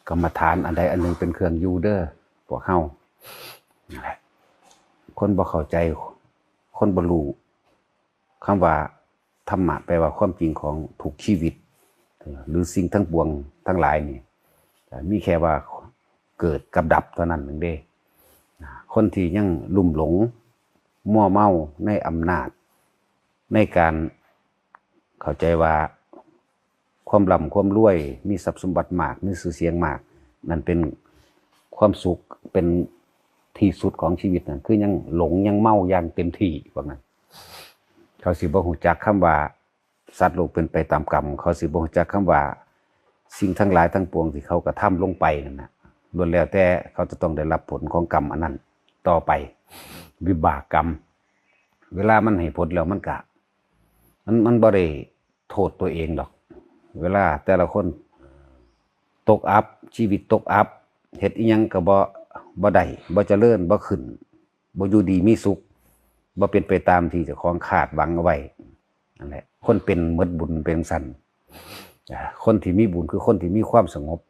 กรรมฐานอันใดอันหนึ่งเป็นเครื่องอยู่เด้อพวกเฮานั่นแหละคนบ่เข้าใจคนบ่รู้คำว่าธรรมะแปลว่าความจริงของทุกชีวิตหรือสิ่งทั้งปวงทั้งหลายนี่มีแค่ว่าเกิดกับดับเท่านั้นเองเด้คนที่ยังลุ่มหลงมั่วเมาในอำนาจในการเข้าใจว่าความร่ำความรวยมีทรัพย์สมบัติมากมีชื่อเสียงมากนั่นเป็นความสุขเป็นที่สุดของชีวิตนั่นคือยังหลงยังเมาอย่างเต็มที่ว่างั้นเขาสิบ่ฮู้จักคำว่าสัตว์โลกเป็นไปตามกรรมเขาสิบ่ฮู้จักคำว่าสิ่งทั้งหลายทั้งปวงที่เขากระทำลงไปนั่นน่ะล้วนแล้วแต่เขาจะต้องได้รับผลของกรรมอันนั้นต่อไปวิบากกรรมเวลามันให้ผลแล้วมันบ่ได้โทษตัวเองหรอกเวลาแต่ละคนตกอับชีวิตตกอับเฮ็ดอีหยังก็บ่ได้บ่เจริญบ่ขึ้นบ่อยู่ดีมีสุขบ่เป็นไปตามที่เจ้าของคาดหวังเอาไว้นั่นแหละคนเป็นหมดบุญเป็นสันคนที่มีบุญคือคนที่มีความสงบ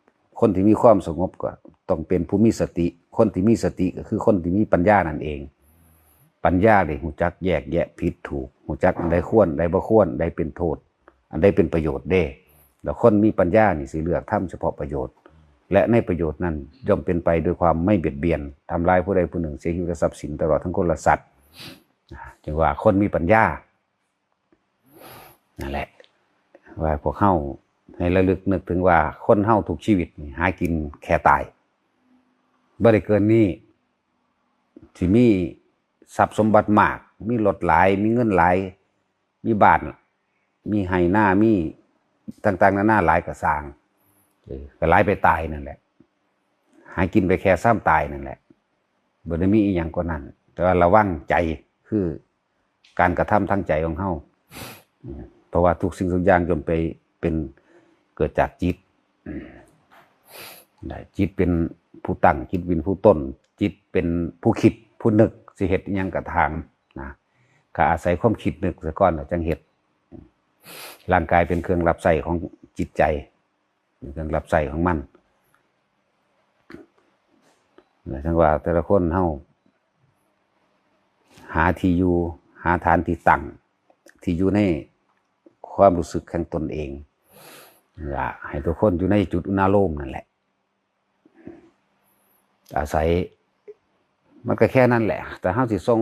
คนที่มีความสงบก็ต้องเป็นผู้มีสติคนที่มีสติก็คือคนที่มีปัญญานั่นเองปัญญาเนี่ยรู้จักแยกแยะผิดถูกรู้จักอันใดควรใดบ่ควรใดเป็นโทษอันใดเป็นประโยชน์เด้แล้วคนมีปัญญานี่สิเลือกทำเฉพาะประโยชน์และในประโยชน์นั้นย่อมเป็นไปด้วยความไม่เบียดเบียนทำลายผู้ใดผู้หนึ่งเสียชีวิตและทรัพย์สินตลอดทั้งคนและสัตว์จึงว่าคนมีปัญญานั่นแหละว่าพวกเฮาให้ระลึกนึกถึงว่าคนเฮาทุกชีวิตหากินแค่ตายบ่ได้เกินนี้ที่มีทรัพย์สมบัติมากมีรถหลายมีเงินหลายมีบ้านมีไร่นามีต่างๆนานาหลายก็สร้างก็หลายไปตายนั่นแหละหากินไปแค่ซ้ำตายนั่นแหละบ่ได้มีอีหยังกว่านั้นแต่ว่าระวังใจคือการกระทำทางใจของเฮาเพราะว่าทุกสิ่งทุกอย่างย่อมไปเป็นเกิดจากจิตจิตเป็นผู้ตั้งจิตเป็นผู้ต้นจิตเป็นผู้คิดผู้นึกสิเฮ็ดอิหยังก็ทางนะก็อาศัยความคิดนึกซะก่อนแล้วจังเฮ็ดร่างกายเป็นเครื่องรับใช้ของจิตใจเป็นเครื่องรับใช้ของมันทั้งว่าแต่ละคนเฮาหาที่อยู่หาฐานที่ตั้งที่อยู่ในความรู้สึกของตนเองให้ทุกคนอยู่ในจุดอุณาโลมนั่นแหละอาศัยมันก็แค่นั้นแหละแต่เฮาสิส่ง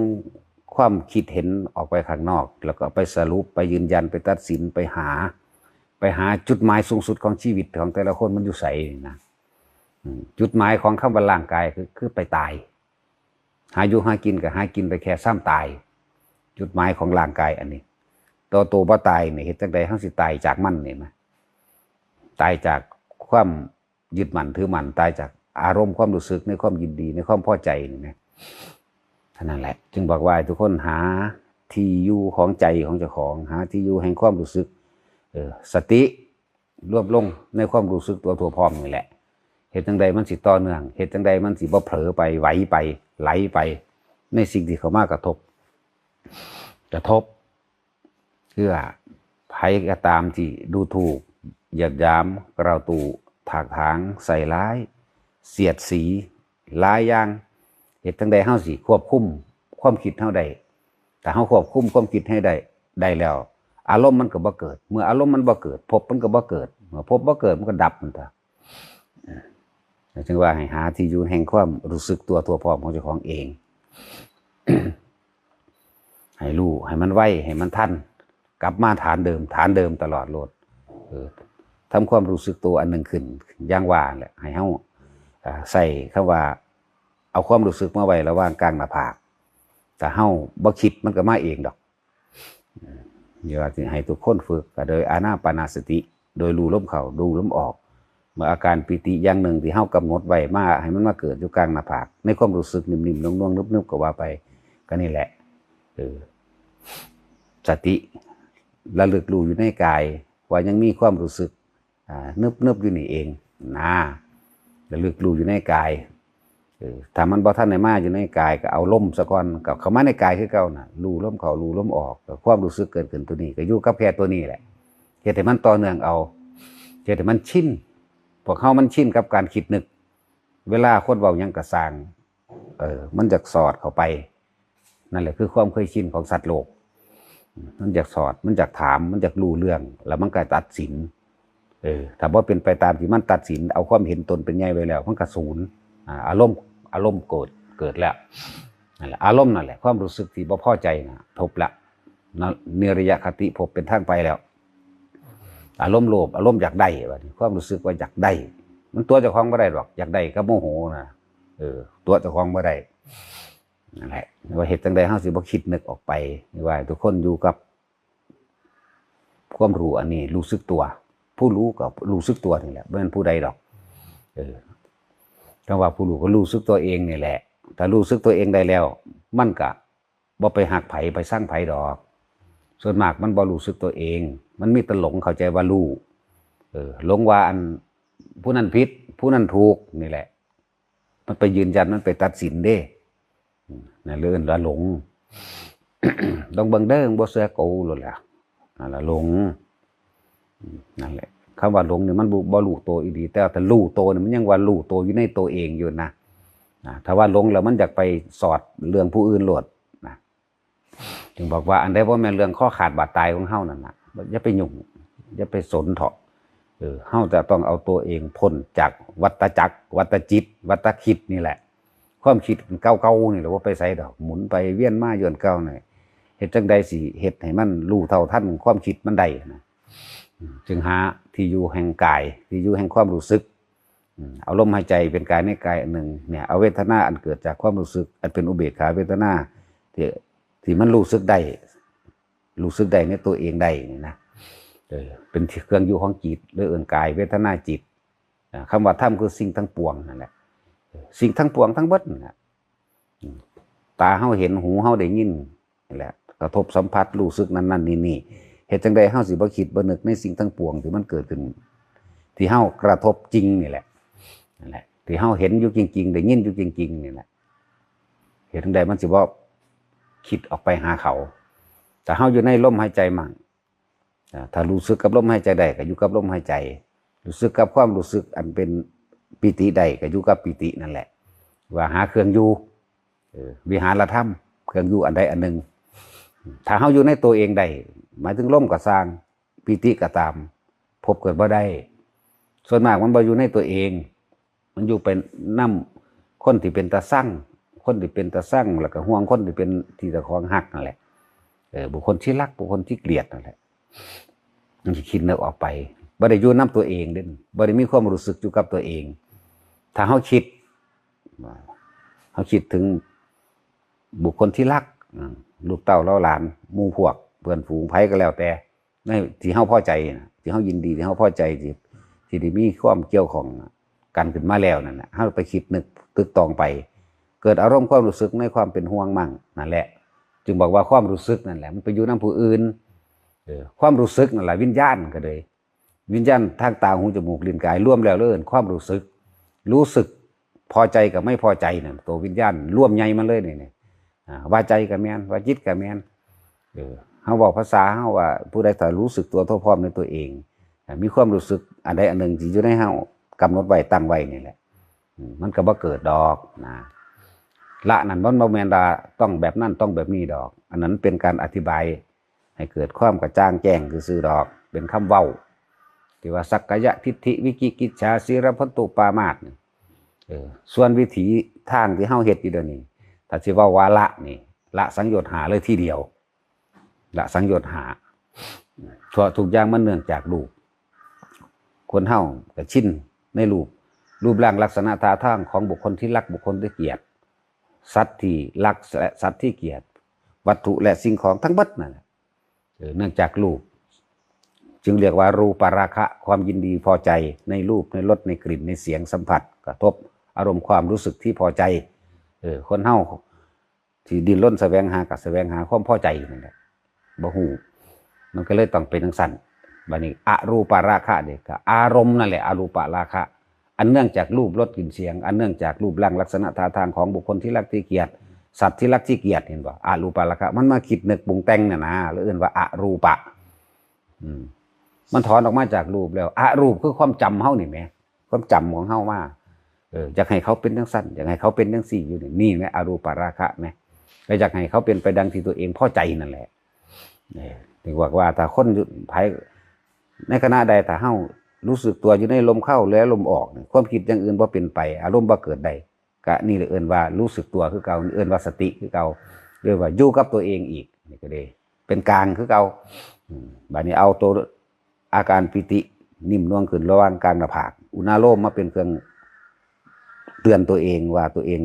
ความคิดเห็นออกไปข้างนอกแล้วก็ไปสรุปไปยืนยันไปตัดสินไปหาจุดหมายสูงสุดของชีวิตของแต่ละคนมันอยู่ไสนะจุดหมายของคำว่าร่างกายคือไปตายหาอยู่หากินก็หากินไปแค่ซ้ำตายจุดหมายของร่างกายอันนี้ตัวบ่ตายนี่เฮ็ดจังได๋เฮาสิตายจากมันนี่มั้ยตายจากความยึดมั่นถือมั่นตายจากอารมณ์ความรู้สึกในความยินดีในความพอใจนี่นะเท่านั้นแหละจึงบอกว่าทุกคนหาที่อยู่ของใจของเจ้าของหาที่อยู่แห่งความรู้สึกสติรวบลงในความรู้สึกตัวพร้อมนี่แหละเฮ็ดจังใดมันสิต่อเนื่องเฮ็ดจังใดมันสิบ่เผลอไปไหวไปไหลไปในสิ่งที่เข้ามากระทบเพื่อภัยก็ตามที่ดูถูกเหยียดหยามกล่าวตู่ถากถางใส่ร้ายเสียดสีหลายอย่างเฮ็ดจังใดเฮาสิควบคุมความคิดเฮาได้แต่เฮาควบคุมความคิดให้ได้แล้วอารมณ์มันก็บ่เกิดเมื่ออารมณ์มันบ่เกิดภพมันก็บ่เกิดเมื่อภพบ่เกิดมันก็ดับมันซะจึงว่าให้หาที่อยู่แห่งความรู้สึกตัวพร้อมของเจ้าของเอง ให้รู้ให้มันไวให้มันทันกลับมาฐานเดิมตลอดโลดทำความรู้สึกตัวอันหนึ่งขึ้นอย่างว่าแหละให้เฮาใส่คำว่าเอาความรู้สึกมาไว้ระหว่างกลางหน้าผากแต่เฮาบ่คิดมันก็มาเองดอกเดี๋ยวให้ทุกคนฝึกก็โดยอานาปานสติโดยรู้ลมเข้าดูลมออกเมื่ออาการปิติอย่างหนึ่งที่เฮากำหนดไว้มาให้มันมาเกิดอยู่กลางหน้าผากในความรู้สึกนิ่มๆนุ่มๆนึบๆก็ว่าไปก็นี่แหละสติระลึกรู้อยู่ในกายว่ายังมีความรู้สึกนึบอยู่นี่เองนะระลึกรู้อยู่ในกายถ้ามันบ่ทันได้มาอยู่ในกายก็เอาลมซะก่อนกับเข้ามาในกายคือเก่าน่ะรู้ลมเข้ารู้ลมออกความรู้สึกเกิดขึ้นตัวนี้ก็อยู่กับแค่ตัวนี้แหละเฮ็ดให้มันต่อเนื่องเอาเฮ็ดให้มันชิน พวกเฮามันชินกับการคิดนึกเวลาคนเว้าหยังก็สร้างมันจะสอดเข้าไปนั่นแหละคือความเคยชินของสัตว์โลกมันอยากสอดมันอยากถามมันอยากรู้เรื่องแล้วมันก็ตัดสินถ้าว่าเป็นไปตามที่มันตัดสินเอาความเห็นตนเป็นใหญ่ไว้แล้วมันก็ศูนย์อารมณ์โกรธเกิดแล้วนั่นแหละอารมณ์นั่นแหละความรู้สึกที่บ่พอใจนะพบละเนริยคติพบเป็นทางไปแล้วอารมณ์โลภอารมณ์อยากได้ความรู้สึกว่าอยากได้มันตัวเจ้าของบ่ได้หรอกอยากได้ก็โมโหนะตัวเจ้าของบ่ได้นั่นแหละว่าเหตุจังใดเฮาสิบ่คิดนึกออกไปว่าทุกคนอยู่กับความรู้อันนี้รู้สึกตัวผู้รู้ก็รู้สึกตัวนี่แหละบ่แม่นผู้ใดดอกคำว่าผู้รู้ก็รู้สึกตัวเองนี่แหละถ้ารู้สึกตัวเองได้แล้วมันก็บ่ไปหักไผไปสร้างไผดอกส่วนมากมันบ่รู้สึกตัวเองมันมีแต่หลงเข้าใจว่ารู้หลงว่าอันผู้นั้นผิดผู้นั้นถูกนี่แหละมันไปยืนยันมันไปตัดสินเด้นั่นเรื่องละหลง ต้องเบิ่งเด้อบ่เชื่อกูโลดล่ะนั่นล่ะหลงนั่นแหละคำว่าหลงนี่มันบ่รู้ตัวอีหลีแต่ถ้ารู้ตัวนี่มันยังว่ารู้ตัวอยู่ในตัวเองอยู่นะถ้าว่าหลงแล้วมันอยากไปสอดเรื่องผู้อื่นโลดนะจึงบอกว่าอันใดบ่แม่นเรื่องข้อขาดบาดตายของเฮานั่นน่ะอย่าไปยุ่งอย่าไปสนเถาะเฮาจะต้องเอาตัวเองพ้นจากวัฏจักรวัฏจิตวัฏคิดนี่แหละความคิดเก่าๆนี่แหละว่าไปใส่ดอกหมุนไปเวียนมาย้อนเก่านี่เฮ็ดจังใดสิเฮ็ดให้มันรู้เท่าทันความคิดมันได้นะจึงหาที่อยู่แห่งกายที่อยู่แห่งความรู้สึกเอาลมหายใจเป็นกายในกายอันหนึ่งเนี่ยเอาเวทนาอันเกิดจากความรู้สึกอันเป็นอุเบกขาเวทนาที่มันรู้สึกได้ในตัวเองได้นี่นะเป็นเครื่องอยู่ของจิตหรือกายเวทนาจิตคำว่าธรรมคือสิ่งทั้งปวงนั่นแหละสิ่งทั้งปวงทั้งเบิดนะตาเฮาเห็นหูเฮาได้ยินนี่แหละกระทบสัมผัสรู้สึกนั่นนี่เหตุจังใดเฮาสิบ่คิดบ่นึกในสิ่งทั้งปวงที่มันเกิดขึ้นที่เฮากระทบจริงนี่แหละนั่นแหละที่เฮาเห็นอยู่จริงๆได้ยินอยู่จริงๆนี่แหละเหตุจังใดมันสิบ่คิดออกไปหาเขาแต่เฮาอยู่ในลมหายใจมั่งถ้ารู้สึกกับลมหายใจได้ก็อยู่กับลมหายใจรู้สึกกับความรู้สึกอันเป็นปิติได้ก็อยู่กับปิตินั่นแหละว่าหาเครื่องอยู่วิหารธรรมเครื่องอยู่อันใดอันหนึ่งถ้าเฮาอยู่ในตัวเองได้หมายถึงลมก็สร้างปิติก็ตามพบเกิดบ่ได้ส่วนมากมันบ่อยู่ในตัวเองมันอยู่เป็นนำคนที่เป็นตาสร้างคนที่เป็นตาสร้างแล้วก็ห่วงคนที่เป็นที่ตะของหักนั่นแหละบุคคลที่รักบุคคลที่เกลียดนั่นแหละมันสิคิดนึกออกไปบ่ได้อยู่นำตัวเองเด้บ่ได้มีความรู้สึกอยู่กับตัวเองถ้าเฮาคิดถึงบุคคลที่รักลูกเต้าเล่าหลานหมู่พวกเพื่อนฝูงไผก็แล้วแต่ในที่เฮาพอใจที่เฮายินดีที่เฮาพอใจที่ได้มีความเกี่ยวของกันขึ้นมาแล้วนั่นน่ะเฮาไปคิดนึกตึกตองไปเกิดอารมณ์ความรู้สึกในความเป็นห่วงมั่งนั่นแหละจึงบอกว่าความรู้สึกนั่นแหละมันไปอยู่นำผู้อื่นความรู้สึกนั่นแหละวิญญาณก็เลยวิญญาณทางตาหูจมูกลิ้นกายรวมแล้วเลยความรู้สึกพอใจกับไม่พอใจนั่นตัววิญญาณร่วมใหญ่มาเลยนี่ว่าใจกับแม่นว่าจิตกับแม่นเฮาบอกภาษาเฮาว่าผู้ใดถ้ารู้สึกตัวทั่วพร้อมในตัวเองมีความรู้สึกอันใดอันหนึ่งที่อยู่ในเฮากำหนดไว้ตั้งไว้นี่แหละมันก็บ่เกิดดอกนะละนั่นบ่แม่นว่าต้องแบบนั้นต้องแบบนี้ดอกอันนั้นเป็นการอธิบายให้เกิดความกระจ่างแจ้งซื่อๆดอกเป็นคำเว้าที่ว่าสักกายทิฏฐิวิกิกิจฉาสีรพันตุปามาสส่วนวิถีทางที่เฮาเฮ็ดอยู่เดี๋ยวนี้ถ้าสิว่าว่าละนี่ละสังโยชน์หาเลยทีเดียวละสังโยชน์หาทั่วทุกอย่างมันเนื่องจากรูปคนเฮาก็ชินในรูปร่างลักษณะท่าทางของบุคคลที่รักบุคคลที่เกลียดสัตว์ที่รักและสัตว์ที่เกลียดวัตถุและสิ่งของทั้งหมดนั่นแหละเนื่องจากรูปจึงเรียกว่ารูปราคะความยินดีพอใจในรูปในรสในกลิ่นในเสียงสัมผัสกระทบอารมณ์ความรู้สึกที่พอใจคนเฮาที่ดิ้นรนแสวงหากับแสวงหาความพอใจนั่นแหละบ่ฮู้มันก็เลยต้องเป็นจังซั่นบัดนี้อรูปราคะนี่ก็อารมณ์นั่นแหละอรูปราคะอันเนื่องจากรูปรสกลิ่นเสียงอันเนื่องจากรูปร่างลักษณะท่าทางของบุคคลที่รักที่เกลียดสัตว์ที่รักที่เกลียดเห็นบ่อรูปราคะมันมาคิดนึกปรุงแต่งน่ะนะหรือเอื่นว่าอรูปะมันถอนออกมาจากรูปแล้วอรูปคือความจำเฮานี่แหม ความจำของเฮามาอยากให้เขาเป็นจังซั่นอยากให้เขาเป็นจังซี่อยู่นี่แหมอรูปราคะแหมก็อยากให้เขาเป็นไปดังที่ตัวเองพอใจนั่นแหละถึงว่าถ้าคนภายในขณะใดถ้าเฮารู้สึกตัวอยู่ในลมเข้าและลมออกความคิดอย่างอื่นบ่เป็นไปอารมณ์บ่เกิดใดก็นี่เลยเอิ้นว่ารู้สึกตัวคือเก่าเอิ้นว่าสติคือเก่าเรียกว่าอยู่กับตัวเองอีกนี่ก็ได้เป็นกลางคือเก่าบัดนี้เอาตัวอาการปิตินิ่มนวลขึ้นระหว่างกลางหน้าผากอุณาโลมมาเป็นเครื่องเตือนตัวเองว่าตัวเอง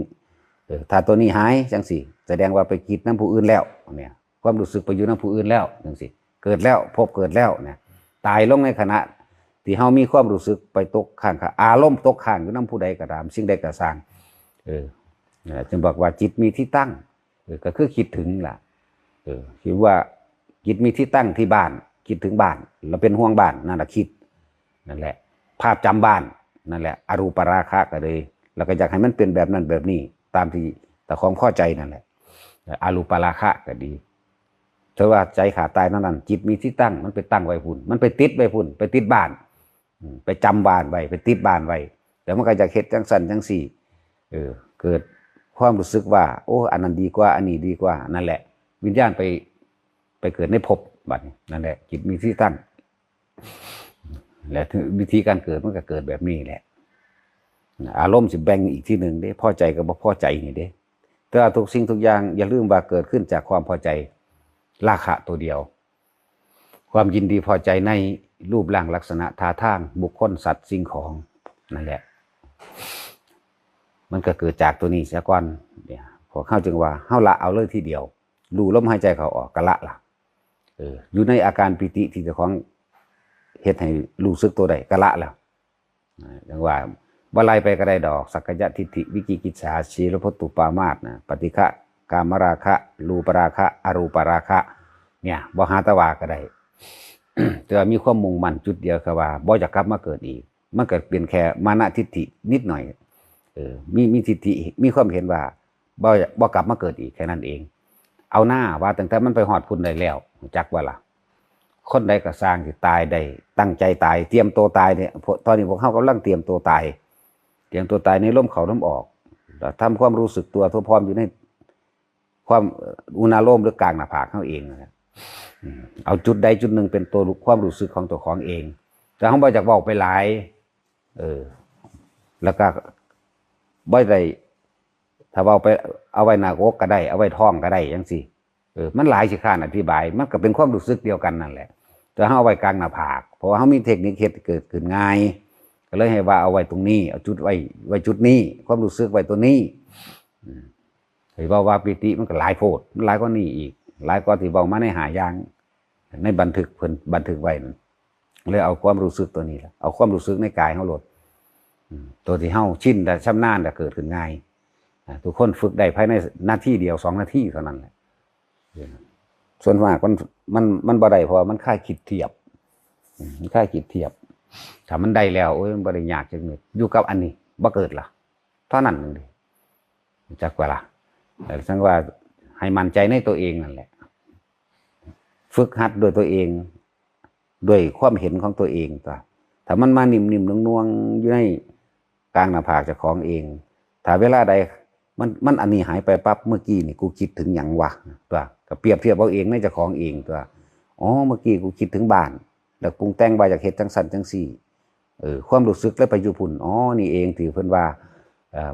ถ้าตัวนี้หายจังสิแสดงว่าไปคิดน้ำผู้อื่นแล้วเนี่ยความรู้สึกไปอยู่น้ำผู้อื่นแล้วจังสิเกิดแล้วพบเกิดแล้วเนี่ยตายลงในขณะที่เฮามีความรู้สึกไปตกข้างอารมณ์ตกข้างอยู่น้ำผู้ใดก็ตามสิ่งใดก็สร้างจึงบอกว่าจิตมีที่ตั้งก็คือคิดถึงล่ะคิดว่าจิตมีที่ตั้งที่บ้านคิดถึงบ้านเราเป็นห่วงบ้านนั่นแหละคิดนั่นแหละภาพจำบ้านนั่นแหละอรูปราคะก็เลยแล้วก็อยากให้มันเป็นแบบนั้นแบบนี้ตามที่แต่ของข้อใจนั่นแหละอรูปราคะก็ดีเธอว่าใจขาดตายนั่นจิตมีที่ตั้งมันไปตั้งไว้พุ่นมันไปติดไว้พุ่นไปติดบ้านไปจำบ้านไว้ไปติดบ้านไว้แต่มันก็จะเฮ็ดจังสันจังสี่เกิดความรู้สึกว่าโอ้อันนั้นดีกว่าอันนี้ดีกว่านั่นแหละวิญญาณไปเกิดในภพบัดนี้นั่นแหละจิตมีที่ตั้งและวิธีการเกิดมันก็เกิดแบบนี้แหละอารมณ์สิแบ่งอีกที่หนึ่งเด้พอใจกับบ่พอใจนี่เด้แต่ทุกสิ่งทุกอย่างอย่าลืมว่าเกิดขึ้นจากความพอใจราคะตัวเดียวความยินดีพอใจในรูปร่างลักษณะท่าทางบุคคลสัตว์สิ่งของนั่นแหละมันก็เกิดจากตัวนี้เสียก่อนเนี่ยพอเข้าจึงว่าเฮาละเอาเลยทีเดียวรู้ลมหายใจเขาออกกะละล่ะอยู่ในอาการปิติที่เจ้าของเฮ็ดให้รู้สึกตัวได้กะละแล้วอย่างว่าบ่ไล่ไปก็ได้ดอกสักกายทิฏฐิวิจิกิจฉาชีลพตุปามาสนะปฏิฆะกามราคะรูปราคะอรูปราคะเนี่ยบ่หาตะวาก็ได้ แต่มีความมุ่งมั่นจุดเดียวคือว่าบ่จะกลับมาเกิดอีกมันเกิดเป็นแค่มานะทิฏฐินิดหน่อยมีทิฏฐิมีความเห็นว่าบ่กลับมาเกิดอีกแค่นั้นเองเอาหน้าว่าตั้งแต่มันไปหอดพุ่นได้แล้วจักว่าล่ะคนใดก็สร้างที่ตายได้ตั้งใจตายเตรียมตัวตายเนี่ยตอนนี้พวกเขากำลังเตรียมตัวตายในลมเข้าลมออกทำความรู้สึกตัวทั่วพร้อมอยู่ในความอุณาโลมหรือกลางหน้าผากเขาเองนะเอาจุดใดจุดหนึ่งเป็นตัวความรู้สึกของตัวของเองแต่เขาบ่อยากบอกไปหลายแล้วก็บ่ได้ถ้าเอาไปเอาไว้หน้าอกก็ได้เอาไว้ท้องก็ได้จังซี่มันหลายสิข้านอธิบายมันก็เป็นความรู้สึกเดียวกันนั่นแหละแต่เฮาเอาไว้กลางหน้าผากเพราะว่าเฮามีเทคนิคเฮ็ดเกิดขึ้นง่ายก็เลยให้ว่าเอาไว้ตรงนี้เอาจุดไว้จุดนี้ความรู้สึกไว้ตัวนี้ให้ว่าปิติมันก็หลายโพดมันหลายกว่านี้อีกหลายกว่าที่เว้ามาในหาอย่างในบันทึกเพิ่นบันทึกไว้นั่นเลยเอาความรู้สึกตัวนี้ล่ะเอาความรู้สึกในกายเฮาโลดตัวที่เฮาชินแต่ชำนาญแต่เกิดขึ้นง่ายทุกคนฝึกได้ภายในนาทีเดียว2 นาทีเท่านั้นแหละส่วนมากมันบ่ได้เพราะมันค่ายคิดเทียบมันค่ายคิดเทียบถ้ามันได้แล้วโอ้ยมันบ่ได้ยากจังเลยอยู่กับอันนี้บ่เกิดล่ะเท่านั้นนึงดิจักว่าล่ะแต่ทั้งว่าให้มั่นใจในตัวเองนั่นแหละฝึกหัดโดยตัวเองด้วยความเห็นของตัวเองตัวถ้ามันมานิ่มๆนวลๆอยู่ในกลางหน้าผากเจ้าของเองถ้าเวลาใดมันอันนี้หายไปปั๊บเมื่อกี้นี่กูคิดถึงหยังวะตัวก็เปรียบเทียบเอาเองในเจ้าของเองตัวอ๋อเมื่อกี้กูคิดถึงบ้านแล้วปรุงแต่งว่าอยากเฮ็ดจังซั่นจังซี่ความรู้สึกแล้วไปอยู่พุ่นอ๋อนี่เองที่เพิ่นว่า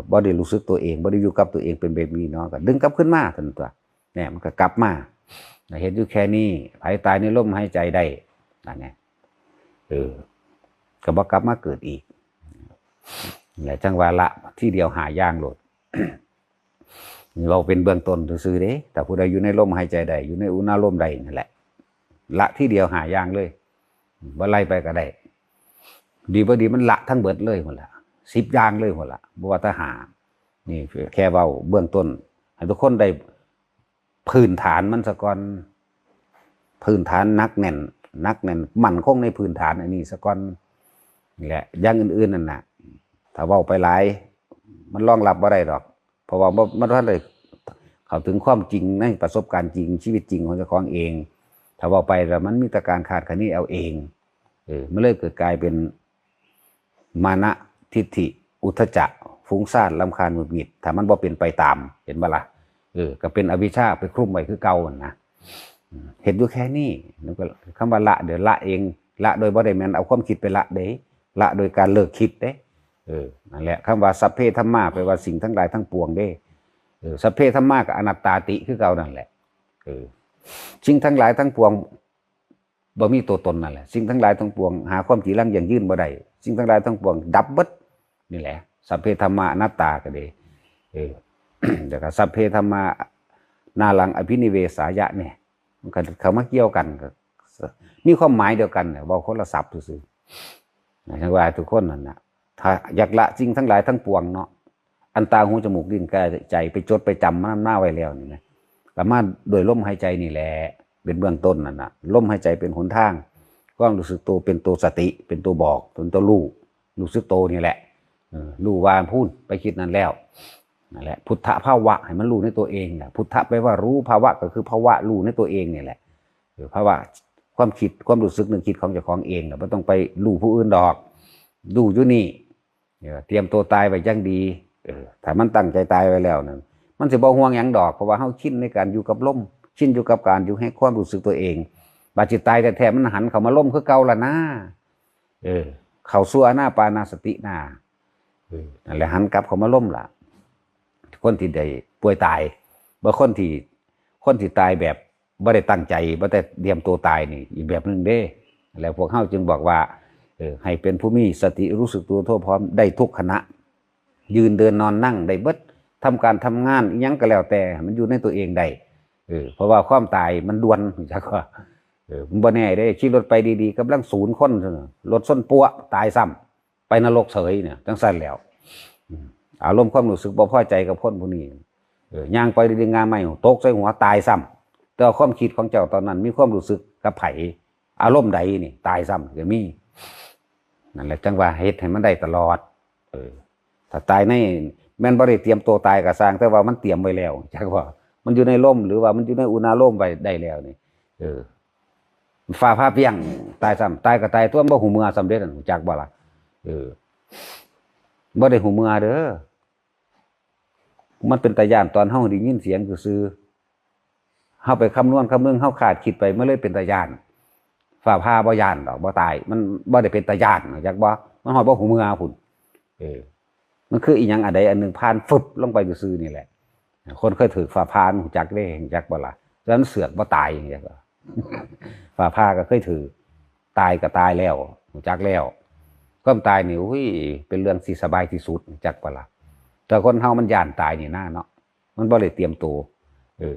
บ่ได้รู้สึกตัวเองบ่ได้อยู่กับตัวเองเป็นแบบนี้เนาะก็ดึงกลับขึ้นมาซั่นตัวเนี่ยมันก็กลับมาเห็นอยู่แค่นี้ภายตายในลมหายใจได้นั่นไงก็บ่กลับมาเกิดอีกและจังว่าละที่เดียวหาอย่างโลด เราเป็นเบื้องต้นซื่อๆเด้แต่ผู้ใดอยู่ในลมหายใจใดอยู่ในอุณาโลมใดนั่นแหละละที่เดียวหาอย่างเลยบ่ไล่ไปก็ได้ดีบ่ดีมันละทั้งเบิดเลยหมดละ10 อย่างเลยหมดละบ่ว่าแต่หานี่แค่เว้าเบื้องต้นให้ทุกคนได้พื้นฐานมันซะก่อนพื้นฐานนักแน่นมั่นคงในพื้นฐานอันนี้ซะก่อนนี่แหละอย่างอื่นๆนั่นน่ะถ้าเว้าไปหลายมันรองรับบ่ได้ดอกเพราะว่ามันท่านเลยเข้าถึงความจริงในประสบการณ์จริงชีวิตจริงของเจ้าของเองถ้าเว้าไปแล้วมันมีแต่การขาดคะเนเอาเองมันเลยเกิดกลายเป็นมานะ ทิฏฐิอุทธัจจะฟุ้งซ่านรำคาญหงุดหงิดถ้ามันบ่เป็นไปตามเห็นบ่ล่ะก็เป็นอวิชชาไปคลุมไว้คือเก่านะเห็นอยู่แค่นี้แล้วก็คำว่าละเดี๋ยวละเองละโดยบ่ได้แม่นเอาความคิดไปละเด้ละโดยการเลิกคิดเด้นั่นแหละคำว่าสัพเพธัมมาแปลว่าสิ่งทั้งหลายทั้งปวงเด้สัพเพธัมมากับอนัตตาติคือเก่านั่นแหละสิ่งทั้งหลายทั้งปวงบ่มีตัวตนนั่นแหละสิ่งทั้งหลายทั้งปวงหาความจีรังอย่างยืนบ่ได้สิ่งทั้งหลายทั้งปวงดับเบิดนี่แหละสัพเพธัมมาอนัตตาก็ได้เดี๋ยวก็สัพเพธัมมานาลังอภินิเวสายะเนี่ยมันก็เขามาเกี่ยวกันก็มีความหมายเดียวกันเนี่ยว่าคนละศัพท์ซื่อๆทั้งว่าทุกคนนั่นน่ะถ้าอยากละสิ่งทั้งหลายทั้งปวงเนาะอันตาหูจมูกลิ้นกายใจไปจดไปจำมันหน้าไว้แล้วนี่นะก็มาโดยลมหายใจนี่แหละเป็นเบื้องต้นนั่นน่ะลมหายใจเป็นหนทางความรู้สึกตัวเป็นตัวสติเป็นตัวบอกเป็นตัวรู้สึกโตนี่แหละรู้ว่าพูดไปคิดนั่นแล้วนั่นแหละพุทธภาวะให้มันรู้ในตัวเองแหละพุทธะแปลว่ารู้ภาวะก็คือภาวะรู้ในตัวเองนี่แหละภาวะความคิดความรู้สึกนึกคิดของเจ้าของเองไม่ต้องไปรู้ผู้อื่นดอกดูอยู่นี่เตรียมตัวตายไว้จังดีถ้ามันตั้งใจตายไว้แล้วนั่นมันจะบ่ห่วงหยังดอกเพราะว่าเฮาชินในการอยู่กับลมชินอยู่กับการอยู่ให้ความรู้สึกตัวเองบาดจิตตายแต่แท้มันหันเข้ามาล่มคือเก่าละนะเข้าสู่อานาปานาสตินานั่นแหละหันกลับเข้ามาล่มล่ะคนที่ได้ป่วยตายบางคนที่ตายแบบบ่ได้ตั้งใจบ่ได้เตรียมตัวตายนี่อีกแบบนึงเด้แล้วพวกเฮาจึงบอกว่าให้เป็นผู้มีสติรู้สึกตัวทั่วพร้อมได้ทุกขณะยืนเดินนอนนั่งได้เบิดทำการทำงานอีหยังก็แล้วแต่มันอยู่ในตัวเองได้เพราะว่าความตายมันด่วนจักว่ามันบ่แน่ได้ขี่รถไปดีๆกำลังศูนย์คนรถส้นปัวตายซ้ำไปนรกเฉยเนี่ยจังซั่นแล้วอารมณ์ความรู้สึกบ่พอใจกับคนผู้นี้ย่างไปดีๆงานใหม่ตกใส่หัวตายซ้ำแต่ความคิดของเจ้าตอนนั้นมีความรู้สึกกับไผอารมณ์ใดนี่ตายซ้ำก็มีนั่นแหละจังว่าเฮ็ดให้มันได้ตลอดถ้าตายในแม่นบ่ได้เตรียมตัวตายก็สร้างแต่ว่ามันเตรียมไว้แล้วจักว่ามันอยู่ในลมหรือว่ามันอยู่ในอุณาโลมไว้ได้แล้วนี่ฟ้าผ่าเปรี้ยงตายซ้ำตายก็ตายตัวบ่หูเมื่อสำเร็จจักบ่ล่ะบ่ได้หูเมื่อเด้อมันเป็นตาย่านตอนเฮาได้ยินเสียงซื่อเฮาไปคำนวณคำนึงเฮาขาดคิดไปมันเลยเป็นตาย่านฟ้าผ่าบ่ย่านดอกบ่ตายมันบ่ได้เป็นตาย่านจักบ่มันฮอดบ่หูเมื่อพุ่นมันคืออีหยังอันใดอันหนึ่งผ่านฟึบลงไปซื่อนี่แหละคนเคยถือฝ่าพานหูจักได้จักบ่ล่ะฉะนั้นเสือกบ่ตายอย่างเงี้ยก็ฝ่าพาก็เคยถือตายก็ตายแล้วหูจักแล้วความตายนี่อุ้ยเป็นเรื่องที่สบายที่สุดจักบ่ล่ะแต่คนเฮามันย่านตายนี่นะเนาะมันบ่ได้เตรียมตัว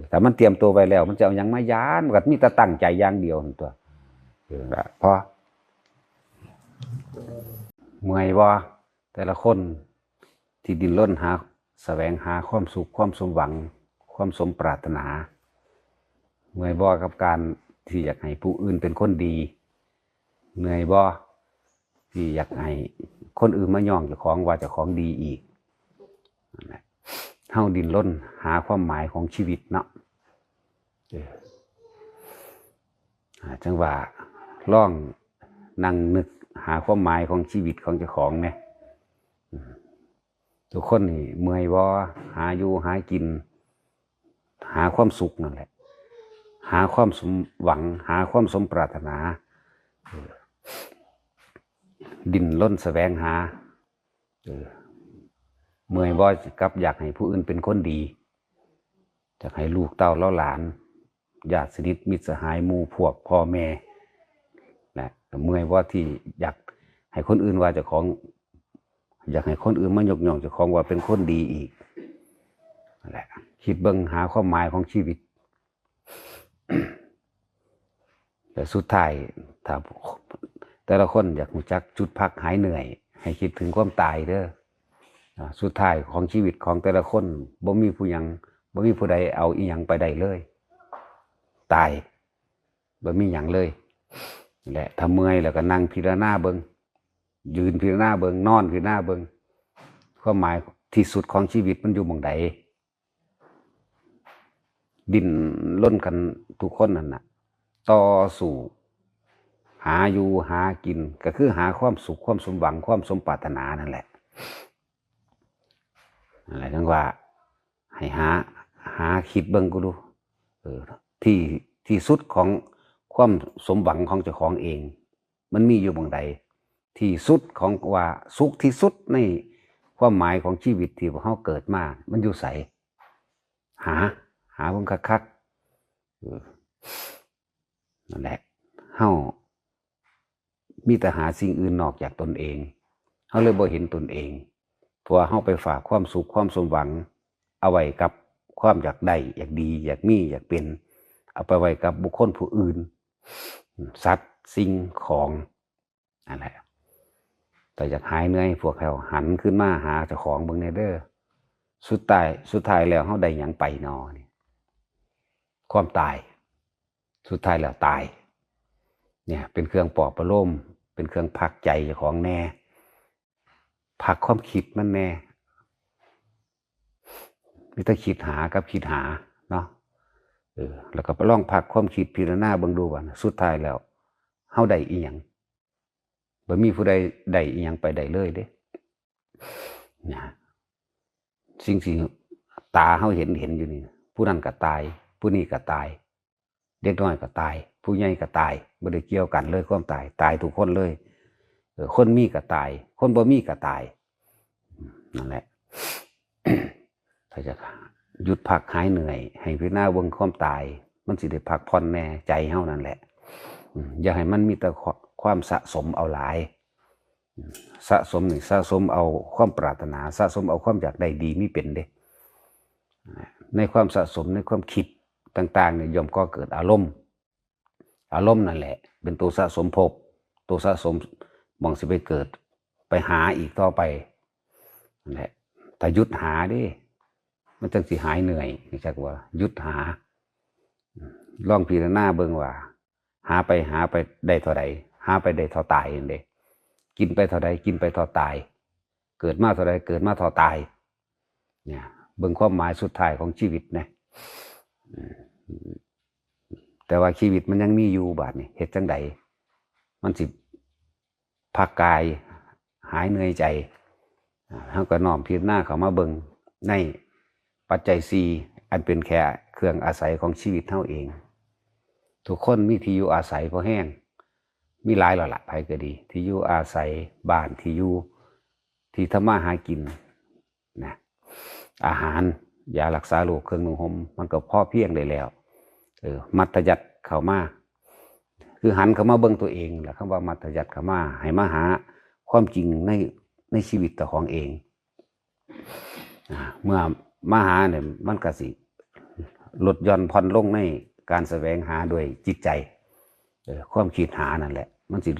แต่มันเตรียมตัวไว้แล้วมันจะเอาหยังมาย้านก็มีแต่ตั้งใจอย่างเดียวนั่นตัวพอเมื่อยบ่แต่ละคนที่ดิ้นรนหาแสวงหาความสุขความสมหวังความสมปรารถนาเหนื่อยบ่กับการที่อยากให้ผู้อื่นเป็นคนดีเหนื่อยบ่ที่อยากให้คนอื่นมาย่องเจ้าของว่าเจ้าของดีอีกเฮาดิ้นรนหาความหมายของชีวิตเนาะจังว่าลองนั่งนึกหาความหมายของชีวิตของเจ้าของเนี่ยทุกคนนี่เมื่อยบ่หาอยู่หากินหาความสุขนั่นแหละหาความสมหวังหาความสมปรารถนาดิ้นรนแสวงหาเมื่อยบ่กับอยากให้ผู้อื่นเป็นคนดีอยากให้ลูกเต้าเล้าหลานญาติสนิทมิตรสหายหมู่พวกพ่อแม่นะเมื่อยบ่ที่อยากให้คนอื่นว่าเจ้าของอยากให้คนอื่นมายกย่องเจ้าของว่าเป็นคนดีอีกนั่นแหละคิดเบิ่งหาความหมายของชีวิต แต่สุดท้ายถ้าแต่ละคนอยากรู้จักจุดพักหายเหนื่อยให้คิดถึงความตายเด้อสุดท้ายของชีวิตของแต่ละคนบ่มีผู้ใดเอาอีหยังไปได้เลยตายบ่มีหยังเลยแหละถ้าเมื่อยแล้วก็นั่งพิจารณาเบิ่งยืนพิจารณาเบิ่งนอนพิจารณาเบิ่งความหมายที่สุดของชีวิตมันอยู่หม้องใดดิ้นรนกันทุกคนนั่นน่ะต่อสู้หาอยู่หากินก็คือหาความสุขความสมหวังความสมปรารถนานั่นแหละ อะไรทั้งว่าให้หาคิดเบิ่งกูดูที่สุดของความสมหวังของเจ้าของเอง มันมีอยู่บางใดที่สุดของว่าสุขที่สุดในความหมายของชีวิตที่เขาเกิดมามันอยู่ไสหาเบิ่งคักๆนั่นแหละเฮามีแต่หาสิ่งอื่นนอกจากตนเองเฮาเลยบ่เห็นตนเองเพราะว่าเฮาไปฝากความสุขความสมหวังเอาไว้กับความอยากได้อยากดีอยากมีอยากเป็นเอาไปไว้กับบุคคลผู้อื่นสัตว์สิ่งของนั่นแหละแต่อยากหายเหนื่อยพวกเขาหันขึ้นมาหาเจ้าของเบิ่งแน่เด้อสุดท้ายแล้วเฮาได้หยังไปนอนี่ความตายสุดท้ายแล้วตายเนี่ยเป็นเครื่องปลอบประโลมเป็นเครื่องพักใจเจ้าของแน่พักความคิดมันแน่มีแต่คิดหากับคิดหาเนาะแล้วก็ไปลองพักความคิดพิจารณาเบิ่งดูว่าสุดท้ายแล้วเฮาได้อีหยังบ่มีผู้ใดได้อีหยังไปได้เลยเด้นะสิ่งที่ตาเฮาเห็นอยู่นี่ผู้นั้นก็ตายผู้นี้ก็ตายเด็กน้อยก็ตายผู้ใหญ่ก็ตายบ่ได้เกี่ยวกันเลยความตายทุกคนเลยคนมีก็ตายคนบ่มีก็ตายนั่นแหละ ถ้าจะหยุดพักหายเหนื่อยให้พิจารณาเบิ่งความตายมันสิได้พักผ่อนแน่ใจเฮานั่นแหละอย่าให้มันมีแต่ความสะสมเอาหลายสะสมเอาความปรารถนาสะสมเอาความอยากได้ดีมีเป็นเด้ในความสะสมในความคิดต่างๆเนี่ยย่อมก็เกิดอารมณ์นั่นแหละเป็นตัวสะสมภพตัวสะสมมองสิไปเกิดไปหาอีกต่อไปนั่นแหละแต่หยุดหาดิมันจังสิหายเหนื่อยนี่จักว่าหยุดหาลองพิจารณาเบิ่งว่าหาไปได้เท่าใดหาไปได้เท่าตายนั่นเด้กินไปเท่าใดกินไปเท่าตายเกิดมาเท่าใดเกิดมาเท่าตายเนี่ยเบิ่งความหมายสุดท้ายของชีวิตนะแต่ว่าชีวิตมันยังมีอยู่บาดนี้เฮ็ดจังใดมันสิพักกายหายเหนื่อยใจเฮาก็น้อมพิจารณาเข้ามาเบิ่งในปัจจัย4อันเป็นแค่เครื่องอาศัยของชีวิตเฮาเองทุกคนมีที่อยู่อาศัยพอแห้งมีหลายแล้วล่ะไผก็ดีที่อยู่อาศัยบ้านที่อยู่ที่ทำมาหากินนะอาหารยารักษาโรคเครื่องนุ่งห่มมันก็พอเพียงได้แล้วมัธยัสถ์เข้ามาคือหันเข้ามาเบิ่งตัวเองแหละคำว่ามัธยัสถ์เข้ามาให้มาหาความจริงในชีวิตตัวของเองเมื่อมาหาเนี่ยมันก็สิลดหย่อนผ่อนลงในการแสวงหาโดยจิตใจความคิดหานั่นแหละมันสิ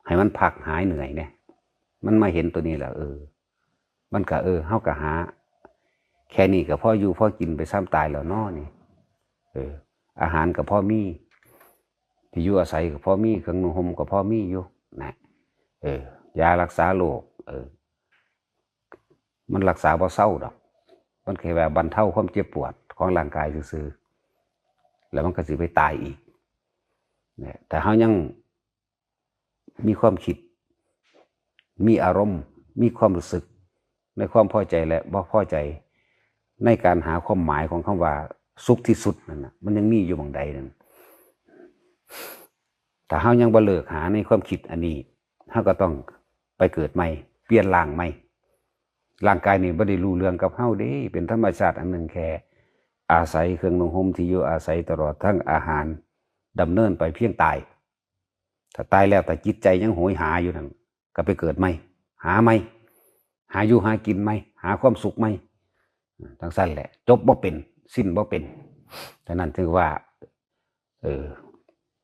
ให้มันพักหายเหนื่อยเนี่ยมันมาเห็นตัวนี้แหละมันก็เฮาก็หาแค่นี้ก็พออยู่พอกินไปซ้ำตายแล้วน้อนี่อาหารก็พอมีที่อยู่อาศัยก็พอมีเครื่องนุ่งห่มก็พอมีอยู่นะยารักษาโรคมันรักษาบ่เศร้าดอกมันแค่ว่าบรรเทาความเจ็บปวดของร่างกายซื่อๆแล้วมันก็สิไปตายอีกแต่เฮายังมีความคิดมีอารมณ์มีความรู้สึกในความพอใจและบ่พอใจในการหาความหมายของคำว่าสุขที่สุดนั่นน่ะมันยังมีอยู่บางใดนั่นแต่เฮายังบ่เลิกหาในความคิดอันนี้เฮาก็ต้องไปเกิดใหม่เปลี่ยนร่างใหม่ร่างกายนี่บ่ได้รู้เรื่องกับเฮาเด้เป็นธรรมชาติอันหนึ่งแค่อาศัยเครื่องนุ่งห่มที่อยู่อาศัยตลอดทั้งอาหารดำเนินไปเพียงตายถ้าตายแล้วแต่จิตใจยังโหยหาอยู่นั่นก็ไปเกิดใหม่หาใหม่หาอยู่หากินใหม่หาความสุขใหม่ทั้งสั้นแหละจบบ่เป็นสิ้นบ่เป็นฉะนั้นถือว่า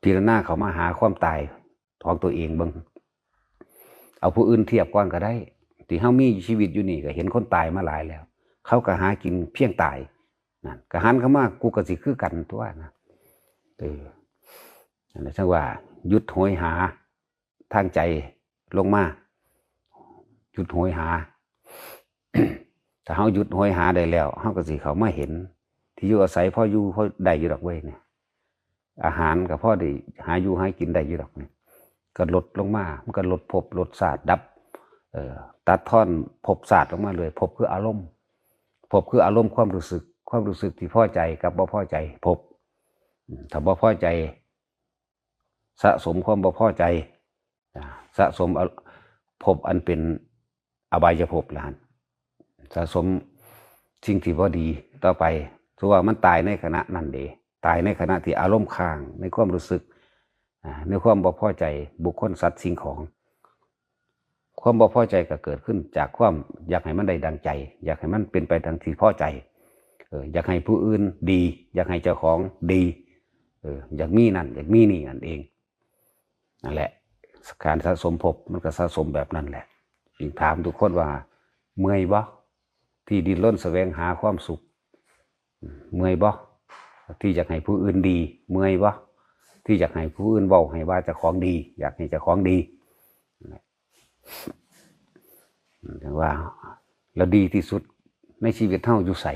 พิจารณาเข้ามาหาความตายของตัวเองเบิ่งเอาผู้อื่นเทียบก่อนก็ได้ที่เฮามีชีวิตอยู่นี่ก็เห็นคนตายมาหลายแล้วเขาก็หากินเพียงตายนั่นก็หันเข้ามากูก็สิคือกันตัวนะนั่นแหละว่าหยุดโหยหาทางใจลงมาหยุดโหยหา ถ้าเฮาหยุดโหยหาได้แล้วเฮาก็สิเข้ามาเห็นที่อยู่อาศัยพออยู่พอได้อยู่ดอกเว้ยเนี่ยอาหารก็พอได้หาอยู่หากินได้อยู่ดอกเนี่ยก็ลดลงมามันก็ลดภพลดชาติดับ ตัดท่อนภพศาสตร์ลงมาเลยภพคืออารมณ์ภพคืออารมณ์ความรู้สึกที่พอใจกับบ่พอใจภพถ้าบ่พอใจสะสมความบ่พอใจสะสมภพอันเป็นอบายภพล่ะสะสมสิ่งที่บ่ดีต่อไปถือว่ามันตายในขณะนั้นเด้ตายในขณะที่อารมณ์ค้างในความรู้สึกในความบ่พอใจบุคคลสัตว์สิ่งของความบ่พอใจก็เกิดขึ้นจากความอยากให้มันได้ดังใจอยากให้มันเป็นไปดังที่พอใจอยากให้ผู้อื่นดีอยากให้เจ้าของดีอยากมีนั่นอยากมีนี่นั่นเองนั่นแหละการสะสมภพมันก็สะสมแบบนั้นแหละจึงถามทุกคนว่าเมื่อยบ่ที่ดิ้นรนแสวงหาความสุขเมื่อยบ่ที่อยากให้ผู้อื่นดีเมื่อยบ่ที่อยากให้ผู้อื่นเว้าให้ว่าเจ้าของดีอยากให้เจ้าของดีแต่ว่าแล้วดีที่สุดในชีวิตเฮาอยู่ไส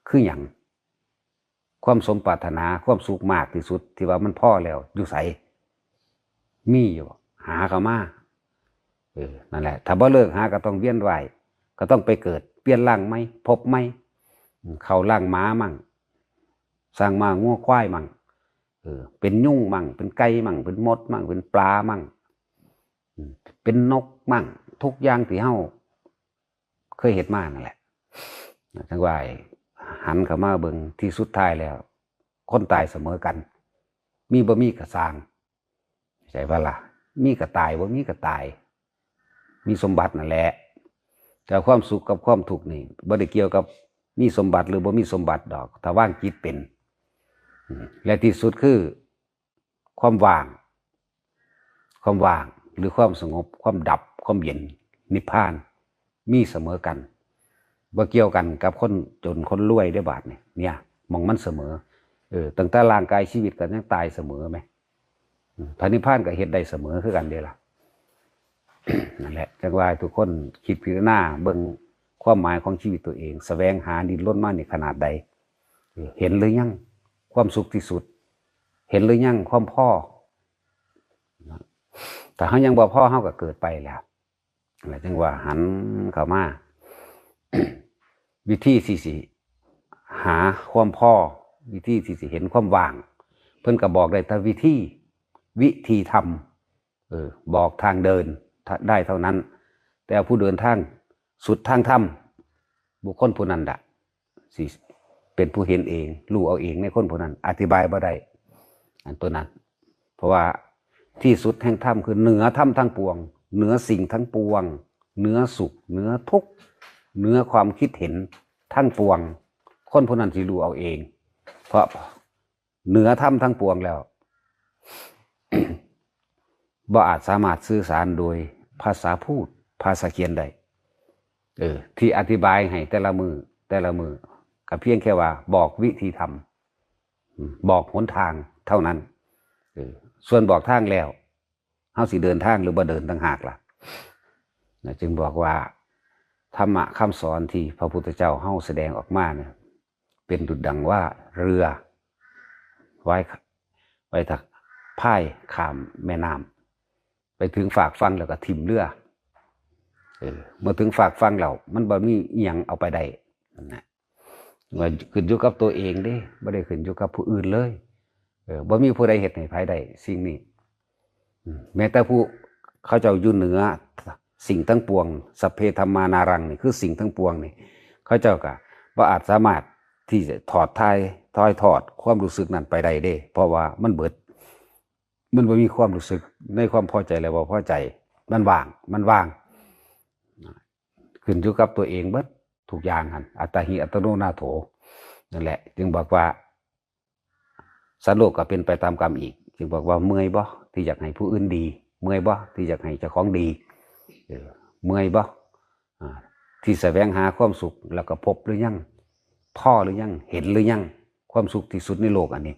คือหยังความสมปรารถนาความสุขมากที่สุดที่ว่ามันพอแล้วอยู่ไสมีอยู่หาเข้ามานั่นแหละถ้าบ่เลิกหาก็ต้องเวียนว่ายก็ต้องไปเกิดเปลี่ยนร่างไหมพบไหมเข้าร่างม้ามั่งสร้างม้างัวควายมั่งเป็นยุ่งมั่งเป็นไก่มั่งเป็นมดมั่งเป็นปลามั่งเป็นนกมั่งทุกอย่างที่เฮาเคยเห็นมานั่นแหละจังว่าหันเข้ามาเบิ่งที่สุดท้ายแล้วคนตายเสมอกันมีบ่มีก็สร้างใช่ป่ะล่ะมีก็ตายบ่มีก็ตายมีสมบัตินั่นแหละแต่ความสุขกับความทุกข์นี่บ่ได้เกี่ยวกับมีสมบัติหรือบ่มีสมบัติดอกถ้าว่างจิตเป็นและที่สุดคือความว่างหรือความสงบความดับความเย็นนิพพานมีเสมอกันบ่เกี่ยวกันกับคนจนคนรวยได้บาดเนี่ยมองมันเสมอตั้งแต่ร่างกายชีวิตกันยังตายเสมอไหมพระนิพพานก็เฮ็ดได้เสมอคือกันเด้ล่ะ นั่นแหละจังว่าทุกคนคิดพิจารณาเบิ่งความหมายของชีวิตตัวเองแสวงหาดิ้นรนมานี่ขนาดใดเห็นหรือยังความสุขที่สุดเห็นหรือยังความพอแต่เฮายังบ่พอเฮาก็เกิดไปแล้วแล้วจังว่าหันเข้ามา วิธีที่สิหาความพอวิธีที่สิเห็นความว่างเพิ่นก็บอกได้แต่วิธีทำบอกทางเดินได้เท่านั้นแต่ผู้เดินทางสุดทางธรรมบุคคลผู้นั้นสิเป็นผู้เห็นเองรู้เอาเองในคนผู้นั้นอธิบายบ่ได้อันตัวนั้นเพราะว่าที่สุดแห่งธรรมคือเหนือธรรมทั้งปวงเหนือสิ่งทั้งปวงเหนือสุขเหนือทุกข์เหนือความคิดเห็นทั้งปวงคนผู้นั้นสิรู้เอาเองเพราะเหนือธรรมทั้งปวงแล้ว บ่อาจสามารถสื่อสารโดยภาษาพูดภาษาเขียนได้ที่อธิบายให้แต่ละมือก็เพียงแค่ว่าบอกวิธีทำบอกหนทางเท่านั้นส่วนบอกทางแล้วเฮาสิเดินทางหรือบ่เดินต่างหากล่ะจึงบอกว่าธรรมะคำสอนที่พระพุทธเจ้าเฮาแสดงออกมาเนี่ยเป็นดุจดังว่าเรือไว้ถักพายข้ามแม่น้ำไปถึงฝากฟังแล้วก็ทิ่มเรือเมื่อถึงฝากฟังแล้วมันบ่มีอีหยังเอาไปได้นะว่าขึ้นอยู่กับตัวเองเด้บ่ได้ขึ้นอยู่กับผู้อื่นเลยบ่มีผู้ใดเฮ็ดให้ไผได้สิ่งนี้แม้แต่ผู้เขาเจ้าอยู่เหนือสิ่งทั้งปวงสัพเพธัมมานารังนี่คือสิ่งทั้งปวงนี่เขาเจ้าก็บ่อาจสามารถที่จะถอดความรู้สึกนั้นไปได้เด้เพราะว่ามันเบิดมันบ่มีความรู้สึกในความพอใจและบ่พอใจมันว่างขึ้นอยู่กับตัวเองเบิดทุกอย่างหั่นอัตตาหิอัตโนนาโถนั่นแหละจึงบอกว่าสัตว์โลกก็เป็นไปตามกรรมอีกจึงบอกว่าเมื่อยบ่ที่อยากให้ผู้อื่นดีเมื่อยบ่ที่อยากให้เจ้าของดีเมื่อยบ่ที่แสวงหาความสุขแล้วก็พบหรือยังพ่อหรือยังเห็นหรือยังความสุขที่สุดในโลกอันนี้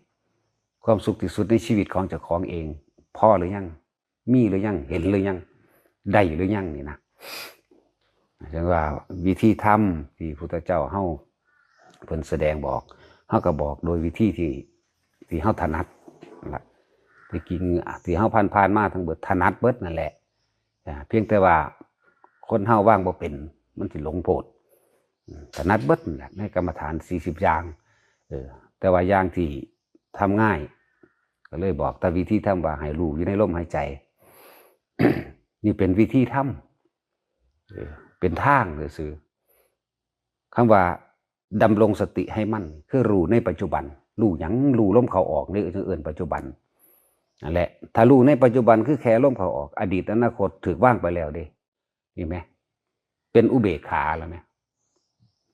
ความสุขที่สุดในชีวิตของเจ้าของเองพ่อหรือยังมีหรือยังเห็นหรือยังได้หรือยังนี่นะฉะนั้นว่าวิธีทำที่พุทธเจ้าเฮาเพิ่นแสดงบอกเฮาก็บอกโดยวิธีที่เฮาถนัดล่ะที่กินที่เฮาผ่านมาทั้งเบิดถนัดเบิดนั่นแหละเพียงแต่ว่า คนเฮาว่างบ่เป็นมันสิหลงโพดถนัดเบิดนั่นแหละในกรรมฐาน40อย่างแต่ว่าอย่างที่ทำง่ายก็เลยบอกแต่วิธีทำว่าให้รู้อยู่ในลมหายใจ นี่เป็นวิธีทำเป็นทางซื่อคำว่าดำรงสติให้มั่นคือรู้ในปัจจุบันรู้หยังรู้ลมเข้าออกในอื่นปัจจุบันนั่นแหละถ้ารู้ในปัจจุบันคือแค่ลมเข้าออกอดีตอนาคตถือว่างไปแล้วเด้เห็นไหมเป็นอุเบกขาแล้วไหม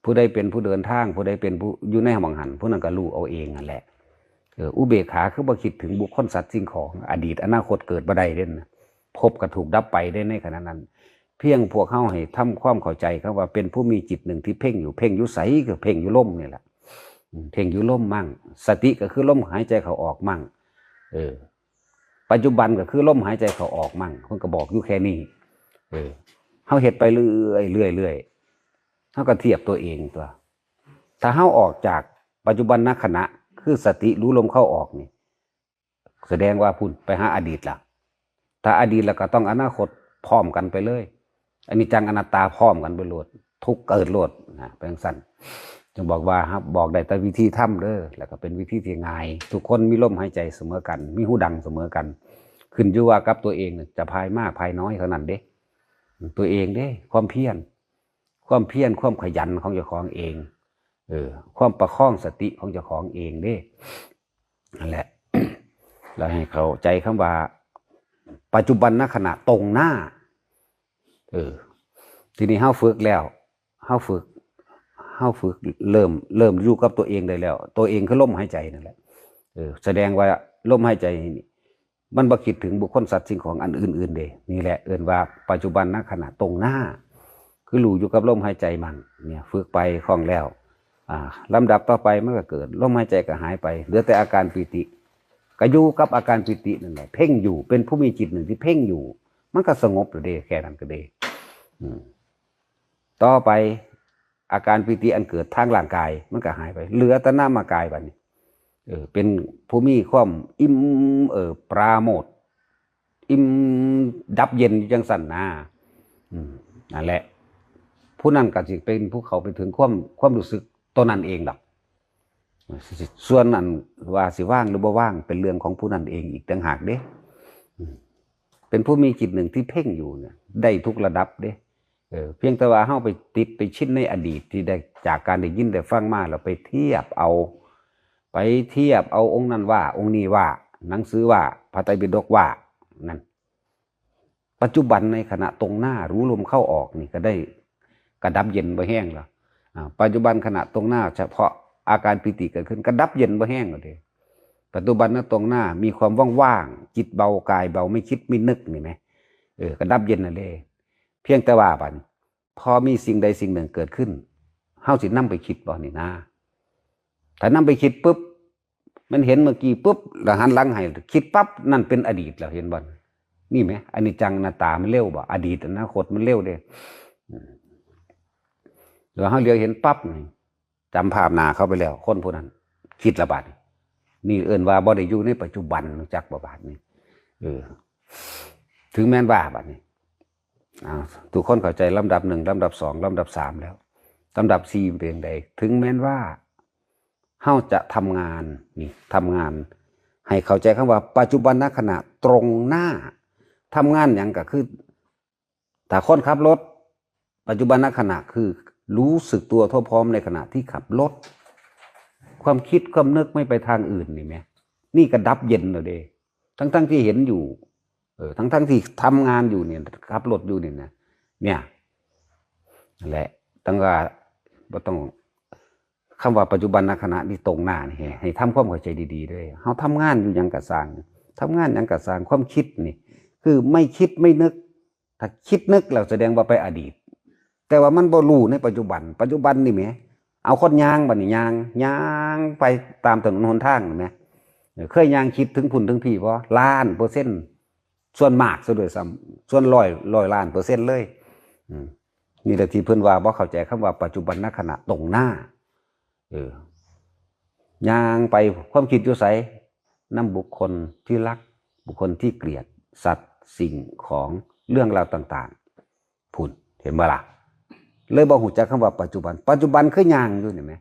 ผู้ใดเป็นผู้เดินทางผู้ใดเป็นผู้อยู่ในหมังหันผู้นั้นก็รู้เอาเองนั่นแหละอุเบกขาคือบ่คิดถึงบุคคลสัตว์สิ่งของอดีตอนาคตเกิดบ่ได้เด่นพบก็ถูกดับไปได้ในขณะนั้นเพียงพวกเฮาให้ทำความเข้าใจครับว่าเป็นผู้มีจิตหนึ่งที่เพ่งอยู่ไสก็เพ่งอยู่ลมนี่แหละเพ่งอยู่ลมมั่งสติก็คือลมหายใจเข้าออกมั่งปัจจุบันก็คือลมหายใจเข้าออกมั่งเพิ่นก็บอกอยู่แค่นี้เฮาเฮ็ดไปเรื่อยเฮาก็เทียบตัวเองตัวถ้าเฮาออกจากปัจจุบันณขณะคือสติรู้ลมเข้าออกนี่แสดงว่าพุ่นไปหาอดีตล่ะถ้าอดีตแล้วก็ต้องอนาคตพร้อมกันไปเลยอนิจจังอนัตตาพร้อมกันไปโลดทุกเกิดโลดนะเป็นสั้นจึงบอกว่าครับบอกได้แต่วิธีทำเด้อแล้วก็เป็นวิธีที่ง่ายทุกคนมีลมหายใจเสมอกันมีหูดังเสมอกันขึ้นอยู่ว่ากับตัวเองจะพายมากพายน้อยเท่านั้นเด้ตัวเองเด้ความเพียรความขยันของเจ้าของเองความประคองสติของเจ้าของเองเด้นั่นแหละ เราให้เข้าใจคำว่าปัจจุบันณขณะตรงหน้าทีนี้เฮาฝึกแล้วเฮาฝึกเริ่มอยู่กับตัวเองได้แล้วตัวเองคือลมหายใจนั่นแหละแสดงว่าลมหายใจนี่มันบ่คิดถึงบุคคลสัตว์สิ่งของอันอื่นๆเด้นี่แหละเอิ้นว่าปัจจุบันณขณะตรงหน้าคือรู้อยู่กับลมหายใจมันเนี่ยฝึกไปคล่องแล้วลำดับต่อไปมันก็เกิดลมหายใจก็หายไปเหลือแต่อาการปิติก็อยู่กับอาการปิตินั่นแหละเพ่งอยู่เป็นผู้มีจิตหนึ่งที่เพ่งอยู่มันก็สงบเลยเด้แค่นั้นก็เด้ต่อไปอาการปิติอันเกิดทางร่างกายมันก็หายไปเหลือแต่นามกายบัดนี้เป็นผู้มีความอิ่มปราโมทย์อิ่มดับเย็นจังสั่นนะนั่นแหละผู้นั้นก็สิเป็นผู้เขาไปถึงความรู้สึกตัวนั้นเองดอกส่วนนั้นว่าสิว่างหรือบ่ว่างเป็นเรื่องของผู้นั้นเองอีกต่างหากเด้เป็นผู้มีจิตหนึ่งที่เพ่งอยู่เนี่ยได้ทุกระดับเด้เพียงแต่ว่าเฮาไปติดไปชินในอดีตที่ได้จากการได้ยินได้ฟังมาเราไปเทียบเอาองค์นั้นว่าองค์นี้ว่าหนังสือว่าพระไตรปิฎกว่านั่นปัจจุบันในขณะตรงหน้ารู้ลมเข้าออกนี่ก็ได้กระดับเย็นบ่แห้งแล้วปัจจุบันขณะตรงหน้าเฉพาะอาการปิติเกิดขึ้นกระดับเย็นบ่แห้งเลยปัจจุบันนั้นตรงหน้ามีความว่างๆจิตเบากายเบาไม่คิดไม่นึกนี่ไหมกระดับเย็นนั่นเลยเพียงแต่ว่าบัดพอมีสิ่งใดสิ่งหนึ่งเกิดขึ้นเฮาสินำไปคิดบ่นี่นะถ้านำไปคิดปุ๊บมันเห็นเมื่อกี้ปุ๊บแล้วหันหลังให้คิดปั๊บนั่นเป็นอดีตแล้วเห็นบ่นี่ไหมอนิจจังอนัตตามันเร็วบ่อดีตอนาคตมันเร็วเด้เดี๋ยวเฮาเลี้ยวเห็นปั๊บนี่จำภาพหน้าเข้าไปแล้วคนผู้นั้นคิดละบาดนี่เอิ้นว่าบ่ได้อยู่ในปัจจุบันจักบ่บาดนี่ถึงแม้นว่าบาดนี้ทุกคนเข้าใจลำดับ1ลำดับ2ลำดับ3แล้วลำดับ4เป็นใดถึงแม้นว่าเฮาจะทำงานให้เข้าใจคำว่าปัจจุบันณขณะตรงหน้าทำงานหยังก็คือถ้าคนขับรถปัจจุบันณขณะคือรู้สึกตัวทั่วพร้อมในขณะที่ขับรถความคิดความนึกไม่ไปทางอื่นนี่ไหมนี่ก็ดับเย็นเลยเด้ทั้งที่เห็นอยู่ทั้งที่ทำงานอยู่เนี่ยขับรถอยู่เนี่ยเนี่ยนั่นแหละตั้งว่าบ่ต้องคำว่าปัจจุบันณขณะนี่ตรงหน้านี่ให้ทำความเข้าใจดีๆด้วยเฮาทำงานอยู่หยังกะสร้างทำงานหยังกะสร้างความคิดนี่คือไม่คิดไม่นึกถ้าคิดนึกแล้วแสดงว่าไปอดีตแต่ว่ามันบ่รู้ในปัจจุบันนี่แหมเอาคนย่างบัดนี้ย่างไปตามถนนหนทางนี่แหมเคยย่างคิดถึงพุ่นถึงพี่บ่1,000,000%ส่วนมากซะด้วยซ้ำส่วน100ล้านเปอร์เซ็นต์เลยนี่แหละที่เพิ่นว่าบ่เข้าใจคำว่าปัจจุบันณขณะตรงหน้าย่างไปความคิดอยู่ไสนำบุคคลที่รักบุคคลที่เกลียดสัตว์สิ่งของเรื่องราวต่างๆพุ่น เห็นบ่ล่ะเลยบ่ฮู้จักคำว่าปัจจุบันปัจจุบันคือย่างอยู่นี่แหม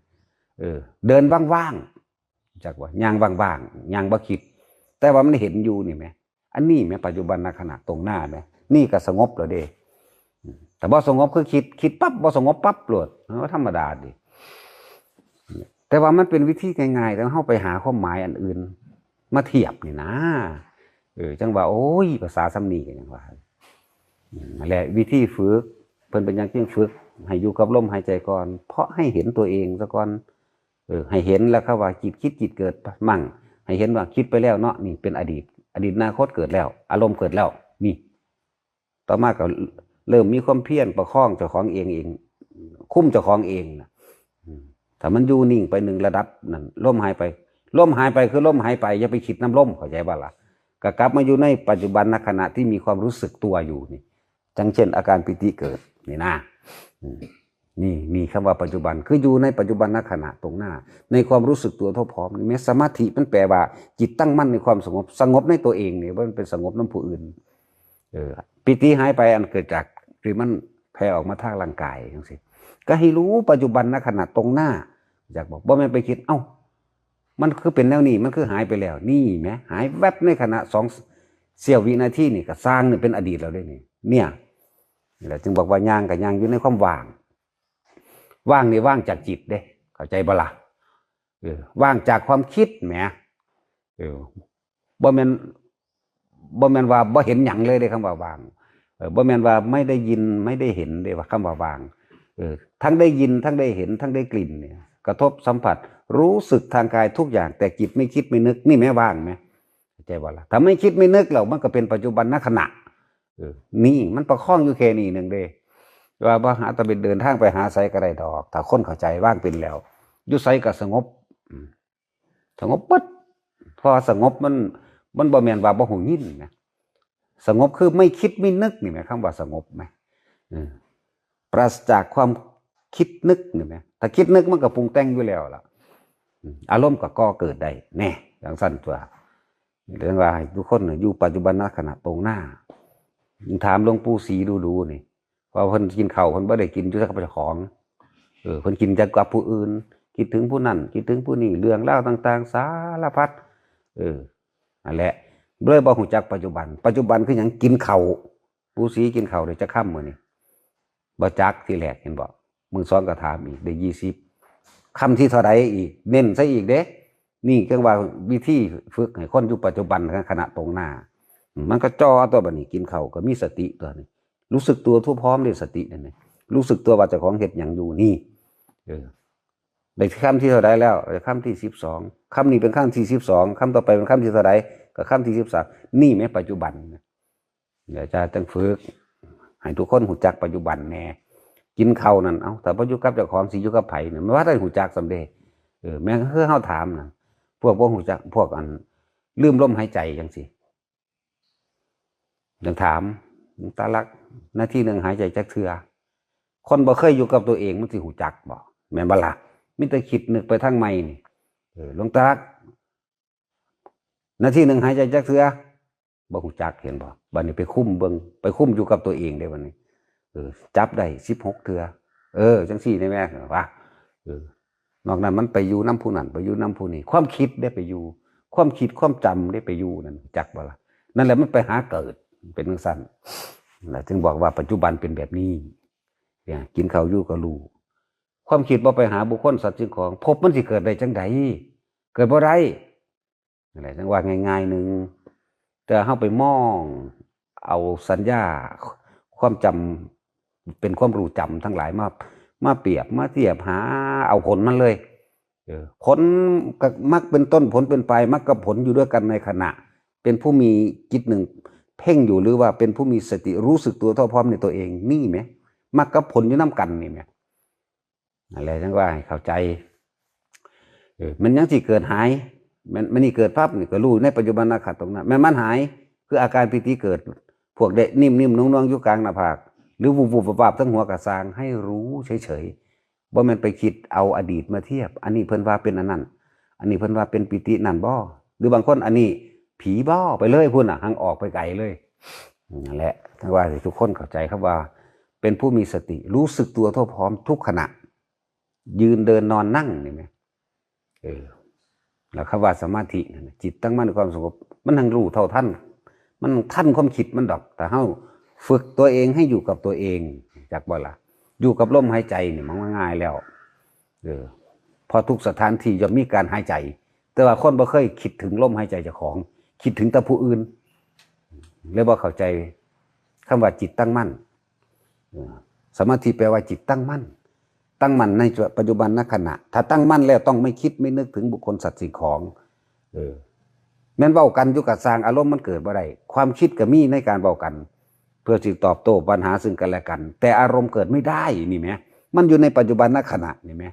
เดินว่างๆจักว่าย่างว่างๆย่างบ่คิดแต่ว่ามันเห็นอยู่นี่แหมอันนี้แหมปัจจุบันขณะตรงหน้าแหมนี่ก็สงบแล้วเด้แต่บ่สงบคือคิดปั๊บบ่สงบปั๊บโลดธรรมดาดิแต่ว่ามันเป็นวิธีง่ายๆแต่เฮาไปหาความหมายอันอื่นมาเทียบนี่นะจังว่าโอ้ยภาษาสำนีกันจังว่านั่นแหละวิธีฝึกเพิ่นเป็นอย่างที่ฝึกให้อยู่กับลมหายใจก่อนเพราะให้เห็นตัวเองซะก่อนให้เห็นแล้วครับว่าจิตคิดจิตเกิดมั่งให้เห็นว่าคิดไปแล้วเนาะนี่เป็นอดีตอนาคตเกิดแล้วอารมณ์เกิดแล้วนี่ต่อมาก็เริ่มมีความเพียรประคองเจ้าของเองคุ้มเจ้าของเองนะถ้ามันอยู่นิ่งไปหนึ่งระดับนั่นลมหายไปคือลมหายไปอย่าไปคิดน้ำลมเข้าใจบ่ล่ะก็กลับมาอยู่ในปัจจุบันณขณะที่มีความรู้สึกตัวอยู่นี่จังเช่นอาการปิติเกิดนี่นะนี่คำว่าปัจจุบันคืออยู่ในปัจจุบันณขณะตรงหน้าในความรู้สึกตัวเท่าพร้อมนี่แม้สมาธิมันแปลว่าจิตตั้งมั่นในความสงบในตัวเองนี่มันเป็นสงบน้ำผู้อื่นปิติหายไปอันเกิดจากหรือมันแผ่ออกมาทางร่างกายจังซี่ก็ให้รู้ปัจจุบันณขณะตรงหน้าอยากบอกบ่แม่นไปคิดเอ้ามันคือเป็นแนวนี้มันคือหายไปแล้วนี่แหมหายแวบในขณะ2 เสี้ยววินาทีนี่ก็สร้างนี่เป็นอดีตแล้วได้นี่เนี่ยแหละจึงบอกว่าย่างกับย่างอยู่ในความว่างนี่ว่างจากจิตเด้เข้าใจบ่ล่ะว่างจากความคิดแหมบ่แม่นว่าบ่เห็นหยังเลยเด้คำว่าว่างบ่แม่นว่าไม่ได้ยินไม่ได้เห็นเด้ว่าคำว่าว่างทั้งได้ยินทั้งได้เห็นทั้งได้กลิ่นเนี่ยกระทบสัมผัสรู้สึกทางกายทุกอย่างแต่จิตไม่คิดไม่นึกนี่แม่ว่างไหมเข้าใจบ่ล่ะถ้าไม่คิดไม่นึกแล้วมันก็เป็นปัจจุบันณขณะนี่มันประคองอยู่แค่นี้นึงเด้ว่าบ่หาตะเป็นเดินทางไปหาไสก็ได้ดอกถ้าคนเข้าใจว่างเป็นแล้วอยู่ไสก็สงบปึ๊ดพอสงบมันบ่แม่นว่าบ่หูยินนะสงบคือไม่คิดไม่นึกนี่แหมคำว่าสงบไหมปราศจากความคิดนึกนี่แหมถ้าคิดนึกมันก็ปรุงแต่งอยู่แล้วล่ะอารมณ์ก็ก่อเกิดได้แน่อย่างสั้นตัวเรื่องว่าทุกคนอยู่ปัจจุบันณขณะตรงหน้าถามหลวงปู่ศรีดูนี่พอเพิ่นกินข้าวเพิ่นบ่ได้กินอยู่กับเจ้าของเพิ่นกินกับผู้อื่นคิดถึงผู้นั้นคิดถึงผู้นี้เรื่องราวต่างๆสารพัดนั่นแหละด้วยบ่ฮู้จักปัจจุบันคือหยังกินข้าวปู่ศรีกินข้าวได้จักค่ำมื้อนี้บ่จักที่แรกเห็นบ่มื้อ2ก็ถามอีกได้20คำที่เท่าใดอีกเน้นซะอีกเด้นี่ก็ว่าวิธีฝึกให้คนอยู่ปัจจุบันขณะตรงหน้ามันก็จ่อตัวบัดนี้กินข้าวก็มีสติตัวนี้รู้สึกตัวทั่วพร้อมด้วยสตินั่นนี่รู้สึกตัวว่าเจ้าของเฮ็ดหยังอยู่นี่ได้คำที่เท่าใดแล้วคำที่12คำนี้เป็นคำที่12คำต่อไปเป็นคำที่เท่าใดก็คำที่13นี่แม้ปัจจุบันเดี๋ยวจะต้องฝึกให้ทุกคนรู้จักปัจจุบันแน่กินข้าวนั่นแต่บ่อยู่กับเจ้าของสิอยู่กับไผเนี่ยไม่ว่าได้รู้จักสำเร็จแม้คือเฮาถามน่ะพวกบ่รู้จักพวกอันลืมลมหายใจจังซี่ยังถามตาลักนาทีนึงหายใจจักเทื่อคนบ่เคยอยู่กับตัวเองมันสิรู้จักบ่แม่นบ่ล่ะมีแต่คิดนึกไปทางใหม่นี่หลวงตาลักนาทีนึงหายใจจักเทื่อบ่รู้จักเห็นบ่บัดนี้ไปคุมเบิ่งไปคุมอยู่กับตัวเองได้บัดนี้จับได้16เทื่อจังซี่ได้แม่ว่านอกนั้นมันไปอยู่น้ำผู้นั้นไปอยู่น้ำผู้นี้ความคิดได้ไปอยู่ความคิดความจำได้ไปอยู่นั่นจักบ่ล่ะนั่นแหละมันไปหาเกิดเป็นจังซั่นแล้วจึงบอกว่าปัจจุบันเป็นแบบนี้เนี่ยกินข้าวอยู่ก็รู้ความคิดบ่ไปหาบุคคลสัตว์สิ่งของพบมันสิเกิดได้จังไดเกิดบ่ได้นั่นแหละจังว่าง่ายๆนึงแต่เฮาไปมองเอาสัญญาความจำเป็นความรู้จำทั้งหลายมาเปรียบมาเทียบหาเอาผลมันเลยผลกับมรรคเป็นต้นผลเป็นปลายมรรคกับผลอยู่ด้วยกันในขณะเป็นผู้มีจิตหนึ่งเพ่งอยู่หรือว่าเป็นผู้มีสติรู้สึกตัวเท่าพร้อมในตัวเองนี่ไหมมรรคกับผลอยู่น้ำกันนี่ไหมอะไรทั้งว่าให้เข้าใจมันยังที่เกิดหายมันนี่เกิดภาพนี่ก็รู้ในปัจจุบันขณะตรงนั้นมันหายคืออาการปิติเกิดพวกเด็กนิ่มๆนุ่งๆอยู่กลางหน้าผากหรือวูบๆวาบๆทั้งหัวกระซางให้รู้เฉยๆว่ามันไปคิดเอาอดีตมาเทียบอันนี้เพิ่นว่าเป็นอันนั้นอันนี้เพิ่นว่าเป็นปิตินั่นบ่หรือบางคนอันนี้ผีบ่ไปเลยพุ่นห่างออกไปไกลเลยนั่นแหละทั้งว่าทุกคนเข้าใจครับว่า เป็นผู้มีสติรู้สึกตัวทั่วพร้อมทุกขณะยืนเดินนอนนั่งนี่ไหมแล้วคำว่าสมาธิจิตตั้งมั่นในความสงบมันทั้งรู้เท่าท่านมันท่านความคิดมันดอกแต่เฮาฝึกตัวเองให้อยู่กับตัวเองจากบ่ล่ะอยู่กับลมหายใจนี่มันง่ายแล้วพอทุกสถานที่ย่อมมีการหายใจแต่ว่าคนบ่เคยคิดถึงลมหายใจเจ้าของคิดถึงแต่ผู้อื่นเลยบ่เข้าใจคำว่าจิตตั้งมั่นสมาธิแปลว่าจิตตั้งมั่นตั้งมั่นในปัจจุบันณขณะถ้าตั้งมั่นแล้วต้องไม่คิดไม่นึกถึงบุคคลสัตว์สิ่งของแม้นเว้ากันอยู่กับสร้างอารมณ์มันเกิดบ่ได้ความคิดก็มีในการเว้ากันเพื่อสิตอบโต้ปัญหาซึ่งกันและกันแต่อารมณ์เกิดไม่ได้นี่แหมมันอยู่ในปัจจุบันณขณะนี่แหม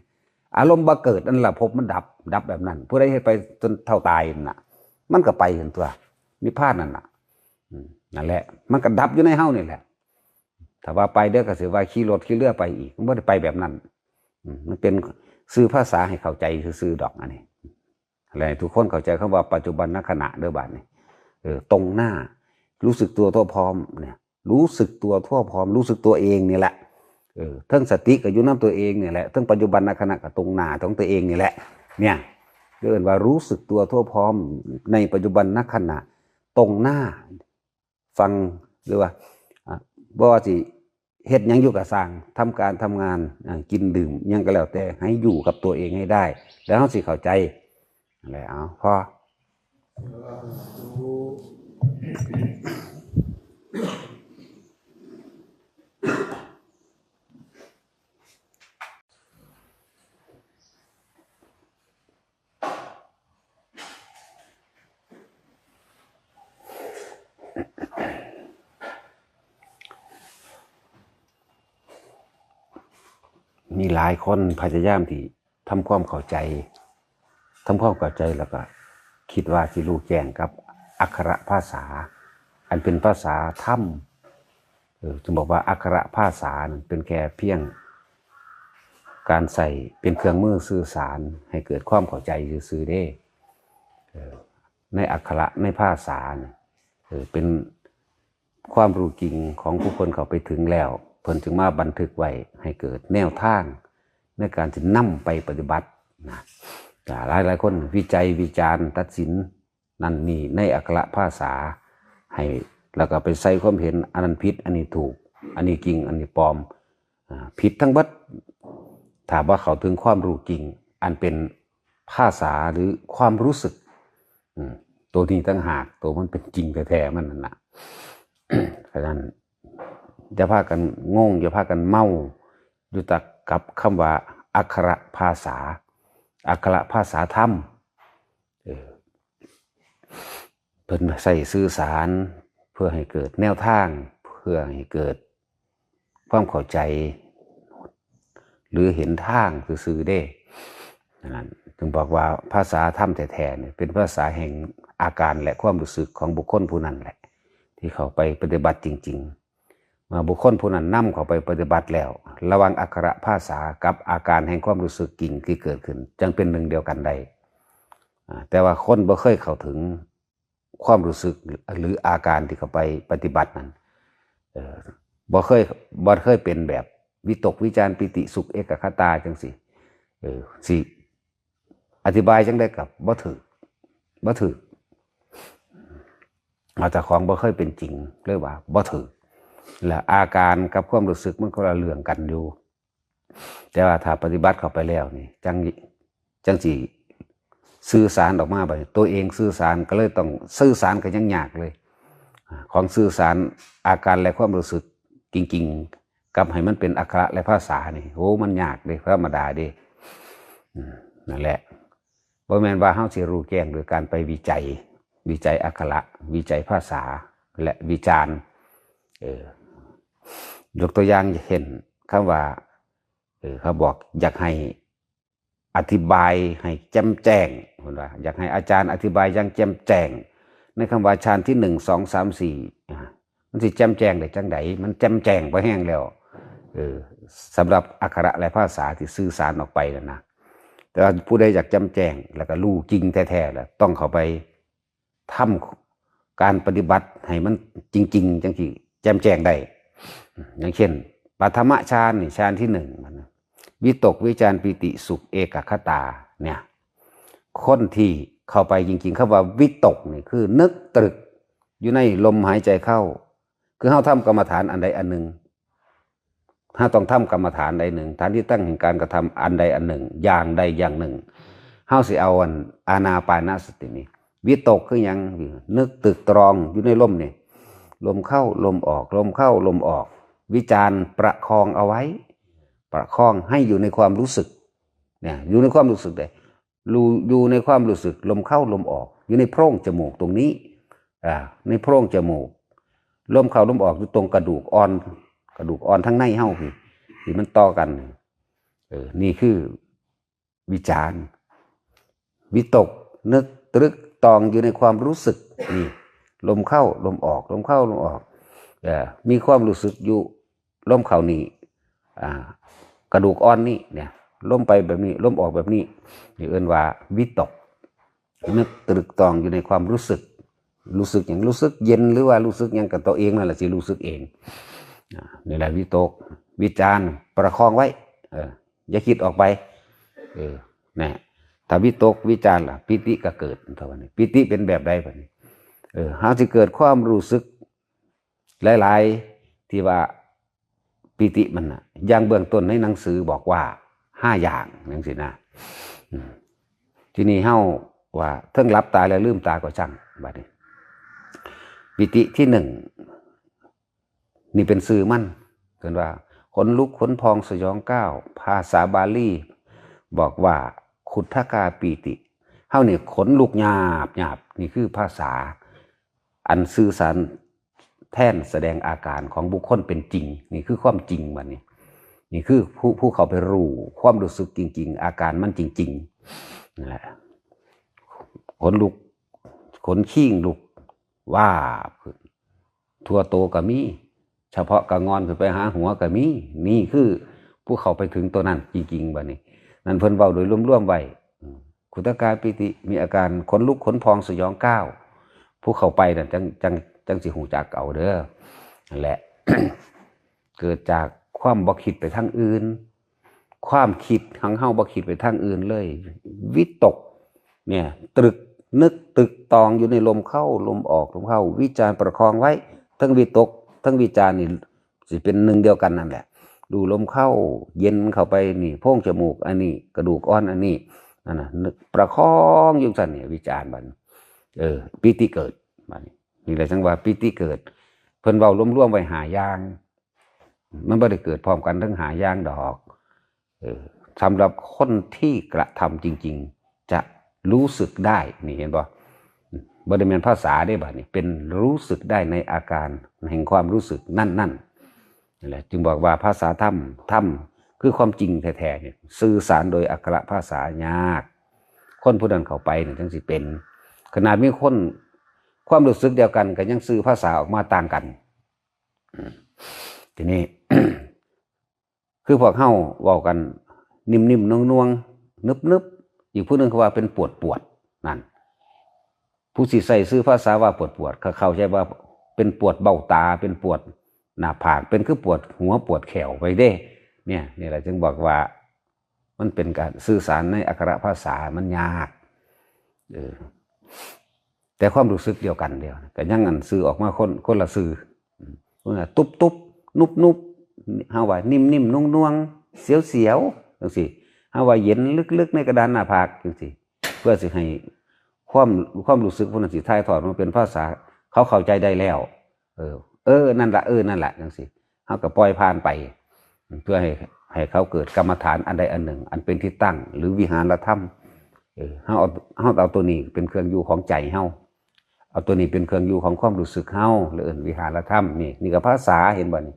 อารมณ์บ่เกิดนั่นล่ะภพมันดับแบบนั้นผู้ใดเฮ็ดไปจนเท่าตายน่ะมันก็ไปถึงตัวนิพพานนั่นน่ะนั่นแหละมันก็ดับอยู่ในเฮานี่แหละถ้าว่าไปเด้อก็สิว่าขี่รถขี่เรือไปอีกมันบ่ได้ไปแบบนั้นมันเป็นสื่อภาษาให้เข้าใจซื่อๆดอกอันนี้อะไรทุกคนเข้าใจคำว่าปัจจุบันณขณะเด้อบัดนี้ตรงหน้ารู้สึกตัวทั่วพร้อมเนี่ยรู้สึกตัวทั่วพร้อมรู้สึกตัวเองนี่แหละทั้งสติก็อยู่นำตัวเองนี่แหละทั้งปัจจุบันณขณะก็ตรงหน้าของตัวเองนี่แหละเนี่ยเรียกว่ารู้สึกตัวทั่วพร้อมในปัจจุบันณขณะตรงหน้าฟังหรือว่าบ่ว่าสิเฮ็ดหยังอยู่กับสร้างทำการทำงานกินดื่มยังก็แล้วแต่ให้อยู่กับตัวเองให้ได้แล้วเฮาสิเข้าใจอะไรเอาพอมีหลายคนพยายามที่ทำความเข้าใจแล้วก็คิดว่าสิรู้แจ้งกับอักขระภาษาอันเป็นภาษาธรรมจึงบอกว่าอักขระภาษานั้นเป็นแค่เพียงการใส่เป็นเครื่องมือสื่อสารให้เกิดความเข้าใจซื่อๆเด้ในอักขระในภาษาเป็นความรู้จริงของผู้คนเขาไปถึงแล้วเพิ่นจึงมาบันทึกไว้ให้เกิดแนวทางในการที่นำไปปฏิบัตินะหลายคนวิจัยวิจารณ์ตัดสินนั่นนี่ในอักขระภาษาให้แล้วก็ไปใส่ความเห็นอันนั้นผิดอันนี้ถูกอันนี้จริงอันนี้ปลอมผิดทั้งบัดถามว่าเขาถึงความรู้จริงอันเป็นภาษาหรือความรู้สึกตัวนี้ตั้งหากตัวมันเป็นจริงแท้ๆมันนั่นนะเพราะฉะนั้นอย่าพากันงงอย่าพากันเมาอยู่ตักกับคำว่าอักขระภาษาอักขระภาษาธรรมเพิ่นใส่สื่อสารเพื่อให้เกิดแนวทางเพื่อให้เกิดความเข้าใจหรือเห็นทางซื่อๆได้นั้นจึงบอกว่าภาษาธรรมแท้ๆเนี่ยเป็นภาษาแห่งอาการและความรู้สึกของบุคคลผู้นั้นแหละที่เขาไปปฏิบัติจริงๆมาบุคคลผู้นั้นนำเขาไปปฏิบัติแล้วระหว่างอักขระภาษากับอาการแห่งความรู้สึกจริงที่เกิดขึ้นจึงเป็นหนึ่งเดียวกันได้แต่ว่าคนบ่เคยเข้าถึงความรู้สึกหรืออาการที่เขาไปปฏิบัตินั้นบ่เคยเป็นแบบวิตกวิจารปิติสุขเอกคตาจังสิอธิบายจังได้กับบ่ถูกเอาแต่ของบ่เคยเป็นจริงเรียกว่าบ่ถูกและอาการกับความรู้สึกมันก็ละเรื่องกันอยู่แต่ว่าถ้าปฏิบัติเข้าไปแล้วนี่จังสิสื่อสารออกมาไปตัวเองสื่อสารก็เลยต้องสื่อสารกันยังยากเลยของสื่อสารอาการและความรู้สึกจริงๆกับให้มันเป็นอักขระและภาษานี่โหมันยากเด้ธรรมดาเด้นั่นแหละบ่แม่นว่าเฮาสิรู้แจ้งโดยการไปวิจัยอักขระวิจัยภาษาและวิจารณ์ยกตัวอย่างเห็นคำว่าเขาบอกอยากให้อธิบายให้แจ่มแจ้งคนว่าอยากให้อาจารย์อธิบายอย่างแจ่มแจ้งในคำว่าฌานที่1 2 3 4มันสิแจ่มแจ้งได้จังไดมันแจ่มแจ้งไปแห้งแล้วสำหรับอักขระและภาษาที่สื่อสารออกไปแล้วนะแต่ว่าผู้ใดอยากแจ่มแจ้งแล้วก็รู้จริงแท้ๆแล้วต้องเข้าไปทำการปฏิบัติให้มันจริงๆจังที่แจ่มแจ้งได้อย่างเช่น ปฐมฌานนี่ฌานที่หนึ่งมันวิตกวิจารปิติสุขเอกคตาเนี่ยคนที่เข้าไปจริงๆเขาว่าวิตกนี่คือนึกตรึกอยู่ในลมหายใจเข้าคือเฮาทำกรรมฐานอันใดอันหนึ่งถ้าต้องทำกรรมฐานใดหนึ่งฐานที่ตั้งแห่งการกระทำอันใดอันหนึ่งอย่างใดอย่างหนึ่งเฮาสิเอาอานาปานสตินี่วิตกคือหยังนึกตึกตรองอยู่ในลมนี่ลมเข้าลมออกลมเข้าลมออกวิจารประคองเอาไว้ประคองให้อยู่ในความรู้สึกเนี่ยอยู่ในความรู้สึกได้อยู่ในความรู้สึกลมเข้าลมออกอยู่ในโพรงจมูกตรงนี้ในโพรงจมูกลมเข้าลมออกอยู่ตรงกระดูกอ่อนทั้งในเฮ้าที่มันต่อกันนี่คือวิจารวิตกนึกตรึกตองอยู่ในความรู้สึกนี่ลมเข้าลมออกลมเข้าลมออกมีความรู้สึกอยู่ลมเข้านี่กระดูกอ่อนนี่เนี่ยลมไปแบบนี้ลมออกแบบนี้นี่เอิ้นว่าวิตกนึกตรึกตองอยู่ในความรู้สึกอย่างรู้สึกเย็นหรือว่ารู้สึกอย่างกับตัวเองนั่นแหละสิรู้สึกเองนี่แหละวิตกวิจารประคองไว้อย่าคิดออกไปนะถ้าวิตกวิจารล่ะปิติก็เกิดเท่านี้ปิติเป็นแบบใดแบบนี้หาที่เกิดความรู้สึกหลายๆที่ว่าปิติมันนะอย่างเบื้องต้นในหนังสือบอกว่า5 อย่างนั่นสินะทีนี้เฮาว่าเทิงหลับตาแล้วลืมตาก็ช่างบัดนี้ปิติที่1นี่เป็นสื่อมั่นเกินว่าขนลุกขนพองสยองก้าวภาษาบาลีบอกว่าขุทธกาปีติเฮาเนี่ยขนลุกหยาบนี่คือภาษาอันสื่อสารแทนแสดงอาการของบุคคลเป็นจริงนี่คือความจริงบัดนี้นี่คือผู้เขาไปรู้ความรู้สึกจริงๆอาการมันจริงๆนั่นแหละขนลุกขนขิ้งลุกว่าทั่วโตก็มีเฉพาะกะงอนขึ้นไปหาหัวก็มีนี่คือผู้เขาไปถึงตัวนั้นจริงๆบัดนี้นั่นเพิ่นเว้าโดยรวมๆไว้ขุทธกาปิติมีอาการขนลุกขนพองสยองก้าวผู้เข้าไปนั่นจังสิหูจักเอาเด้อนั่นแหละ เกิดจากความบ่คิดไปทางอื่นความคิดของเฮาบ่คิดไปทางอื่นเลยวิตกเนี่ยตรึกนึกตึกตองอยู่ในลมเข้าลมออกลมเข้าวิจารประคองไว้ทั้งวิตกทั้งวิจารนี่สิเป็นหนึ่งเดียวกันนั่นแหละดูลมเข้าเย็นเข้าไปนี่โพรงจมูกอันนี้กระดูกอ่อนอันนี้นั่นน่ะนึกประคองอยู่ซั่นนี่วิจารบัดปิติเกิดบัดนี้นี่แหละจังว่าปิติเกิดเพิ่นเว้ารวมๆไว้5 อย่างมันไม่ได้เกิดพร้อมกันทั้ง5 อย่างดอกสำหรับคนที่กระทำจริงๆจะรู้สึกได้นี่เห็นป่ะบ่ได้แม่นภาษาได้บัดนี้เป็นรู้สึกได้ในอาการแห่งความรู้สึกนั่นนั่นแหละจึงบอกว่าภาษาธรรมคือความจริงแท้ๆเนี่ยสื่อสารโดยอักขระภาษายากคนผู้นั้นเข้าไปเนี่ยจังสิเป็นขนาดมีคนความรู้สึกเดียวกันก็ยังสื่อภาษาออกมาต่างกันทีนี้ คือพวกเฮาเว้ากันนิ่มๆนวงๆนึบๆอีกผู้นึงเขาว่าเป็นปวดนั่นผู้สิใส่ซื้อภาษาว่าปวดเขาเข้าใจว่าเป็นปวดเบ้าตาเป็นปวดหน้าผากเป็นคือปวดหัวปวดแขวไปเด้เนี่ยนี่แหละจึงบอกว่ามันเป็นการสื่อสารในอักขระภาษามันยากแต่ความรู้สึกเดียวกันเดียวก็ยังอันสื่อออกมาคนละสื่อตุ๊บนุบเฮาว่านิ่มนวงเสียวจังซี่เฮาว่าเย็นลึกๆในกระดานหน้าผากจังซี่เพื่อสิให้ความรู้สึกพวกนั้นสิถ่ายทอดมาเป็นภาษาเขาเข้าใจได้แล้วนั่นล่ะจังซี่เฮาก็ปล่อยผ่านไปเพื่อให้เขาเกิดกรรมฐานอันใดอันหนึ่งอันเป็นที่ตั้งหรือวิหารธรรมเฮาเอาตัวนี้เป็นเครื่องอยู่ของใจเฮาเอาตัวนี้เป็นเครื่องอยู่ของความรู้สึกเฮาหรือวิหารธรรมนี่ก็ภาษาเห็นบ่นี่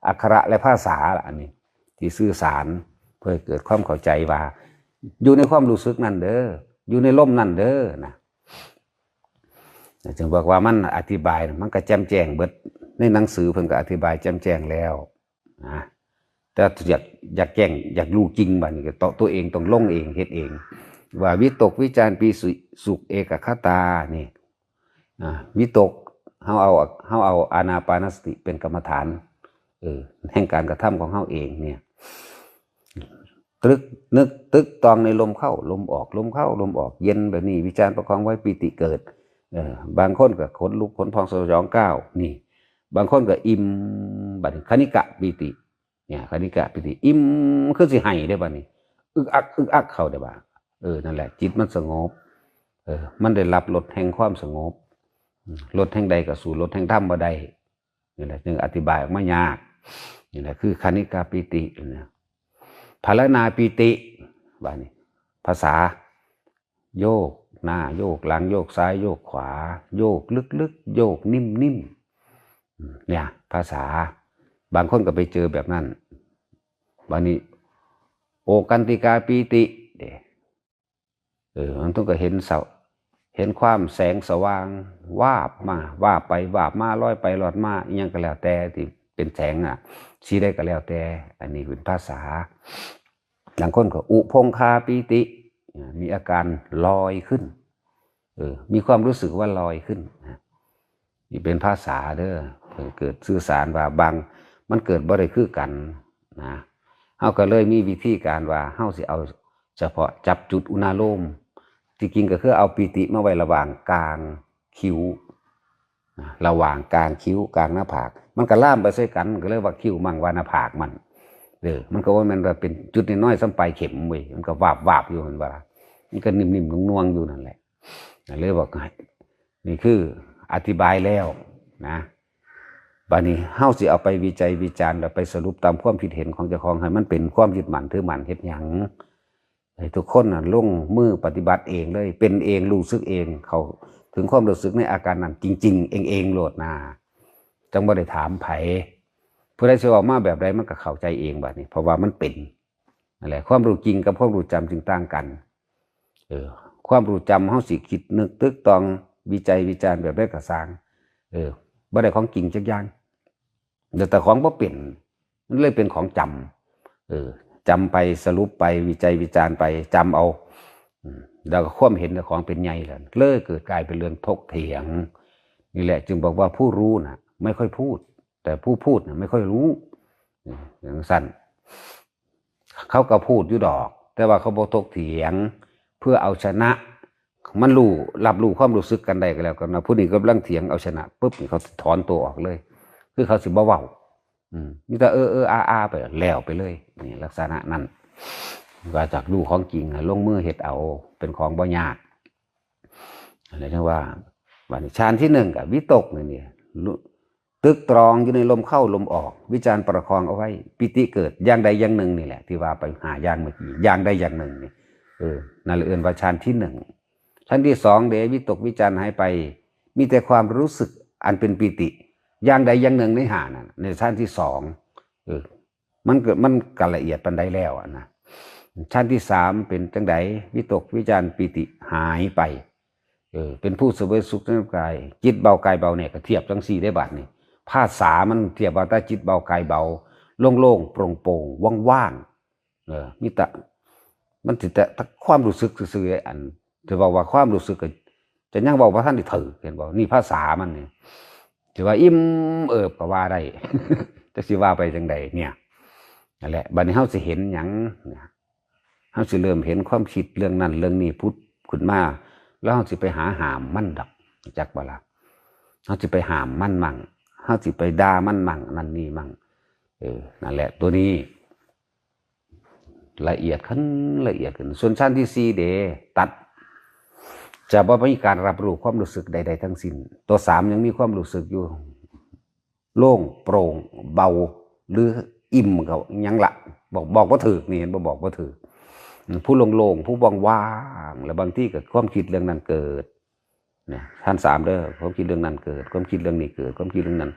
อักขระและภาษาล่ะอันนี้ที่สื่อสารเพื่อเกิดความเข้าใจว่าอยู่ในความรู้สึกนั่นเด้ออยู่ในลมนั่นเด้อนะจึงบอกว่ามันอธิบายมันก็แจ่มแจ้งเบิดในหนังสือเพิ่นก็อธิบายแจ่มแจ้งแล้วนะแต่อยากแจ้งอยากรู้จริงบัดนี้ก็ตัวเองต้องลงเองเฮ็ดเองว่าวิตกวิจารปีสุขเอกคตานี่วิตกเฮาเอาอานาปานสติเป็นกรรมฐาน แห่งการกระทำของเฮาเองเนี่ยนึกตึกตองในลมเข้าลมออกลมเข้าลมออกเย็นแบบนี้วิจารณ์ประคองไว้ปีติเกิดบางคนก็ขนลุกขนพองสยองก้าวนี่บางคนก็อิ่มบัดคณิกะปีติเนี่ยคณิกะปีติอิ่มคือสิให้ได้บัดนี้อึกอักเข้าได้บ่านั่นแหละจิตมันสงบมันได้รับรสแห่งความสงบรสแห่งใดก็สู่รสแห่งธรรมบ่ได้นี่แหละจึงอธิบายออกมายากนี่แหละคือคณิกาปีตินะภารณาปีติว่านี่ภาษาโยกหน้าโยกหลังโยกซ้ายโยกขวาโยกลึกๆโยกนิ่มๆเนี่ยภาษาบางคนก็ไปเจอแบบนั้นวันนี้โอกันติกาปีติมันต้องก็เห็นความแสงสว่างวาบมาวาบไปวาบมาลอยไปลอยมาอย่างก็แล้วแต่ที่เป็นแสงชี้ได้ก็แล้วแต่อันนี้เป็นภาษาบางคนก็อุพงคาปีติมีอาการลอยขึ้นมีความรู้สึกว่าลอยขึ้นนี่เป็นภาษาเด้อเกิดสื่อสารว่าบางมันเกิดบ่ได้คือกันนะเฮาก็เลยมีวิธีการว่าเฮาสิเอาเฉพาะจับจุดอุณาโลมที่จริงก็คือเอาปีติมาไว้ระหว่างกลางคิ้วระหว่างกลางคิ้วกลางหน้าผากมันก็ล่ามไปใส่กันก็เลยว่าคิ้วมั่งว่าหน้าผากมันก็ว่ามันเป็นจุดน้อยๆซ้ำปลายเข็มเว้ยมันก็วาบอยู่มันว่ามันก็นิ่มๆนุ่งๆอยู่นั่นแหละเลยบอกนี่คืออธิบายแล้วนะบัดนี้เฮาสิเอาไปวิจัยวิจารณ์แล้วไปสรุปตามความคิดเห็นของเจ้าของให้มันเป็นความยึดมั่นถือมั่นเฮ็ดหยังให้ทุกคนลงมือปฏิบัติเองเลยเป็นเองรู้สึกเองเขาถึงความรู้สึกในอาการนั้นจริงๆเองโลดนาจังบ่ได้ถามไผผู้ใดสิออกมาแบบใดมันก็เข้าใจเองบัดนี้เพราะว่ามันเป็นนั่นแหละความรู้จริงกับความรู้จำจึงต่างกันความรู้จำเฮาสิคิดนึกตึกตองวิจัยวิจารณ์แบบใดก็สร้างบ่ได้ของจริงจักอย่างแต่ของบ่เป็นมันเลยเป็นของจำจำไปสรุปไปวิจัยวิจารณ์ไปจำเอาแล้วก็ความเห็นของเป็นใหญ่เลยเกิดกลายเป็นเรื่องถกเถียงนี่แหละจึงบอกว่าผู้รู้น่ะไม่ค่อยพูดแต่ผู้พูดน่ะไม่ค่อยรู้อย่างสั้นเขาก็พูดอยู่ดอกแต่ว่าเขาบ่ถกเถียงเพื่อเอาชนะมันรับรู้ความรู้สึกกันได้ก็แล้วกันนะผู้นี้ก็กำลังเถียงเอาชนะปุ๊บเขาถอนตัวออกเลยคือเขาสิบ่เว้านี่แต่อาไปแล้วไปเลยนี่ลักษณะนั้นว่าจากดูของจริงลงมือเฮ็ดเอาเป็นของบ่ยากอะไรนะว่าฌานที่1กับวิตกนี่ตึกตรองอยู่ในลมเข้าลมออกวิจารณ์ประคองเอาไว้ปิติเกิดอย่างใดอย่างหนึ่งนี่แหละที่ว่าไปหาอย่างเมื่อกี้อย่างใดอย่างหนึ่งนี่นั่นเรียกว่าฌานที่1ฌานที่2เดวิตกวิจารณ์หายไปมีแต่ความรู้สึกอันเป็นปิติอย่างใดอย่างหนึ่งในหานั่นในฌานที่2มันกันละเอียดปานใดแล้วนะฌานที่3เป็นจังใดวิตกวิจารณ์ปิติหายไปเป็นผู้เสวยสุขในกายจิตเบากายเบาเนี่ยก็เทียบจัง4ได้บัดนี่ภาษามันเทียบว่าถ้าจิตเบากายเบาโล่งๆโปร่งๆว่างๆมีแต่มันสิแต่ความรู้สึกซื่อๆอันจะบอกว่าความรู้สึกจะยังบอกว่าท่านได้ถือเห็นบ่นี่ภาษามันนี่ถือว่าอิ่มก็ว่าได้ จะสิว่าไปจังใดเนี่ยนั่นแหละบัดนี้เฮาสิเห็นหยังเฮาสิเริ่มเห็นความคิดเรื่องนั้นเรื่องนี้พุทธขึ้นมาแล้วเฮาสิไปหาหามมันดอกจักบ่ล่ะเฮาสิไปหามมันมั่งเฮาสิไปด่ามันมั่งนั่นนี่มั่งนั่นแหละตัวนี้ละเอียดขึ้นส่วนชั้นที่4เดตัดจะบ่มีการรับรู้ความรู้สึกใดๆทั้งสิ้นตัว3ยังมีความรู้สึกอยู่โล่งโปร่งเบาหรืออิ่มเขายังละบอกว่าถือนี่เห็นบอกว่าถือผู้โล่งๆผู้ว่างๆแล้วบางที่เกิดความคิดเรื่องนั้นเกิดเนี่ยท่าน3เด้อความคิดเรื่องนั้นเกิดความคิดเรื่องนี้เกิดความคิดเรื่องนั้น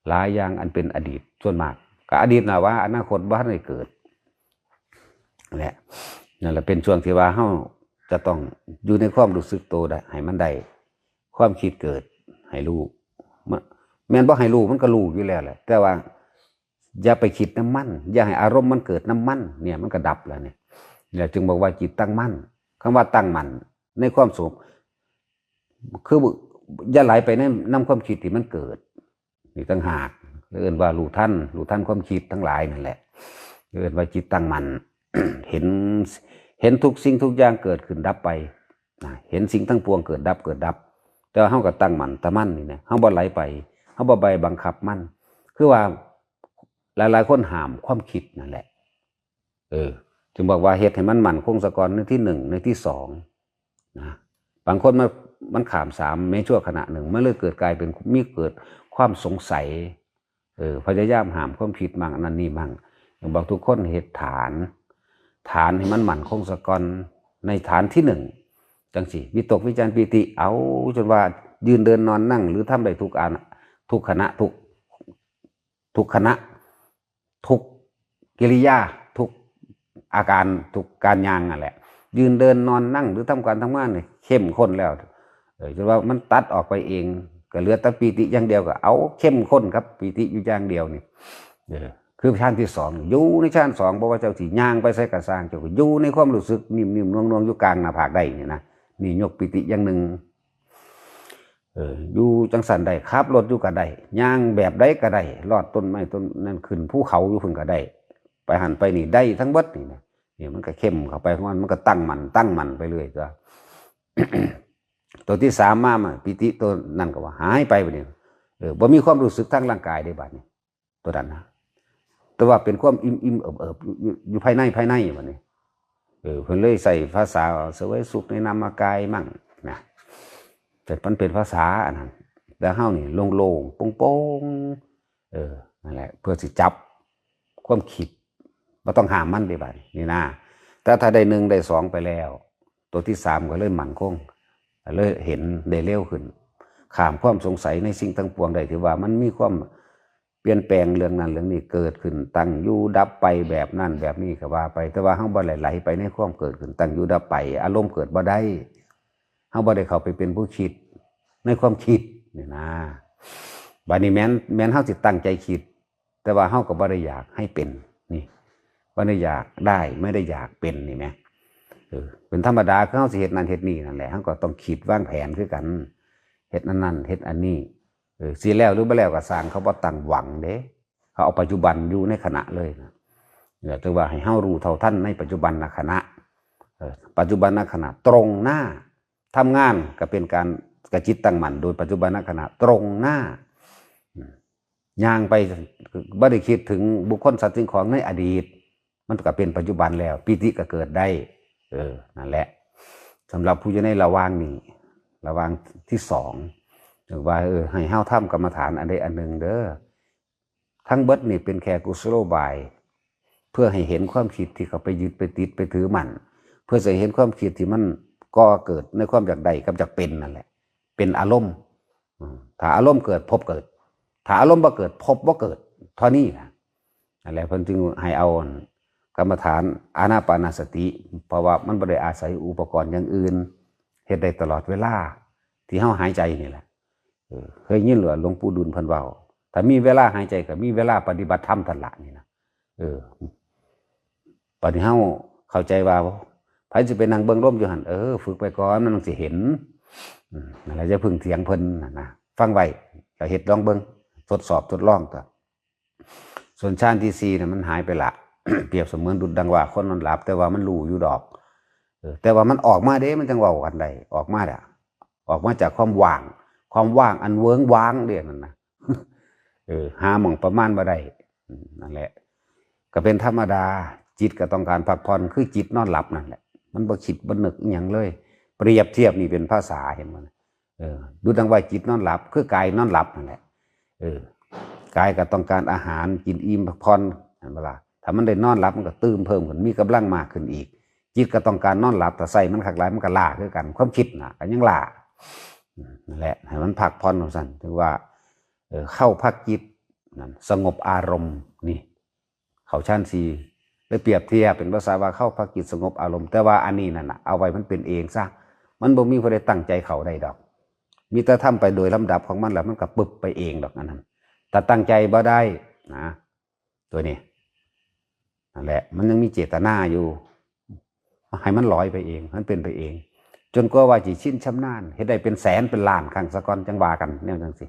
หลายอย่างอันเป็นอดีตส่วนมากก็อดีตน่ะว่าอนาคตบ่ทันได้เกิดแหละนั่นแหละเป็นช่วงที่ว่าเฮาจะต้องอยู่ในความรู้สึกตัวได้ให้มันได้ความคิดเกิดให้รู้แม่นบ่ให้รู้มันก็รู้อยู่แล้วแหละแต่ว่าอย่าไปคิดน้ำมันอย่าให้อารมณ์มันเกิดน้ำมันเนี่ยมันก็ดับแล้วเนี่ยจึงบอกว่าจิตตั้งมั่นคำว่าตั้งมั่นในความสงบคืออย่าไหลไปในน้ำความคิดที่มันเกิดนี่ต่างหาก เอิ้นว่ารู้ทันความคิดทั้งหลายนั่นแหละเอิ้นว่าจิตตั้งมั่น เห็นทุกสิ่งทุกอย่างเกิดขึ้นดับไปเห็นสิ่งทั้งปวงเกิดดับแต่เฮาก็ตั้งมั่นตะมั่นนี่นะเฮาบ่ไหลไปเฮาบ่ไปบังคับมันคือว่าหลายๆคนห้ามความคิดนั่นแหละจึงบอกว่าเฮ็ดให้มันมั่นคงซะก่อนในที่1ในที่2นะบางคนมันข้าม3แม้ชั่วขณะหนึ่งมันเลยเกิดกลายเป็นเกิดความสงสัยพยายามห้ามความคิดมั่งนั่นนี่มั่งอย่างบอกทุกคนเฮ็ดฐานให้มันมั่นคงซะก่อนในฐานที่1จังสิวิตกวิจารปีติเอาจนว่ายืนเดินนอนนั่งหรือทำได้ทุกอันทุกขณะทุกขณะทุกกิริยาทุกอาการทุกการย่างนั่นแหละยืนเดินนอนนั่งหรือทำการทำงานเนี่ยเข้มข้นแล้วจนว่ามันตัดออกไปเองก็เหลือแต่ปีติอย่างเดียวก็เอาเข้มข้นครับปีติอยู่อย่างเดียวนี่คือชั้นที่2อยู่ในชั้น2เพราะว่าเจ้าสิย่างไปใส่กระสร้างเจ้าก็อยู่ในความรู้สึกนิ่มๆนวลๆอยู่กลางหน้าผากได้นี่นะนี่ยกปีติอย่างหนึ่งอยู่จังสันได้ขับรถอยู่ก็ได้ย่างแบบใดก็ได้ลอดต้นไม้ต้นนั่นขึ้นภูเขาอยู่พุ่นก็ได้ไปหันไปนี่ได้ทั้งเบิดนี่นะนี่มันก็เข้มเข้าไปของมันก็ตั้งมันไปเรื่อยจ้ะ ตัวที่3มาปีติตัวนั่นก็ว่าหายไปบัดนี้บ่มีความรู้สึกทางร่างกายได้บัดนี้ตัวนั้นนะแต่ว่าเป็นความอิ่มเอิบอยู่ภายในบัดนี้เพิ่นเลยใส่ภาษาเสวยสุขในนามกายมั่งนะแต่มันเป็นภาษาอันนั้นแล้วเฮานี่โล่งๆโป่งๆนั่นแหละเพื่อสิจับความคิดบ่ต้องห้ามมันได้บัดนี้นะแต่ถ้าได้1ได้2ไปแล้วตัวที่3ก็เลยมั่นคงเลยเห็นได้เร็วขึ้นข้ามความสงสัยในสิ่งทั้งปวงได้ที่ว่ามันมีความเปลี่ยนแปลงเรื่องนั้นเรื่องนี้เกิดขึ้นตั้งอยู่ดับไปแบบนั้นแบบนี้ก็ว่าไปแต่ว่าเฮาบ่ไหลไปในความเกิดขึ้นตั้งอยู่ดับไปอารมณ์เกิดบ่ได้เฮาบ่ได้เข้าไปเป็นผู้คิดในความคิดนี่นะบัดนี้แม้นเฮาสิตั้งใจคิดแต่ว่าเฮาก็บ่ได้อยากให้เป็นนี่บ่ได้อยากได้ไม่ได้อยากเป็นนี่แหมเป็นธรรมดาคือเฮาสิเฮ็ดนั่นเฮ็ดนี่นั่นแหละเฮาก็ต้องคิดวางแผนคือกันเฮ็ดนั่นเฮ็ดอันนี้สิแล้วหรือบ่แล้วก็สร้างเขาบ่ตั้งหวังเด้เขาเอาปัจจุบันอยู่ในขณะเลยนะแต่ว่าให้เฮารู้เท่าทันในปัจจุบันขณะปัจจุบันขณะตรงหน้าทำงานก็เป็นการกระจิตตั้งมั่นโดยปัจจุบันขณะตรงหน้าย่างไปบ่ได้คิดถึงบุคคลสัตว์สิ่งของในอดีตมันก็เป็นปัจจุบันแล้วปิติก็เกิดได้นั่นแหละสำหรับผู้อยู่ในระหว่างนี้ระหว่างที่2ถึงว่าให้เฮาทำกรรมฐานอันใดอันหนึ่งเด้อทั้งเบิดนี่เป็นแค่กุศโลบายเพื่อให้เห็นความคิดที่เขาไปยึดไปติดไปถือมันเพื่อจะเห็นความคิดที่มันก่อเกิดในความอยากได้กับอยากเป็นนั่นแหละเป็นอารมณ์ถ้าอารมณ์เกิดพบเกิดถ้าอารมณ์บ่เกิดพบบ่เกิดเท่านี้นะนั่นแหละเพิ่นจึงให้เอากรรมฐานอานาปานสติเพราะว่ามันบ่ได้อาศัยอุปกรณ์อย่างอื่นเฮ็ดได้ตลอดเวลาที่เฮาหายใจนี่แหละเคยยินหลวงปู่ดุลเพิ่นเว้าถ้ามีเวลาหายใจก็มีเวลาปฏิบัติธรรมทันละนี่นะปฏิเฮาเข้าใจว่าไผสิไปนั่งเบิ่งลมอยู่หั่นฝึกไปก่อนมันสิเห็นนั่นแหละจะพึ่งเถียงเพิ่นนะฟังไว้ก็เฮ็ดลองเบิ่งทดสอบทดลองตัวส่วนฌานที่4น่ะมันหายไปละ เปรียบเสมือนดุจดังว่าคนนอนหลับแต่ว่ามันรู้อยู่ดอกแต่ว่ามันออกมาเด้มันจังเว้ากันได้ออกมาจากความว่างอันเวิ้งว้างเด้นั่นนะหาหม่องประมาณบ่ได้นั่นแหละก็เป็นธรรมดาจิตก็ต้องการพักผ่อนคือจิตนอนหลับนั่นแหละมันบ่คิดบ่นึกอิหยังเลยเปรียบเทียบนี่เป็นภาษาเห็นบ่ดูดังว่าจิตนอนหลับคือกายนอนหลับนั่นแหละกายก็ต้องการอาหารกินอิ่มพักผ่อนเห็นบ่ล่ะถ้ามันได้นอนหลับมันก็ตื่นเพิ่มขึ้นมีกำลังมากขึ้นอีกจิตก็ต้องการนอนหลับแต่ใส่มันคักหลายมันก็ล้าคือกันความคิดน่ะก็ยังล้านั่นแหละให้มันพักผ่อนสั่นถือว่าเข้าพักจิตนั่นสงบอารมณ์นี่เขาชั้น4เลยเปรียบเทียบเป็นภาษาว่าเข้าพักจิตสงบอารมณ์แต่ว่าอันนี้นั่นน่ะเอาไว้มันเป็นเองซะมันบ่มีผู้ใดตั้งใจเข้าได้ดอกมีแต่ทำไปโดยลำดับของมันแล้วมันก็ปึบไปเองดอกอันนั้นแต่ตั้งใจบ่ได้นะตัวนี้นั่นแหละมันยังมีเจตนาอยู่ให้มันลอยไปเองมันเป็นไปเองจนกว่าจิตชินชำนาญเฮ็ดได้เป็นแสนเป็นล้านครั้งสะก่อนจังว่ากันแนวจังซี่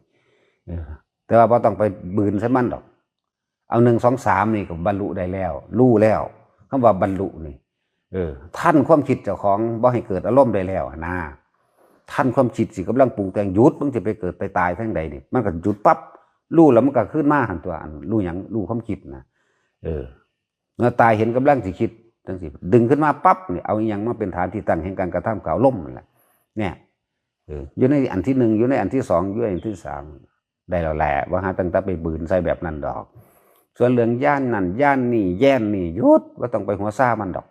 แต่ว่าบ่ต้องไปบืนใส่มันดอกเอา1 2 3นี่ก็บรรลุได้แล้วรู้แล้วคำว่าบรรลุนี่ท่านความคิดเจ้าของบ่ให้เกิดอารมณ์ได้แล้วนะท่านความคิดสิกำลังปรุงแต่งหยุดมึงจะไปเกิดไปตายทั้งใดนี่มันก็หยุดปั๊บรู้แล้วมันก็ขึ้นมาหันตัวอันรู้หยังรู้ความคิดนะเมื่อตายเห็นกำลังสิคิดจังสิดึงขึ้นมาปั๊บนี่เอาอีหยังมาเป็นฐานที่ตั้งแห่งการกระทำกล่าวล่มนั่นแหละเนี่ยอยู่ในอันที่1อยู่ในอันที่2อยู่ในอันที่3ได้แล้วแหละว่าหาตั้งแต่ไปบืนใส่แบบนั้นดอกส่วนเรื่องย่านนั่นย่านนี่แย่นนี่หยุดว่าต้องไปหัวซ่ามันดอก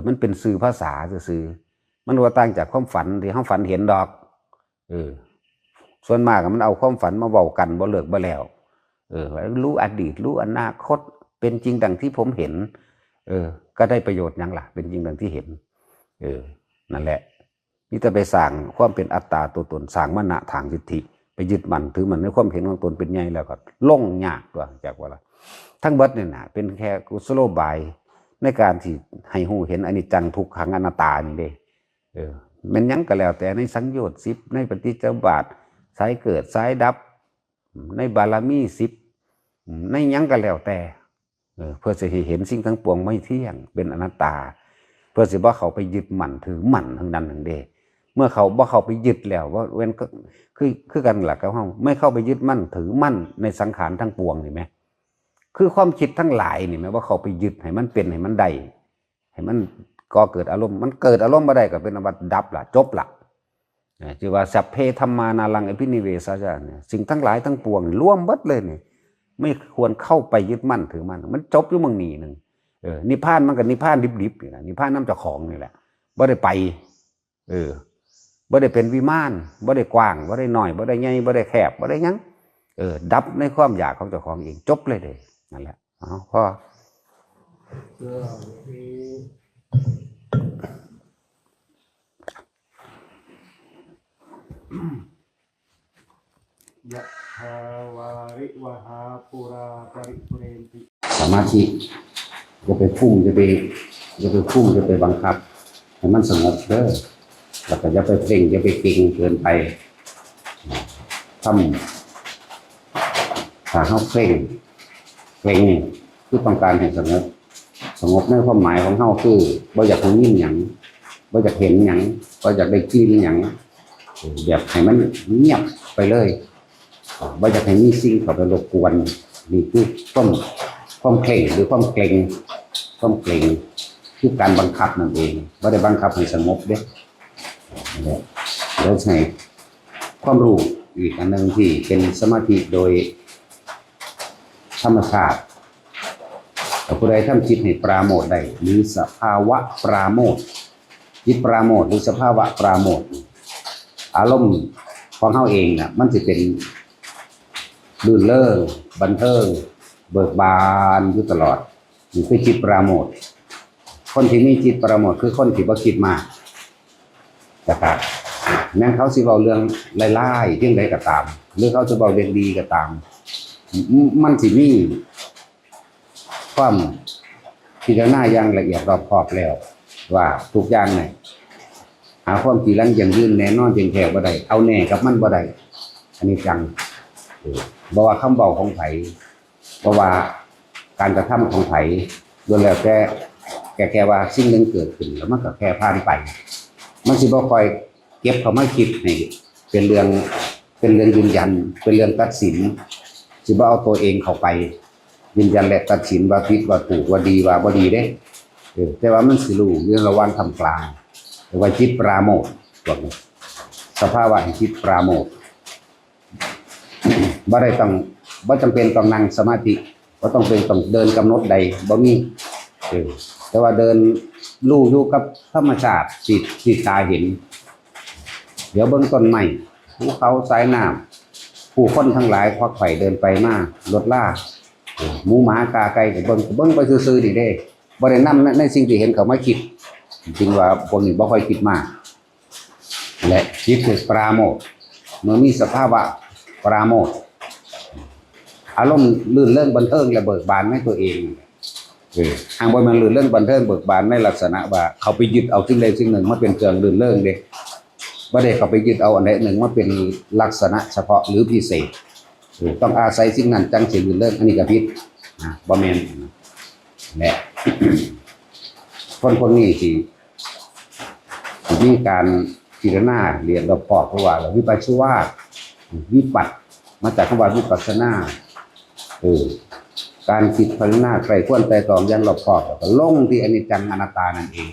มันเป็นสื่อภาษาสื่อมันว่าต่างจากความฝันที่เฮาฝันเห็นดอกส่วนมากมันเอาความฝันมาเว้ากันบ่เลิกบ่แล้วรู้อดีตรู้อนาคตเป็นจริงดังที่ผมเห็นก็ได้ประโยชน์ยังล่ะเป็นจริงดังที่เห็นนั่นแหละนี่จะไปสร้างความเป็นอัตตาตัวตนสร้างมณะทางทิฏฐิไปยึดมันถือมันในความเห็นของตนเป็นใหญ่แล้วก็ล่งยากตัวจากว่าละทั้งเบิดเนี่ยนะเป็นแค่กุศโลบายในการที่ให้หูเห็นอนิจจังทุกขังอนัตตานี่เด้มันยังก็แล้วแต่ในสังโยชน์10ในปฏิจจสมุปบาทสายเกิดสายดับในบารมี10ในยังก็แล้วแต่เพื่อจะเห็นสิ่งทั้งปวงไม่เที่ยงเป็นอนัตตาเพื่อสิบ่เขาไปยึดมั่นถือมั่นทั้งนั้นทั้งเดเมื่อเขาบ่เข้าไปยึดแล้วว่าเว้นก็คือกันหลักกับเฮาไม่เข้าไปยึดมั่นถือมั่นในสังขารทั้งปวงนี่ไหมคือความคิดทั้งหลายนี่ไหมว่าเขาไปยึดให้มันเป็นให้มันได้ให้มันก่อเกิดอารมณ์มันเกิดอารมณ์บ่ได้ก็เป็นอวัตดับล่ะจบล่ะชื่อว่าสัพเพธัมมานารังอภินิเวสสะเนี่ยสิ่งทั้งหลายทั้งปวงรวมเบิดเลยนี่ไม่ควรเข้าไปยึดมั่นถือมั่นมันจบอยู่มึงนี่นึงนิพพานมันก็นิพพานดิบๆนี่นะนิพพานน้ำเจ้าของนี่แหละบ่ได้ไปบ่ได้เป็นวิมานบ่ได้กว้างบ่ได้น้อยบ่ได้ใหญ่บ่ได้แคบบ่ได้หยังดับในความอยากของเจ้าของเองจบเลยเด้นั่นแหละพอยะถาวาริวหาปุราปริปุเรนติสมาธิจะไปพุ่งจะไปบังคับให้มันสงบเด้อแล้วก็อย่าไปเพ่งอย่าไปเก่งเกินไปถ้าเขาเพ่งคือต้องการให้สงบในความหมายของเขาคือบ่อยากให้ยินหยังบ่อยากเห็นหยังบ่อยากได้กินหยังแบบให้มันเงียบไปเลยบ่อยากให้มีสิ่งเข้าไปรบกวนนี่คือความเข่งหรือความเกร็งคือการบังคับนั่นเองบ่ได้บังคับให้สงบเด้แล้วใช้ความรู้อีกอันหนึ่งที่เป็นสมาธิโดยธรรมชาติผู้ใดทำจิตให้ปราโมทย์ได้หรือสภาวะปราโมทย์จิตปราโมทย์หรือสภาวะปราโมทย์อารมณ์ของเขาเองน่ะมันจะเป็นลื่นเริงบันเทิงเบิกบานอยู่ตลอดนี่คือจิตปราโมทย์คนที่มีจิตปราโมทย์คือคนที่บ่คิดมากนะครับแม้เขาสิเว้าเรื่องไล่ๆเรื่องใดก็ตามหรือเขาจะเว้าเรื่องดีก็ตามมันสิมีความพิจารณาอย่างละเอียดรอบคอบแล้วว่าทุกอย่างเนี่ยหาความจริงแล้วยังยืนแน่นอนจริงแท้บ่ได้เอาแน่กับมันบ่ได้อันนี้จังบ่ว่าคำเว้าของไผบ่ว่าการกระทำของไผโดยแล้วแค่ว่าสิ่งนึงเกิดขึ้นแล้วมันก็แค่ผ่านไปมันสิบ่ค่อยเก็บเข้ามาคิดให้เป็นเรื่องยืนยันเป็นเรื่องตัดสินสิบ่เอาตัวเองเข้าไปยืนยันและตัดสินว่าผิดว่าถูกว่าดีว่าบ่ดีเด้แต่ว่ามันสิรู้เรื่องระหว่างทำกลางหรือว่าจิตปราโมทย์สภาวะแห่งจิตปราโมทย์บ่จำเป็นต้องนั่งสมาธิบ่ต้องเดินกำหนดใดบ่มีแต่ว่าเดินรู้อยู่กับธรรมชาติที่ตาเห็นเดี๋ยวเบื้องต้นใหม่ภูเขาสายน้ำผู้คนทั้งหลายควักไข่เดินไปมารถล่าหมูหมากาไก่เบิ่งไปซื่อๆนี่เด้บ่ได้นำในสิ่งที่เห็นเขามาคิดจริงว่าคนนี้บ่ค่อยคิดมากและจิตคือปราโมทย์เมื่อมีสภาวะปราโมทย์อารมณ์ลื่นเริงบันเทิงและเบิกบานในตัวเองทางบนมันลื่นเริงบันเทิงเบิกบานในลักษณะว่าเขาไปยึดเอาสิ่งใดสิ่งหนึ่งมาเป็นเครื่องลื่นเริงเด้บ่ได้เขาไปยึดเอาอันใดหนึ่งมาเป็นลักษณะเฉพาะหรือพิเศษ ต้องอาศัยสิ่งนั้นจังสิเรื่องอันนี้ก็ผิดบ่แม่นแหละ คนนี้สิมีการพิจารณาเรียนรอบคอบเพราะว่าวิปัสสนาวิปัสมาจากคำว่าวิปัสสนาการคิดพิจารณาใครควรไตร่ตรองอย่างรอบคอบแล้วก็ลงที่อนิจจังอนัตตานั่นเอง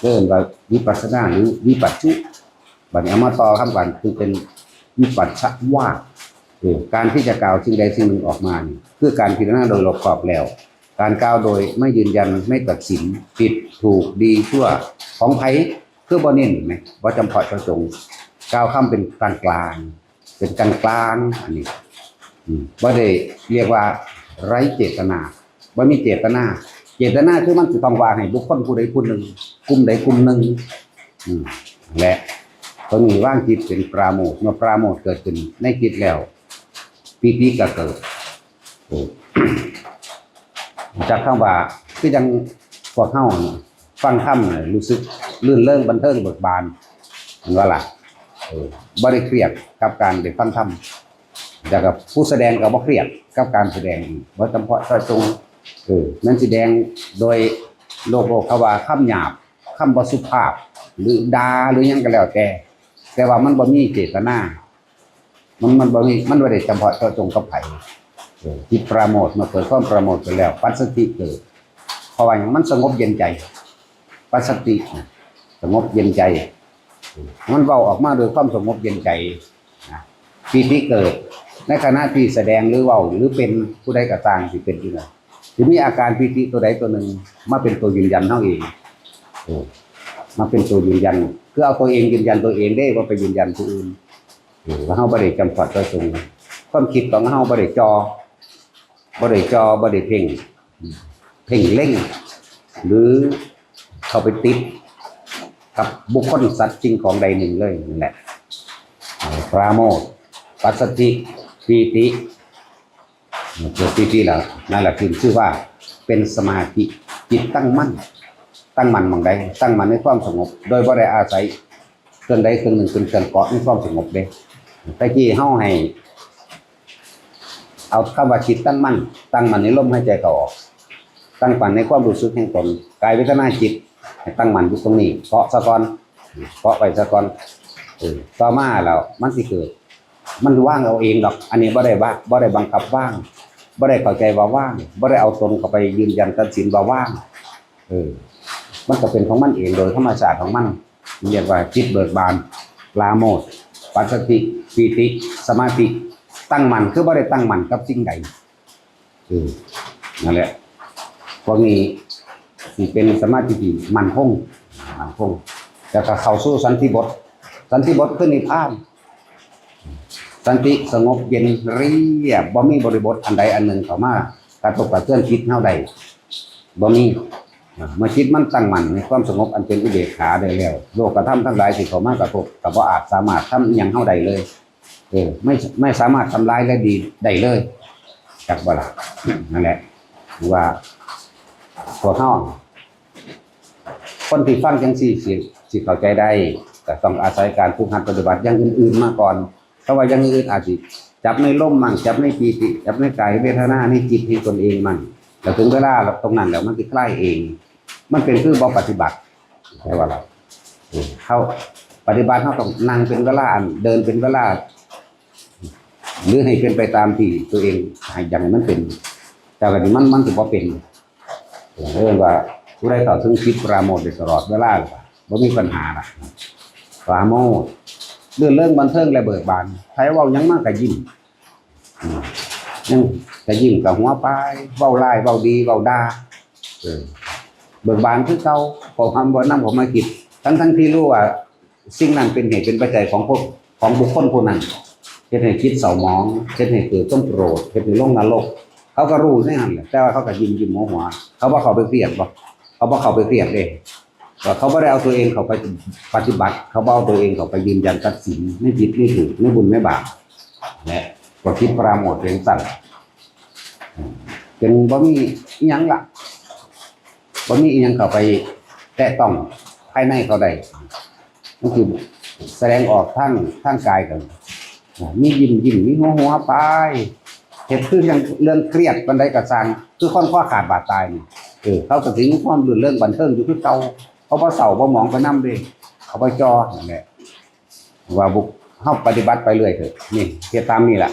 เริ่มว่าวิปัสสนาหรือวิปัสสุบัดนี้เอามาต่อคำกันคือเป็นวิปัสสวาการที่จะกล่าวสิ่งใดสิ่งหนึ่งออกมานี่คือการพิจารณาโดยรอบคอบแล้วการกล่าวโดยไม่ยืนยันไม่ตัดสินผิดถูกดีชั่วของไผคือบ่เน้นไหมบ่จำเพาะเจาะจงกล่าวคำเป็นกลางกลางเป็นกลางกลางอันนี้บ่ได้เรียกว่าไร้เจตนาบ่มีเจตนาเจตนาคือมันจะต้องว่าให้บุคคลผู้ใดผู้หนึ่งกลุ่มใดกลุ่มหนึ่งและตรงนี้ว่างจิตเป็นปราโมทย์เมื่อปราโมทย์เกิดขึ้นในจิตแล้วปีติก็เกิดจากคำว่าคือยังพวกเฮาฟังธรรมรู้สึกลื่นเริงบันเทิงเบิกบานเห็นว่าล่ะบ่ได้เครียดกับการได้ฟังธรรมแต่กับผู้แสดงก็บ่เครียดกับการแสดงบ่จำเพาะเจาะจงนั่นแสดงโดยโลกเขาว่าคำหยาบคำบ่สุภาพหรือด่าหรือหยังก็แล้วแต่ว่ามันบ่มีเจตนามันบ่มีมันบ่ได้จำเพาะเจาะจงกับไผจิตปราโมทย์มาเกิดความปราโมทย์ไปแล้วปัสสติเกิดเพราะว่ามันสงบเย็นใจปัสสติสงบเย็นใจมันเว้าออกมาโดยความสงบเย็นใจปีติเกิดในขณะที่แสดงหรือเว้าหรือเป็นผู้ใดก็ตามสิเป็นอยู่นะสิมีอาการปีติตัวใดตัวหนึ่งมาเป็นตัวยืนยันเฮาเองมาเป็นตัวยืนยันคือเอาตัวเองยืนยันตัวเองได้ว่าไปยืนยันผู้อื่นว่าเฮาบ่ได้จำกัดตัวตรงความคิดของเฮาบ่ได้บ่ได้เพ่งเล่งหรือเข้าไปติดกับบุคคลสัตว์จริงของใดหนึ่งเลยนั่นแหละปราโมทย์ปัสสติปีติเกิดปีติแล้วนั่นแหละคือชื่อว่าเป็นสมาธิจิตตั้งมั่นหม่องใดตั้งมั่นในความสงบโดยบ่ได้อาศัยเครื่องใดเครื่องหนึ่งเป็นเครื่องเกาะในความสงบเด้แต่กี้เฮาให้เอาคำว่าจิตตั้งมั่นในลมหายใจเข้าออกตั้งมั่นในความรู้สึกแห่งตนกายเวทนาจิตให้ตั้งมั่นอยู่ตรงนี้เกาะซะก่อนเกาะไว้ซะก่อนต่อมาแล้วมันสิเกิดมันว่างเอาเองดอกอันนี้บ่ได้บังคับว่างบ่ได้เข้าใจว่าว่างบ่ได้เอาตนเข้าไปยืนยันตัดสินว่าว่างมันก็เป็นของมันเองโดยธรรมชาติของมันเรียกว่าจิตเบิกบานปราโมทย์ปัสสติปีติสมาธิตั้งมั่นคือบ่ได้ตั้งมั่นกับสิ่งใดนั่นแหละพวกนี้สิเป็นสมาธิที่มั่นคงแล้วก็เข้าสู่สันติบทคือนิพพานสันติสงบเย็นเรียบบ่มีบริบทอันใดอันหนึ่งเข้ามากระทบกระเทือนจิตเฮาใดบ่มีเมื่อจิตมันตั้งมั่นในความสงบอันเป็นอุเบกขาได้แล้วโลกธรรมทั้งหลายที่เข้ามากระทบก็บ่อาจสามารถทำอิหยังเฮาได้เลยไม่สามารถทำลายและดีได้เลยจักบ่ล่ะนั่นแหละว่าพวกเฮาคนที่ฟังจังซี่สิเข้าใจได้ก็ต้องอาศัยการฝึกหัดปฏิบัติอย่างอื่นๆมาก่อนเพราะว่าอย่างอื่นอาจสิจับในลมมั่งจับในปีติจับในกายเวทนาในจิตที่ตนเองมั่งแต่ถึงเวลาตรงนั้นแล้วมันสิคลายเองมันเป็นคือบ่ปฏิบัติใช่ว่าล่ะเขาปฏิบัติเขาต้องนั่งเป็นเวลาเดินเป็นเวลาหรือให้เป็นไปตามที่ตัวเองให้อย่างมันเป็นแต่ว่านี่มันสิบ่เป็นเรื่องว่าผู้ใดเข้าถึงจิตปราโมทย์ได้ตลอดเวลาบ่มีปัญหาล่ะปราโมทย์เรื่องบันเทิงและเบิกบานใครเว้าหยังมากก็ยิ้มยังก็ยิ้มกับหัวปลายเว้าร้ายเว้าดีเว้าด่าเบิกบานคือเก่าพอความบ่นำผมมาคิดทั้งที่รู้ว่าสิ่งนั้นเป็นเหตุเป็นปัจจัยของบุคคลผู้นั้นเฮ็ดให้คิดเศร้าหมองเฮ็ดให้เกิดต้องโกรธเฮ็ดให้ลงนรกเขาก็รู้นี่หั่นแหละแต่ว่าเขาก็ยิ้มหัวเขาบ่เข้าไปเครียดบ่เขาบ่เข้าไปเครียดเด้ว่าเขาบ่ได้เอาตัวเองเข้าไปปฏิบัติเขาบ่เอาตัวเองเข้าไปยืนยันตัดสินไม่ผิดไม่ถูกไม่บุญไม่บาปและก็คิดปราโมทย์เรื่องสั้นเป็นบ่มีอิหยังล่ะบ่มีอิหยังเข้าไปแตะต้องภายในเขาได้นั่นคือแสดงออกทางกายกันมียิ้มมีหัวไป เหตุคือยังเรื่องเครียดบันไดกระซังคือคนข้อขาดบาดตายนี่เขาก็ถึงความรุนเรื่องบันเทิงอยู่คือเก่าเขาบ่เศร้าบ่หมองไปนำเด้เขาบ่จอนั่นแหละว่าบุกเฮาปฏิบัติไปเรื่อยเถอะนี่เฮ็ดตามนี่ล่ะ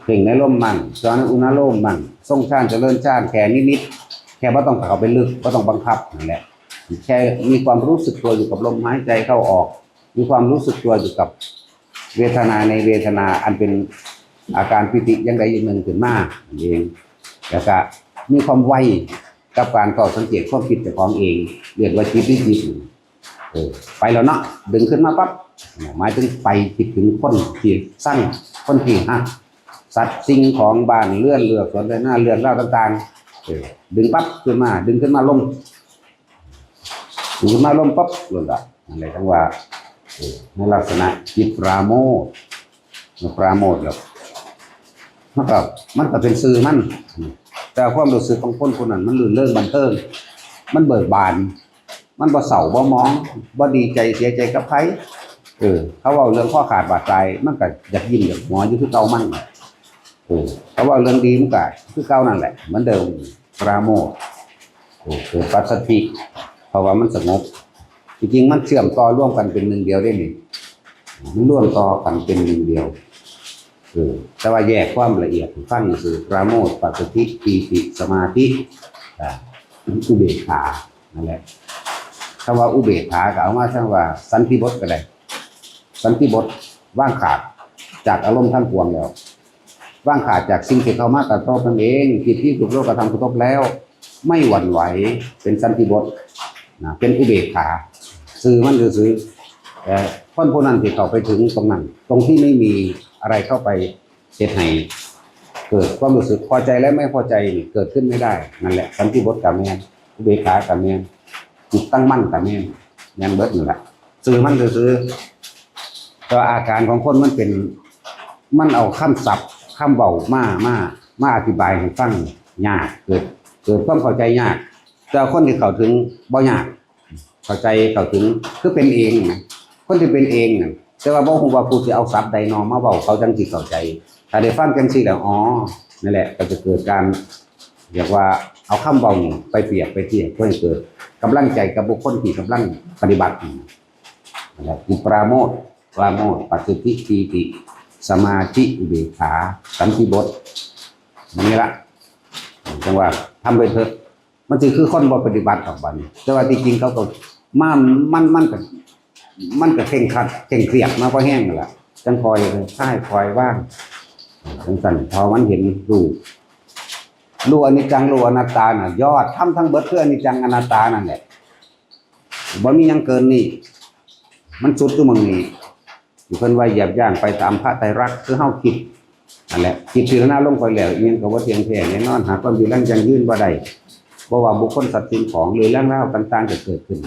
เพ่งในลมมันสอนอุณโลมมันทรงฌานเจริญฌานแค่นิดๆแค่บ่ต้องเข้าไปลึกบ่ต้องบังคับนั่นแหละแค่มีความรู้สึกตัวอยู่กับลมหายใจเข้าออกมีความรู้สึกตัวอยู่กับเวทนาในเวทนาอันเป็นอาการปิติอย่างใดอย่างหนึ่งขึ้นมาเองแล้วก็มีความไวกับการเข้าสังเกตความคิดของเองเรียกว่าจิตวิจิตไปแล้วเนาะดึงขึ้นมาปั๊บหมายถึงไปคิดถึงคนที่สร้างคนที่สัตว์สิ่งของบ้านเลื่อนเรือสวนหน้าเรือนเล่าต่างๆดึงปั๊บขึ้นมาดึงขึ้นมาลงดึงขึ้นมาลงปั๊บลงละอะไรทั้งว่าในลักษณะจิตปราโมทแบบมันก็เป็นสื่อมันแต่ความรู้สึกของคนนั้นมันลื่นเริงบันเทิงมันเบิกบานมันบ่เศร้าบ่มองบ่ดีใจเสียใจกับใครเขาว่าเรื่องข้อขาดบาดตายมันก็อยากยิ้มอยากหัวอยู่คือเก่ามันเขาว่าเรื่องดีมันก็คือเก่านั่นแหละเหมือนเดิมปราโมทเกิดปัสสัทธิเพราะว่ามันสงบจริงๆมันเชื่อมต่อร่วมกันเป็นหนึ่งเดียวได้นี่มันร่วมต่อกันเป็นหนึ่งเดียวแต่ว่าแยกความละเอียดฟังคือปราโมทปัสสัทธิปีติสมาธิอุเบกขานั่นแหละคำว่าอุเบกขาก็เอามาใช้ว่าสันติบทก็ได้สันติบทว่างขาดจากอารมณ์ทั้งปวงแล้วว่างขาดจากสิ่งที่เข้ามากระทบนั่นเองจิตที่ถูกโลกกระทำกระทบแล้วไม่หวั่นไหวเป็นสันติบทนะเป็นอุเบกขาสื่อมันคือคนพวกนั้นที่เข้าไปถึงตรงนั้นตรงที่ไม่มีอะไรเข้าไปเหตุให้เกิดความรู้สึกพอใจและไม่พอใจนี่เกิดขึ้นไม่ได้นั่นแหละสันติบทกับแม่นอุเบกขากับแม่นจิตตั้งมั่นกับแม่นยังเบิดนั่นแหละสื่อมันคือตัวอาการของคนมันเป็นมันเอาคำศัพท์คำเบามาอธิบายให้ฟังยากเกิดความเข้าใจยากแต่คนที่เข้าถึงบ่ยากเข้าใจเข้าถึงคือเป็นเองคนที่เป็นเองแต่ว่าบ่ฮู้ว่าผู้สิเอาศัพท์ใดนอมาเว้าเขาจังสิเข้าใจถ้าได้ฟังจังซี่แล้วอ๋อนั่นแหละก็จะเกิดการเรียกว่าเอาคำเว้านี่ไปเปรียบไปเทียบเพื่อให้เกิดกำลังใจกับบุคคลที่กำลังปฏิบัตินั่นแหละคือปราโมทปัสสัทธิปีติสมาธิอุเบกขาสันติบทนี่ละจังว่าทำไปเถอะมันคือคนบ่ปฏิบัติออกบัดแต่ว่าจริงๆเขาก็มันก็เคร่งครัดเคร่งเครียดมาพอแห้งนั่นแหละจังคอยคอยว่างจังสั่นพอมันเห็นรู้อนิจจังรู้อนัตตาน่ะยอดทำทั้งเบิดคืออนิจจังอนัตตานั่นแหละบ่มีหยังเกินนี่มันสุดอยู่มึงนี่อยู่เพิ่นว่าเหยียบย่างไปตามพระไตรลักษณ์คือเฮาคิดนั่นแหละคิดพิจารณาลงไปแล้วอีหยังก็บ่เที่ยงแท้แน่นอนหาความอยู่ยั่งยืนบ่ได้บ่ว่าบุคคลสัตว์สิ่งของหรือเรื่องราวต่างๆจะเกิดขึ้น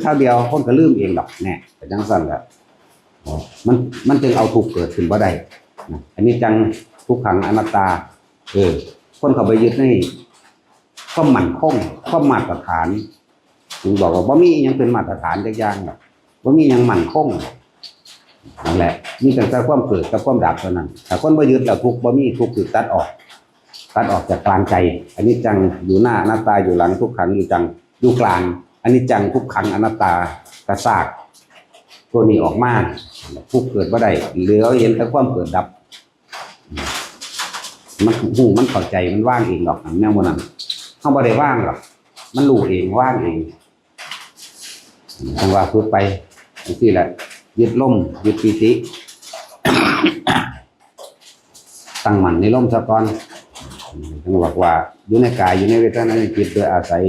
คราวเดียวคนก็ลืมเองดอกแน่แต่จังซั่นล่ะมันจึงเอาทุกข์เกิดขึ้นบ่ได้อันนี้จังทุกขังอนัตตาคนเข้าไปยึดในความมั่นคงความมาตรฐานถึงบอกว่าบ่มีหยังเป็นมาตรฐานจักอย่างดอกบ่มีหยังมั่นคงนั่นแหละมีแต่ความเกิดกับความดับเท่านั้นถ้าคนบ่ยึดแล้วทุกข์บ่มีทุกข์ถูกตัดออกจากกลางใจอันนี้จังอยู่หน้าอนัตตาอยู่หลังทุกขังอยู่จังอยู่กลางอันนี้จังทุกขังอนัตตากระซากตัวนี้ออกมาทุกข์เกิดบ่ได้เหลือเห็นแต่ความเกิดดับมันหูมันเข้าใจมันว่างเองหรอกแนวนั้นเฮาบ่ได้ว่างหรอกมันรู้เองว่างเองจังว่าพูดไปจังซี่แหละยึดลมยึดปีติ ตั้งมั่นในลมซะก่อนจังว่าอยู่ในกายอยู่ในเวทนาในจิตโดยอาศัย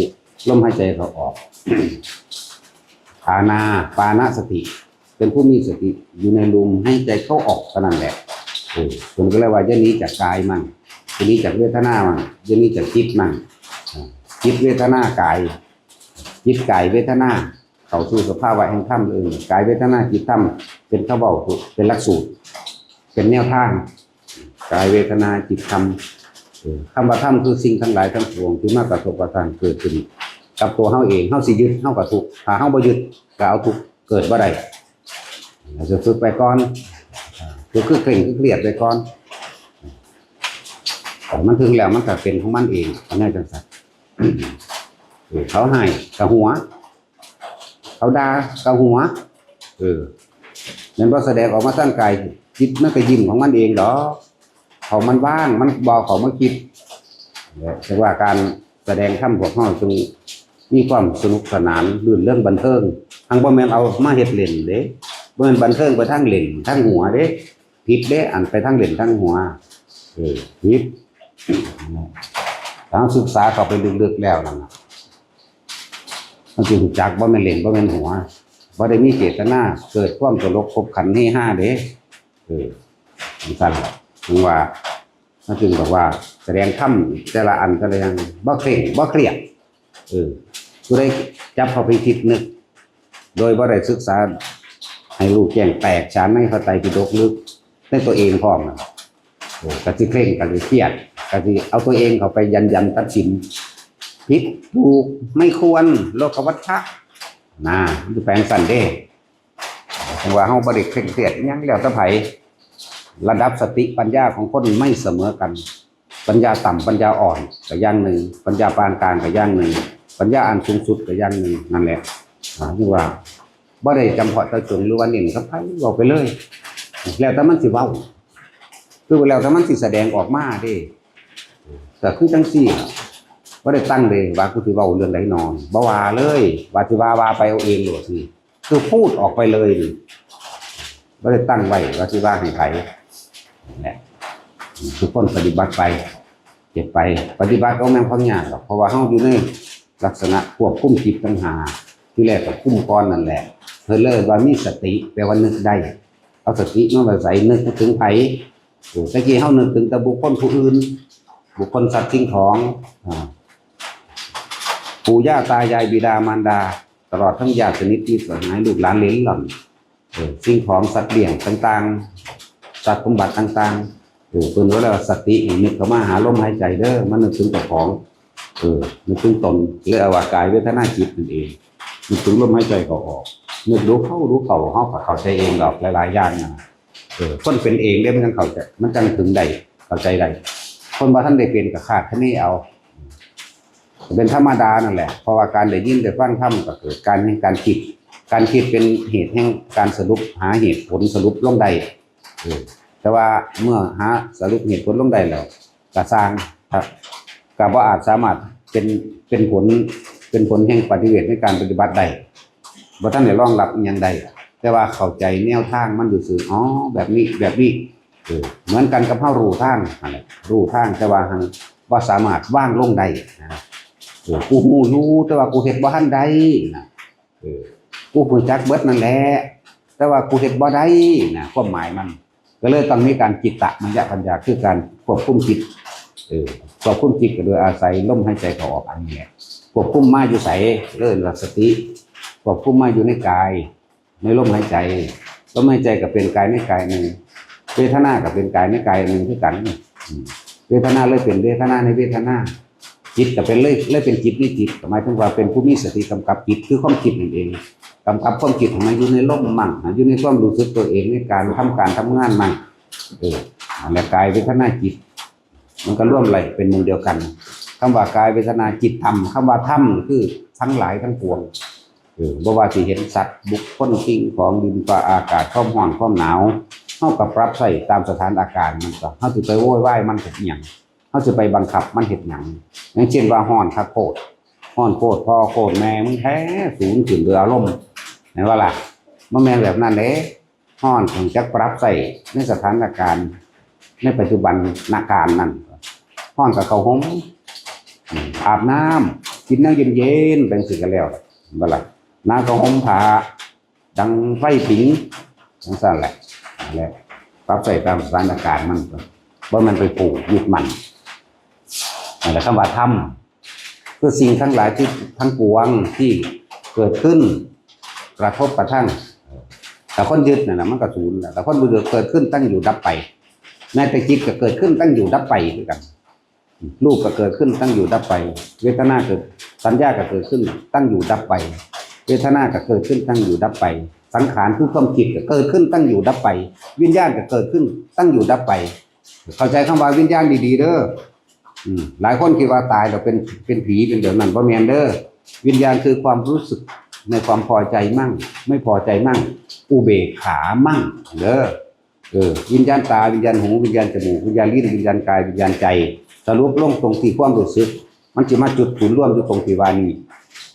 ลมหายใจเข้าออกปานะสติเป็นผู้มีสติอยู่ในลมหายใจเข้าออกเท่านั้นแหละผมก็เลยว่าจะหนีจากกายมันจะหนีจากเวทนามันจะหนีจากจิตมันจิตเวทนากายจิตกายเวทนาเข้าสู่สภาวะแห่งธรรมกายเวทนาจิตธรรมเป็นข้อเบาเป็นหลักสูตรเป็นแนวทางกายเวทนาจิตธรรมคำว่าธรรมคือสิ่งทั้งหลายทั้งปวงที่มากระทบกระทั่งเกิดขึ้นกับตัวเฮาเองเฮาสิยึดเฮาก็ทุกข์ถ้าเฮาบ่ยึดก็เอาทุกข์เกิดบ่ได้จะฝึกไปก่อนคือเคร่งคือเครียดไปก่อน มันถึงแล้วมันก็เป็นของมันเองอันนี้จังสัตว์เขาให้กับหัวเขาด่ากับหัวนั่นว่าแสดงออกมาตั้งกายจิตมันก็ยิ้มของมันเองดอกเขามันว่างมันบอกเขามาคิดแต่ว่าการแสดงธรรมพวกเขาจึงมีความสนุกสนานลื่นเรื่องบันเทิงทางบ่แม่นเอามาเฮ็ดเล่นเด้บ่แม่นบันเทิงไปทางเล่นทางหัวเด้ผิดเด้อันไปทางเล่นทางหัวผิดทางศึกษาเข้าไปลึกๆแล้วนั่นน่ะมันจึงจักบ่แม่นเล่นบ่แม่นหัวบ่ได้มีเจตนาเกิดความตลกขบขันเฮฮาเด้สั่นถึงว่ามันจึงบอกว่าแสดงธรรมแต่ละอันก็เลยยังบ่เคร่งบ่เครียดผู้ใดจับเข้าไปคิดนึกโดยบ่ได้ศึกษาให้รู้แจ้งแตกฉานในพระไตรปิฎกลึกในตัวเองพร้อมนะก็สิเคร่งก็สิเครียดก็สิเอาตัวเองเข้าไปยันตัดสินผิดถูกไม่ควรโลกวัฏฏะมันแปลงสั่นเด้แต่ว่าเฮาบ่ได้เคร่งเครียดหยังแล้วแต่ไผระดับสติปัญญาของคนไม่เสมอกันปัญญาต่ำปัญญาอ่อนก็อย่างหนึ่งปัญญาปานกลางก็อย่างหนึ่งปัญญาอันสูงสุดก็อย่างหนึ่งนั่นแหละคือว่าบ่ได้จำเพาะเจาะจงหรือว่าเน้นกับไผบอกไปเลยแล้วแต่มันสิเว้าคือแล้วแต่มันสิแสดงออกมาเด้แต่คือจังซี่บ่ได้ตั้งเลยว่ากูสิเว้าเรื่องใดนอนบ่ว่าเลยว่าสิว่าไปเอาเองโลดนี่คือพูดออกไปเลยนี่บ่ได้ตั้งไว้ว่าสิว่าให้ไผแหละทุกคนปฏิบัติไปเก็บไปปฏิบัติก็แม่นความยากหรอกเพราะว่าเฮาอยู่ในลักษณะควบคุมจิตต่างหากที่แรกก็คุมก่อนนั่นแหละเพิ่นเลยว่ามีสติแปลว่านึกได้เอาสติมาไว้ใส่นึกถึงไผตะกี้เฮานึกถึงแต่บุคคลผู้อื่นบุคคลสัตว์สิ่งของปู่ย่าตายายบิดามารดาตลอดทั้งญาติสนิทมิตรสหายลูกหลานเหลนหล่อนสิ่งของสัตว์เลี้ยงต่างๆสัตว์สมบัติต่างๆเพิ่นว่าแล้วสตินึกเข้ามาหาลมหายใจเด้อมันนึกถึงเจ้าของนึกถึงตนหรือว่ากายเวทนาจิตนั่นเองนึกถึงลมหายใจเข้าออกนึกรู้เข้าเฮาก็เข้าใจเองดอกหลายๆอย่างนะคนเป็นเองได้มันจังเข้าใจมันจังถึงได้เข้าใจได้คนบ่ทันได้เป็นก็คาดคะเนเอาเป็นธรรมดานั่นแหละเพราะว่าการได้ยินได้ฟังธรรมก็เกิดการคิดเป็นเหตุแห่งการสรุปหาเหตุผลสรุปลงได้แต่ว่าเมื่อหาสรุปเหตุผลลงได้แล้วก็สร้างก็บ่อาจสามารถเป็นผลแห่งปฏิเวทในการปฏิบัติได้บ่ทันได้รองรับอีหยังใดแต่ว่าเข้าใจแนวทางมันซื่ออ๋อแบบนี้เหมือนกันกับเฮารู้ทางนั่นแหละรู้ทางแต่ว่าหังบ่สามารถวางลงได้นะกูฮู้อยู่แต่ว่ากูเฮ็ดบ่ทันได้นะกูรู้จักเบิดนั่นแหละแต่ว่ากูเฮ็ดบ่ได้นะความหมายมันก็เลยต้องมีการจิตตะมัญญปัญญาคือการควบคุมจิตควบคุมจิตก็โดยอาศัยลมหายใจเข้าออกอันนี้แหละควบคุมมาอยู่ไสเริ่มหลักสติควบคุมมาอยู่ในกายในลมหายใจลมหายใจก็เป็นกายในกายหนึ่งเวทนาก็เป็นกายในกายหนึ่งคือกันเวทนาเลยเป็นเวทนาในเวทนาจิตก็เป็นเลยเป็นจิตในจิตหมายถึงว่าเป็นผู้มีสติกำกับจิตคือความคิดนั่นเองกำกับความคิดของมันอยู่ในลมมั่งอยู่ในความรู้สึกตัวเองในการทำงานมั่งและกายเวทนาจิตมันก็ร่วมไหลเป็นหนึ่งเดียวกันคำว่ากายเวทนาจิตธรรมคำว่าธรรมคือทั้งหลายทั้งปวงบ่ว่าสิเห็นสัตว์บุคคลสิ่งของดินฟ้าอากาศความร้อนความหนาวเฮาก็ปรับใส่ตามสถานอาการมันก็เฮาสิไปโวยวายมันเฮ็ดหยังเฮาสิไปบังคับมันเฮ็ดหยังอย่างเช่นว่าร้อนคักโพดร้อนโพดพ่อโพดแม่มึงแท้สูงขึ้นด้วยอารมณ์แม่นว่าล่ะบ่แม่นแบบนั้นเด้ร้อนต้องจักปรับใส่ในสถานการณ์ในปัจจุบันณการนั้นร้อนก็เข้าห่มอาบน้ำกินน้ำเย็นๆเป็นสิก็แล้วบ่ล่ะน้ำก็ห่มผ้าดังไฟผิงจังซั่นแหละปรับใส่ตามสถานการณ์มันบ่มันไปผูกยึดมันนั่นแหละคำว่าธรรมคือสิ่งทั้งหลายที่ทั้งปวงที่เกิดขึ้นกระทบกระทั่งแต่คนยึดนั่นน่ะมันก็ศูนย์แต่คนบ่ยึดเกิดขึ้นตั้งอยู่ดับไปแม้แต่จิตก็เกิดขึ้นตั้งอยู่ดับไปด้วยกันรูปก็เกิดขึ้นตั้งอยู่ดับไปเวทนาเกิดสัญญาก็เกิดขึ้นตั้งอยู่ดับไปเวทนาก็เกิดขึ้นตั้งอยู่ดับไปสังขารคือความคิดก็เกิดขึ้นตั้งอยู่ดับไปวิญญาณก็เกิดขึ้นตั้งอยู่ดับไปเข้าใจคำว่าวิญญาณดีๆเด้อ หลายคนคิดว่าตายเราเป็นผีเป็นเดี๋ยวนั้นบ่แม่นเด้อวิญญาณคือความรู้สึกในความพอใจมั่งไม่พอใจมั่งอุเบกขามั่งเด้อวิญญาณตาวิญญาณหูวิญญาณจมูกวิญญาณลิ้นวิญญาณกายวิญญาณใจสรุปลงตรงที่ความรู้สึกมันจะมาจุดศูนย์รวมอยู่ตรงที่ว่านี้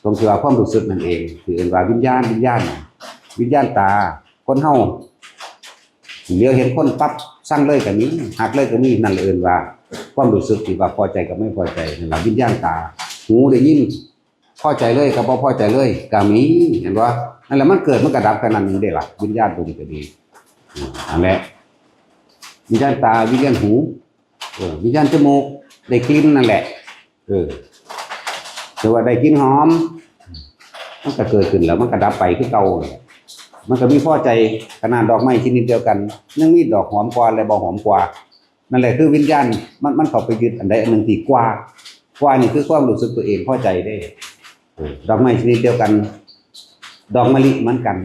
ตรงที่ว่าความรู้สึกนั่นเองคือเรียกว่าวิญญาณตาคนเฮาเดี๋ยวเห็นคนปั๊บสั่งเลยก็มีหักเลยก็มีนั่นเลยเอิ้นว่าความรู้สึกที่ว่าพอใจกับไม่พอใจนั่นแหละวิญญาณตาหูได้ยินพอใจเลยกับบ่พอใจเลยก็มีเห็นว่านั่นแหละมันเกิดมันก็ดับกันนั่นเด้ล่ะวิญญาณตัวนี้ก็ดีอันแหละวิญญาณตาวิญญาณหูวิญญาณจมูกได้กลิ่นนั่นแหละแต่ว่าได้กลิ่นหอมมันก็เกิดขึ้นแล้วมันก็ดับไปคือเก่ามันก็มีพอใจขนาดดอกไม้ชนิดเดียวกันยังมีดอกหอมกว่าและบ่หอมกว่านั่นแหละคือวิญญาณมันเข้าไปยึดอันใดอันหนึ่งที่กว่านี่คือความรู้สึกตัวเองพอใจได้ดอกไม้ชนิดเดียวกันดอกมะลิเหมือนกัน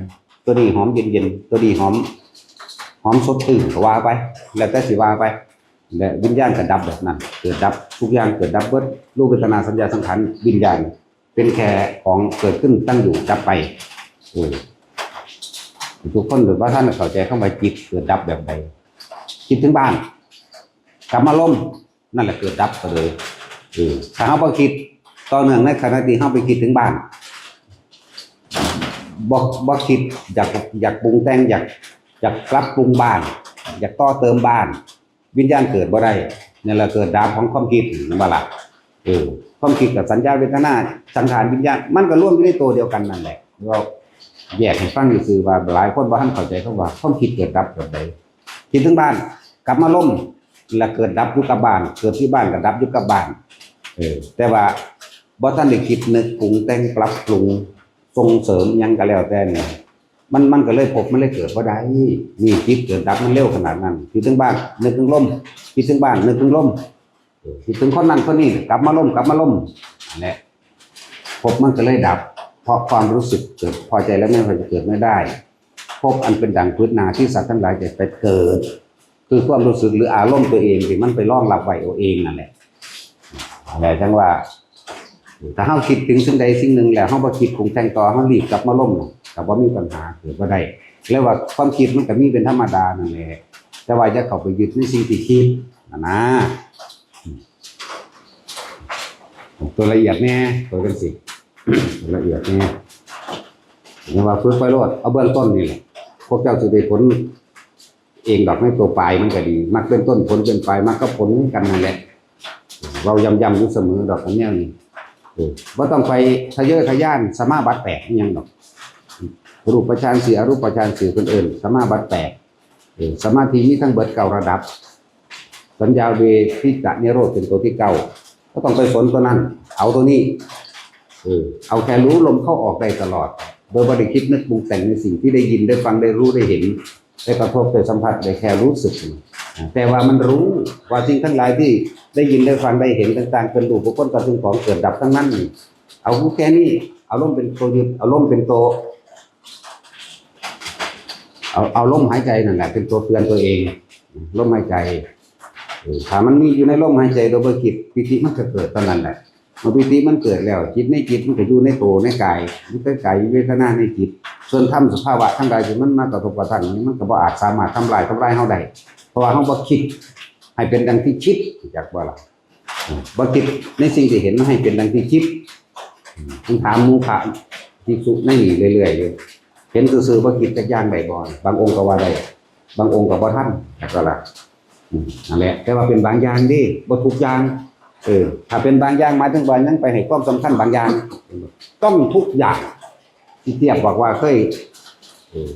ตัวนี้หอมเย็นๆตัวนี้หอมสดชื่นก็ว่าไปแล้วแต่สิว่าไปและวิญญาณก็ดับแบบนั้นเกิดดับทุกอย่างเกิดดับเบิดรูปเวทนาสัญญาสังขารวิญญาณเป็นแค่ของเกิดขึ้นตั้งอยู่ดับไปทุกคนหรือว่าท่านเข้าใจเข้าไปจิตเกิดดับแบบใดคิดถึงบ้านกลับมาล้มนั่นแหละเกิดดับไปเลยถ้าเขาไปคิดต่อเนื่องในขณะที่เขาไปคิดถึงบ้านบ่คิดอยากปรุงแต่งอยากปรับปรุงบ้านอยากต่อเติมบ้านวิญญาณเกิดบ่ได้นี่แหละเกิดดับของความคิดนั่นบ่ล่ะความคิดกับสัญญาเวทนาสังขารวิญญาณมันก็ร่วมอยู่ในตัวเดียวกันนั่นแหละเราแยกให้ฟังคือว่าหลายคนบ่ทันเข้าใจเขาว่าความคิดเกิดดับแบบใดคิดถึงบ้านกลับมาล้มแล้วเกิดดับอยู่กับบ้านเกิดที่บ้านก็ดับอยู่กับบ้านแต่ว่าบ่ทันได้คิดนึกปรุงแต่งปรับปรุงส่งเสริมยังก็แล้วแต่เนี่ยมันก็เลยมันเลยเกิดบ่ได้มีคิดเกิดดับมันเร็วขนาดนั้นคิดถึงบ้านนึกถึงลมคิดถึงบ้านนึกถึงลมคิดถึงคนนั้นคนนี้กลับมาล้มนั่นแหละมันก็เลยดับเพราะความรู้สึกเกิดพอใจแล้วไม่พอใจเกิดไม่ได้อันเป็นดังพืชนาที่สัตว์ทั้งหลายจะไปเกิดคือความรู้สึกหรืออารมณ์ตัวเองที่มันไปรองรับไว้เอาเองนั่นแหละแต่จังว่าถ้าเฮาคิดถึงสิ่งใดสิ่งหนึ่งแล้วเฮาบ่คิดปรุงแต่งต่อเฮารีบกลับมาล้มก็บ่มีปัญหาเกิดบ่ได้แล้วว่าความคิดมันก็มีเป็นธรรมดานั่นแหละแต่ว่าอย่าเข้าไปยึดในสิ่งที่คิดนะตัวละเอียดแน่ตัวกันสิละเอียดแน่อย่าว่าฝึกไปโลดเอาเบื้องต้นนี่แหละพวกเจ้าสิได้ผลเองดอกในตัวปลายมันก็ดีมักเป็นต้นผลเป็นปลายมักก็ผลกันนั่นแหละเราย้ำอยู่เสมอดอกอันนี้นี่ว่าต้องไปทะเยอทะยานสมาบัติแปดยังดอกรูปฌานสี่อรูปฌานสี่คนอื่นสมาบัติแปดสมาธิมีทั้งเบิดเก่าระดับสัญญาเวทิตะนิโรธเป็นตัวที่เก่าก็ต้องไปสนตัวนั้นเอาตัวนี้เอาแค่รู้ลมเข้าออกได้ตลอดโดยบริคิดนึกปรุงแต่งในสิ่งที่ได้ยินได้ฟังได้รู้ได้เห็นได้กระทบได้สัมผัสได้แค่รู้สึกแต่ว่ามันรู้ว่าสิ่งทั้งหลายที่ได้ยินได้ฟังได้เห็นต่างๆเป็นรูปบุคคลต่อสิ่งของเกิดดับทั้งนั้นเอาแค่นี้เอาลมเป็นตัวยึดเอาลมเป็นตัวเอาลมหายใจนั่นแหละเป็นตัวเตือนตัวเองลมหายใจถ้ามันมีอยู่ในลมหายใจโดยบริคิดปิติมันจะเกิดตอนนั้นแหละเมื่อปิติมันเกิดแล้วจิตในจิตมันก็อยู่ในตัวในกายมันเป็นกายเวทนาในจิตส่วนธรรมสภาวะทั้งหลายที่มันมากระทบกระทั่งนี้มันก็บ่อาจสามารถทำลายเฮาได้เพราะว่าเฮาบ่คิดให้เป็นดังที่คิดจักว่าล่ะบ่คิดในสิ่งที่เห็นให้เป็นดังที่คิดต้องถามหมู่พระภิกษุในนี่เรื่อยๆเลยเห็นซื่อๆบ่คิดจักอย่างใดบ่บางองค์ก็ว่าได้บางองค์ก็บ่ทันจักว่าล่ะนั่นแหละแต่ว่าเป็นบางอย่างดิบ่ทุกอย่างถ้าเป็นบางอย่างหมายถึงว่ายังไปให้ความสำคัญบางอย่างต้องทุกอย่างที่เทียบบอกว่าเคย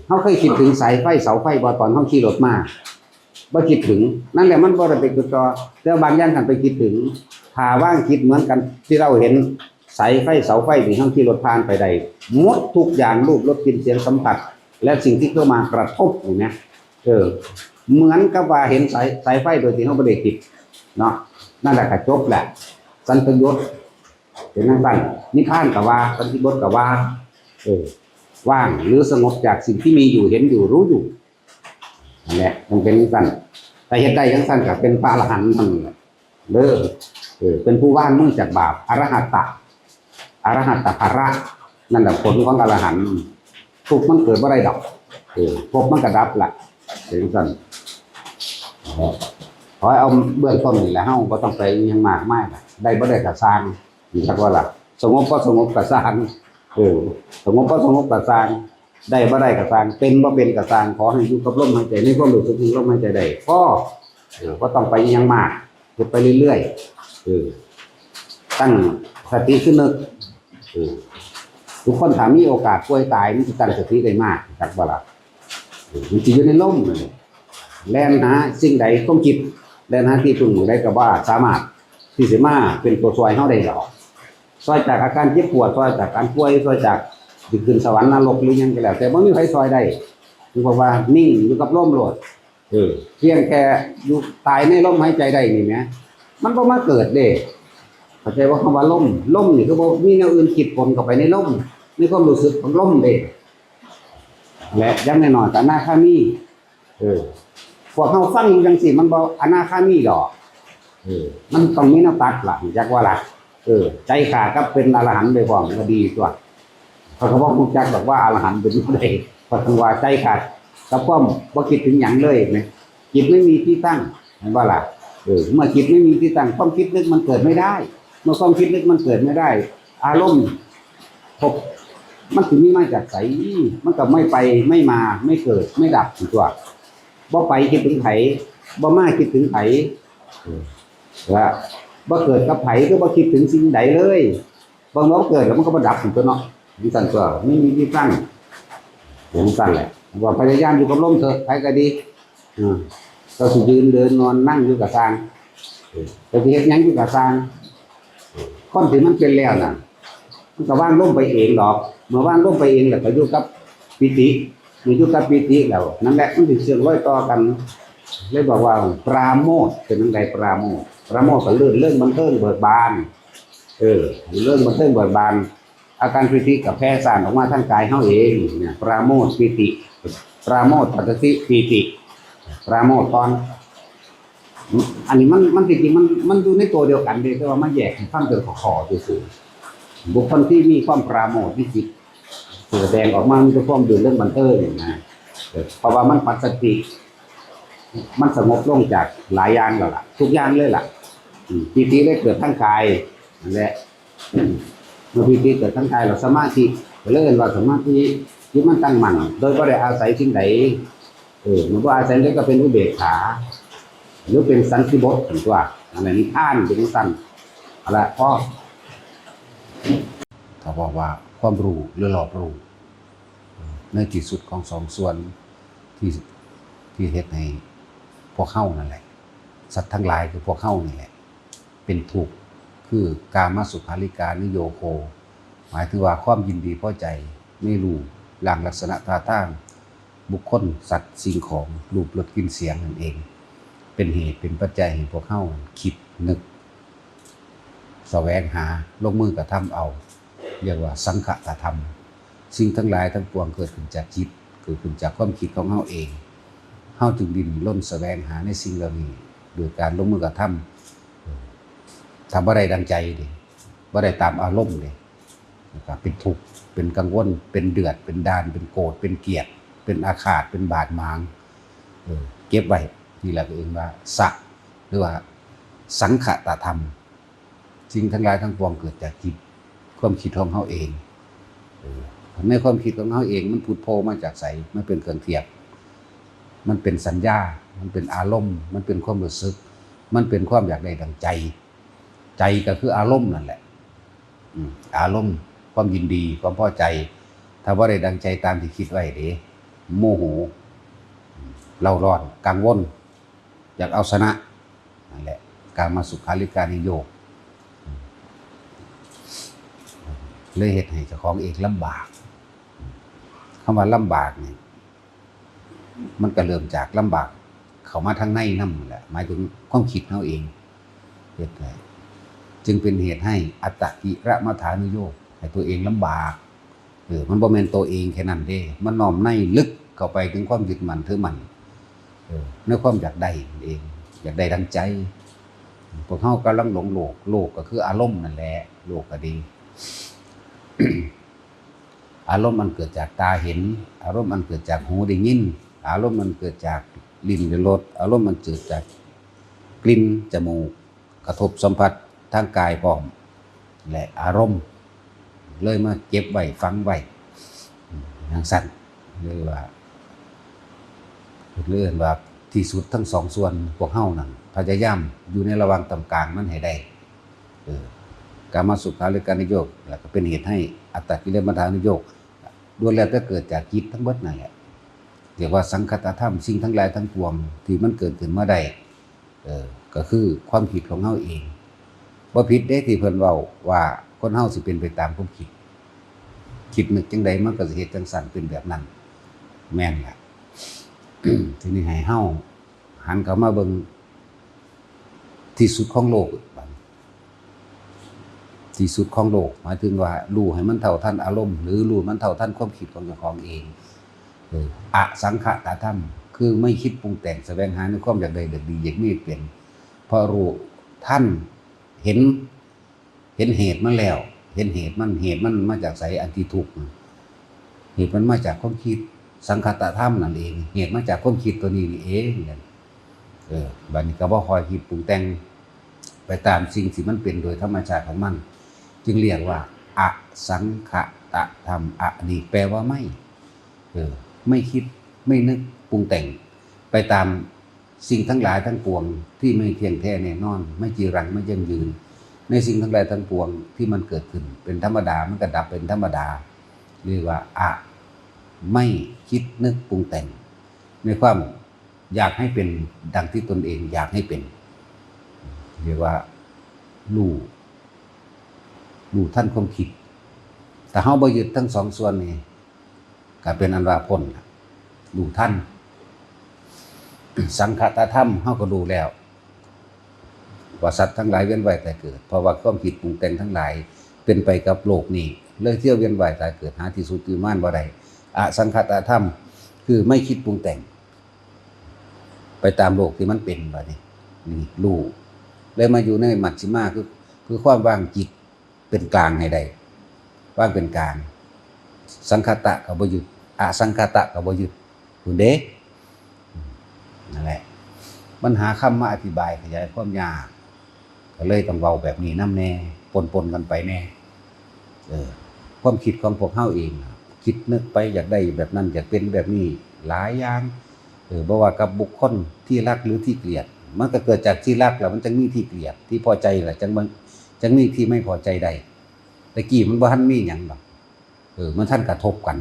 เขาเคยคิดถึงสายไฟเสาไฟบ่ตอนเขาขี่รถมาบ่คิดถึงนั่นแหละมันบ่ได้เป็นตัวแต่บางอย่างท่านไปคิดถึงถ้าว่างคิดเหมือนกันที่เราเห็นสายไฟเสาไฟที่เขาขี่รถผ่านไปได้หมดทุกอย่างรูปรสกลิ่นเสียงสัมผัสและสิ่งที่เข้ามากระทบอย่างนี้เหมือนกับว่าเห็นสายไฟโดยที่เขาไม่ได้คิดเนาะนั่นแหละก็จบแหละสันติยศเป็นนั่งตั้งนิพพานกับว่าสันติยศกับว่าว่างหรือสงบจากสิ่งที่มีอยู่เห็นอยู่รู้อยู่นั่นแหละมันเป็นสั้นแต่เหตุใดยังสั้นกับเป็นพระอรหันต์มันเด้อ เป็นผู้ว่างมือจากบาปอรหัตตะภระนั่นแหละผลของอรหันต์ทุกข์มันเกิดว่าไรดับภพมันก็ดับละถึงสั่นขอให้เอาเบื้องต้นนี่แหละเฮาก็ต้องไปยังมากมายได้บ่ได้กระสร้างอยู่ทักว่าล่ะสงบก็สงบกระสร้างสงบก็สงบกระสร้างได้บ่ได้กระสร้างเป็นบ่เป็นกระสร้างขอให้อยู่กับลมหายใจในความรู้สึกที่ลมหายใจได้ก็ต้องไปยังมากไปเรื่อยๆตั้งสติขึ้นนึกทุกคนถามมีโอกาสป่วยตายมันจะตั้งสติได้มากจักบ่ล่ะมันจะอยู่ในลมแล่นหาสิ่งใดต้องคิดแล่นหาที่พึ่งได้ก็ว่าสามารถที่จะมาเป็นตัวช่วยเฮาได้ดอกช่วยจากอาการเจ็บปวดช่วยจากการป่วยช่วยจากที่ขึ้นสวรรค์นรกหรือยังก็แล้วแต่บ่มีใครช่วยได้คือว่านิ่งอยู่กับลมโลดเพียงแค่อยู่ตายในลมหายใจได้นี่แหมมันบ่มาเกิดเด้เข้าใจว่าคำว่าลมนี่คือบ่มีแนวอื่นคิดปนเข้าไปในลมในความรู้สึกของลมเด้และยังแน่นอนก็อนาคามีพวกเฮาฟังจังซี่มันบ่อนาคามีดอกมันต้องมีแนวตัดล่ะจักว่าล่ะใจขาดกับเป็นอรหันต์ไปพร้อมก็ดีตัวเขาก็บ่ฮู้จักดอกว่าอรหันต์เป็นจังได๋เพราะว่าใจขาดกับความบ่คิดถึงหยังเลยแม่จิตไม่มีที่ตั้งเห็นบ่ล่ะเมื่อจิตไม่มีที่ตั้งความคิดนึกมันเกิดไม่ได้เมื่อความคิดนึกมันเกิดไม่ได้อารมณ์พบมันถึงมีมาจากไสมันก็ไม่ไปไม่มาไม่เกิดไม่ดับตัวบ่ไปคิดถึงไผบ่มาคิดถึงไผว่าบ่เกิดกับไผก็บ่คิดถึงสิ่งใดเลยบางเมื่อเกิดแล้วมันก็บ่ดับตัวเนาะนี่สั่นตัวไม่มีที่ตั้งอย่างสั่นแหละว่าพยายามอยู่กับลมเถอะไผก็ดีก็สิยืนเดินนอนนั่งอยู่กับทางแต่ที่เฮ็ดหยังอยู่กับทางคนที่มันเป็นแล้วน่ะมันก็ว่างลมไปเองดอกเมื่อว่างลมไปเองแล้วก็อยู่กับปิติอยู่กับปิติแล้วนั่นแหละมันสิเชื่อมร้อยต่อกันเลยบอกว่าปราโมทย์เป็นจังได๋ปราโมทย์ก็เรื่องบันเทิงเบิกบานเรื่องบันเทิงเบิกบานอาการปิติกับแพร่ซ่านออกมาทางกายเฮาเองเนี่ยปราโมทย์ปิติปราโมทย์ปัสสติปิติปราโมทย์ตอนอันนี้มันจริงๆมันอยู่ในตัวเดียวกันเด้แต่ว่ามันแยกฟังเป็นข้อๆซื่อๆบุคคลที่มีความปราโมทย์ที่จิตแสดงออกมามันจะความดื่นเรื่องบันเทิงนะเพราะว่ามันปัสสติมันสงบลงจากหลายอย่างแล้วล่ะทุกอย่างเลยล่ะปิติได้เกิดทั้งกายนั่นแหละเมื่อปิติเกิดทั้งกายเราสมาธิก็เลยเรียกว่าสมาธิที่มันตั้งมั่นโดยบ่ได้อาศัยสิ่งใดมันก็อาศัยแล้วก็เป็นอุเบกขาหรือเป็นสันติบทถึงตัวอะไรนิพพานเป็นสั้นอะไรเพราะเขาบอกว่าความรู้หรือหลอบรู้ในที่สุดของสองส่วนที่เฮ็ดให้พวกเฮานั่นแหละสัตว์ทั้งหลายคือพวกเฮานี่แหละเป็นทุกข์คือกามสุขาริการิโยโคหมายถึงว่าความยินดีพอใจไม่รู้หลังลักษณะท่าทางบุคคลสัตว์สิ่งของรูปรสกลิ่นเสียงนั่นเองเป็นเหตุเป็นปัจจัยให้พวกเฮาคิดนึกแสวงหาลงมือกระทำเอาเรียกว่าสังขตธรรมสิ่งทั้งหลายทั้งปวงเกิดขึ้นจากจิตเกิดขึ้นจากความคิดของเฮาเองเฮาจึงดิ้นรนแสวงหาในสิ่งเหล่านี้โดยการลงมือกระทำบ่ได้ดังใจเด้บ่ได้ตามอารมณ์เด้นะครับเป็นทุกข์เป็นกังวลเป็นเดือดเป็นดานเป็นโกรธเป็นเกลียดเป็นอาฆาตเป็นบาดหมางเก็บไว้นี่แหละเองว่าหรือว่าสังขตธรรมสิ่งทั้งหลายทั้งปวงเกิดจากจิตความคิดของเฮาเองในความคิดของเฮาเองมันพุทโธมาจากไสมันเป็นเครื่องเทียบมันเป็นสัญญามันเป็นอารมณ์มันเป็นความรู้สึกมันเป็นความอยากได้ดังใจก็คืออารมณ์นั่นแหละอารมณ์ความยินดีความพอใจถ้าบ่ได้ดังใจตามที่คิดไว้เด้โมโหเร่าร้อนกังวลอยากเอาชนะนั่นแหละกามสุขาริการิโยเลยเฮ็ดให้เจ้าของเองลำบากคำว่าลำบากนี่มันก็เริ่มจากลำบากเข้ามาทางในนำแหละหมายถึงความคิดเฮาเองเฮ็ดให้จึงเป็นเหตุให้อัตตกิรมัฏฐานุโยคให้ตัวเองลำบากมันบ่แม่นตัวเองแค่นั้นเด้มันน้อมในลึกเข้าไปถึงความยึดมั่นถือมั่นในความอยากได้เองอยากได้ดังใจ พวกเฮากำลังหลงโลกโลกก็คืออารมณ์นั่นแหละโลกก็ดี อารมณ์มันเกิดจากตาเห็นอารมณ์มันเกิดจากหูได้ยินอารมณ์มันเกิดจากลิ้นได้รสอารมณ์มันเกิดจากกลิ่นจมูกกระทบสัมผัสทางกายพร้อมและอารมณ์เลยมาเก็บไว้ฝังไว้อย่างสั้นเลยว่าเรื่องว่าที่สุดทั้งสองส่วนพวกเฮานั่นพยายามอยู่ในระหว่างตำกลางมันให้ได้กามสุขาริการนิโยคแล้วก็เป็นเหตุให้อัตตกิเลสมัฏฐานิโยคล้วนแล้วแต่เกิดจากจิตทั้งหมดนั่นแหละเรียกว่าสังคตธรรมสิ่งทั้งหลายทั้งปวงที่มันเกิดขึ้นมาได้ก็คือความคิดของเฮาเองบ่ผิดเด้ที่เพิ่นเว้าว่าคนเฮาสิเป็นไปตามความคิดนึกจังใดมันก็สิเฮ็ดจังซั่นเป็นแบบนั้นแม่นล่ะ ทีนี้ให้เฮาหันเข้ามาเบิ่งที่สุดของโลกที่สุดของโลกหมายถึงว่ารู้ให้มันเท่าทันอารมณ์หรือรู้มันเท่าทันความคิดของเจ้าของเองอสังขตธรรมคือไม่คิดปรุงแต่งแสวงหาในความอยากได้อยากดีอยากมีเปลี่ยนพอรู้ท่านเห็นเหตุมันแล้วเห็นเหตุมันมาจากไสอันที่ทุกข์เหตุมันมาจากความคิดสังคตธรรมนั่นเองเหตุมาจากความคิดตัวนี้นี่เองบัดนี้ก็บ่ค่อยคิดปรุงแต่งไปตามสิ่งที่มันเป็นโดยธรรมชาติของมันจึงเรียกว่าอสังขตธรรมอนี่แปลว่าไม่คิดไม่นึกปรุงแต่งไปตามสิ่งทั้งหลายทั้งปวงที่ไม่เที่ยงแท้แน่นอนไม่จีรังไม่ยั่งยืนในสิ่งทั้งหลายทั้งปวงที่มันเกิดขึ้นเป็นธรรมดามันก็ดับเป็นธรรมดาเรียกว่าไม่คิดนึกปรุงแต่งในความอยากให้เป็นดังที่ตนเองอยากให้เป็นเรียกว่ารู้ท่านความคิดแต่เฮาบ่ยึดทั้งสองส่วนนี้ก็เป็นอันว่าพ้นรู้ท่านสังคตธรรมเฮาก็รู้แล้วว่าสัตว์ทั้งหลายเวียนว่ายตายเกิดเพราะว่าความคิดปรุงแต่งทั้งหลายเป็นไปกับโลกนี้เลยเที่ยวเวียนว่ายตายเกิดหาที่สุดที่มั่นบ่ได้อสังคตธรรมคือไม่คิดปรุงแต่งไปตามโลกที่มันเป็นบัดนี้นี่รู้เลยมาอยู่ในมัชฌิมาคือความว่างจิตเป็นกลางให้ได้ว่างเป็นกลางสังคตะก็บ่ยึดอสังคตะก็บ่ยึดคุณเด้นั่นแหละมันหาคำมาอธิบายขยายความยากก็เลยต้องเว้าแบบนี้นำแน่ปนกันไปแน่ความคิดของพวกเฮาเองคิดนึกไปอยากได้แบบนั้นอยากเป็นแบบนี้หลายอย่างบ่ว่ากับบุคคลที่รักหรือที่เกลียดมันก็เกิดจากที่รักแล้วมันจังมีที่เกลียดที่พอใจล่ะจังมีที่ไม่พอใจได้ตะกี้มันบ่ทันมีหยังดอกมันท่านกระทบกัน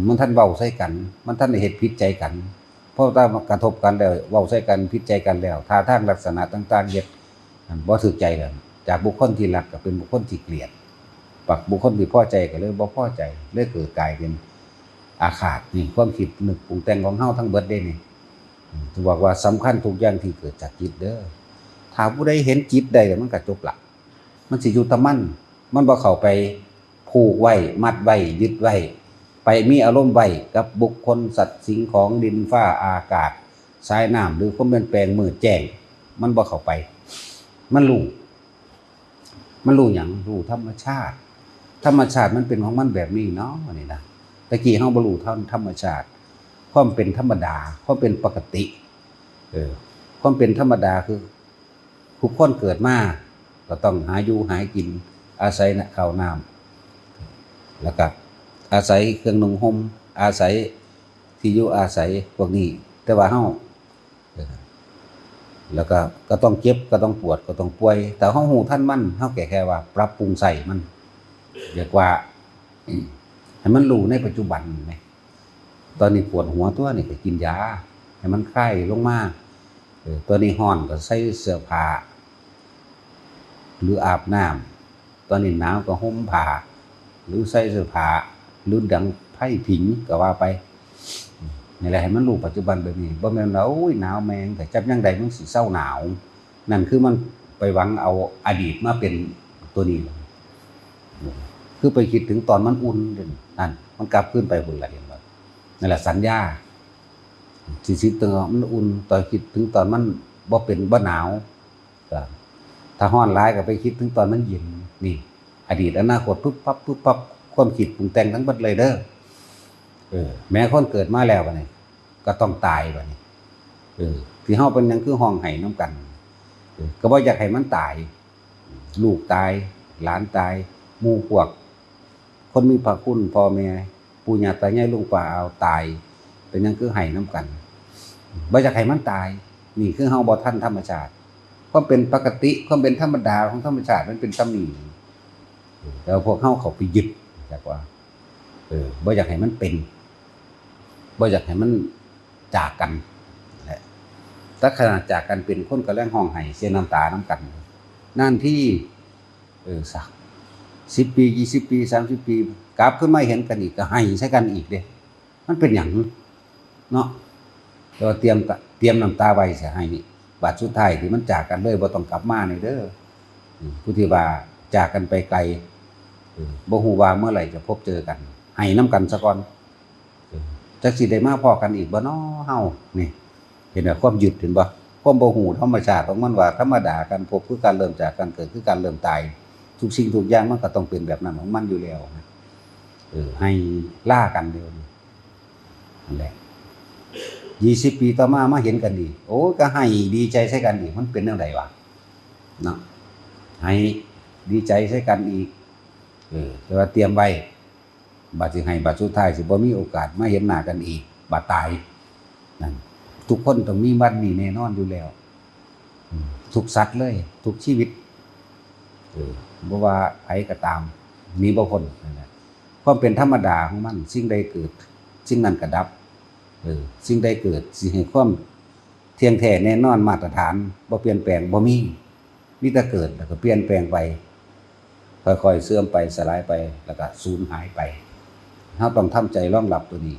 มันท่านเว้าใส่กันมันท่านได้เฮ็ดผิดใจกันเพราะถ้ากระทบกันแล้วเว้าใส่กันผิดใจกันแล้วท่าทางลักษณะต่างๆเฮ็ดบ่ถูกใจแล้วจากบุคคลที่รักก็เป็นบุคคลที่เกลียดปักบุคคลที่พอใจก็เลยบ่พอใจเลยเกิดกลายเป็นอาฆาตนี่ความคิดนึกปรุงแต่งของเฮาทั้งเบิดเด้นี่ถือว่าสำคัญทุกอย่างที่เกิดจากจิตเด้อถ้าผู้ใดเห็นจิตได้มันก็จบละมันสิอยู่ตะมันบ่เข้าไปผูกไว้มัดไว้ยึดไว้ไปมีอารมณ์ไว้กับบุคคลสัตว์สิ่งของดินฟ้าอากาศสายน้ำหรือความเปลี่ยนแปลงมืดแจ้งมันบ่เข้าไปมันรู้หยังรู้ธรรมชาติมันเป็นของมันแบบนี้เนาะนี่นะตะกี้เฮาบ่รู้ธรรมชาติความเป็นธรรมดาความเป็นปกติความเป็นธรรมดาคือทุกคนเกิดมาก็ต้องหาอยู่หากินอาศัยข้าวน้ำแล้วก็อาศัยเครื่องนุ่งห่มอาศัยที่อยู่อาศัยพวกนี้แต่ว่าเฮาแล้วก็ต้องเจ็บก็ต้องปวดก็ต้องป่วยแต่เฮาฮู้ทันมันเฮาแค่ว่าปรับปรุงใส่มันเรียกว่าให้มันรู้ในปัจจุบันแหมตอนนี้ปวดหัวตัวนี่ก็กินยาให้มันคลายลงมาตัวนี้ร้อนก็ใส่เสื้อผ้าหรืออาบน้ำตอนนี้หนาวก็ห่มผ้าหรือใส่เสื้อผ้าหรือดังไผ่ผิงก็ว่าไปนี่แหละให้มันรู้ปัจจุบันแบบนี้บ่แม่นว่าโอ้ยหนาวแมงแต่จับยังใดมันสิเศร้าหนาวนั่นคือมันไปหวังเอาอดีตมาเป็นตัวนี้คือไปคิดถึงตอนมันอุ่นนั่นมันกลับขึ้นไปพุ่นละเห็นบ่นั่นแหละสัญญาสิตอนมันอุ่นตอนคิดถึงตอนมันบ่เป็นบ่หนาว ก็ถ้าฮ้อนหลายก็ไปคิดถึงตอนมันเย็นนี่อดีตอนาคตปุ๊บปั๊บความคิดปรุงแต่งทั้งหมดเลยเด้อแม้คนเกิดมาแล้วบัดนี้ก็ต้องตายบัดนี้ที่เฮาเป็นหยังคือห้องไห้นำกันก็บ่อยากให้มันตายลูกตายหลานตายหมู่พวกคนมีพระคุณพ่อแม่ปู่ย่าตายายลุงป้าเอาตายเป็นหยังคือไห้นำกันบ่อยากให้มันตายนี่คือเฮาบ่ทันธรรมชาติความเป็นปกติความเป็นธรรมดาของธรรมชาติมันเป็นตำนี้แต่พวกเฮาเข้าไปยึดจักว่าบ่อยากให้มันเป็นบ่อยากให้มันจากกันแหละถ้าขนาดจากกันเป็นคนก็แลงห้องไห้เสียน้ำตาน้ำกันนั่นที่สัก10 ปี20 ปี30 ปีกลับขึ้นมาเห็นกันอีกก็ไห้ใส่กันอีกเด้มันเป็นหยังเนาะแต่ว่าเตรียมน้ำตาไว้สิให้นี่บัดสุดท้ายที่มันจากกันเลยบ่ต้องกลับมานี่เด้อผู้ที่ว่าจากกันไปไกลบ่ฮู้ว่าเมื่อไหร่จะพบเจอกันให้นำกันซะก่อนจักสิได้มาพ้อกันอีกบ่น้อเฮานี่เห็นว่าความยึดเห็นบ่ความบ่ฮู้ธรรมชาติของมันว่าธรรมดากันพบคือการเริ่มจากกันเกิดคือการเริ่มตายทุกสิ่งทุกอย่างมันก็ต้องเป็นแบบนั้นของมันอยู่แล้วให้ล่ากันเดียวนั่นแหละ20 ปีต่อมาเห็นกันอีกโอ้ก็ให้ดีใจใส่กันอีกมันเป็นจังไดวะเนาะให้ดีใจใส่กันอีกแต่ว่าเตรียมไว้บัดสิให้บัดสุดท้ายสิบ่มีโอกาสมาเห็นหน้ากันอีกบัดตายนั่นทุกคนต้องมีวันนี้แน่นอนอยู่แล้วทุกสัตว์เลยทุกชีวิตบ่ว่าไผก็ตามมีบ่พ้นนั่นแหละความเป็นธรรมดาของมันสิ่งใดเกิดสิ่งนั้นก็ดับสิ่งใดเกิดสิให้ความเที่ยงแท้แน่นอนมาตรฐานบ่เปลี่ยนแปลงบ่มีแต่เกิดแล้วก็เปลี่ยนแปลงไปค่อยๆเสื่อมไปสลายไปแล้วก็สูญหายไปเฮาต้องทำใจรองรับตัวนี้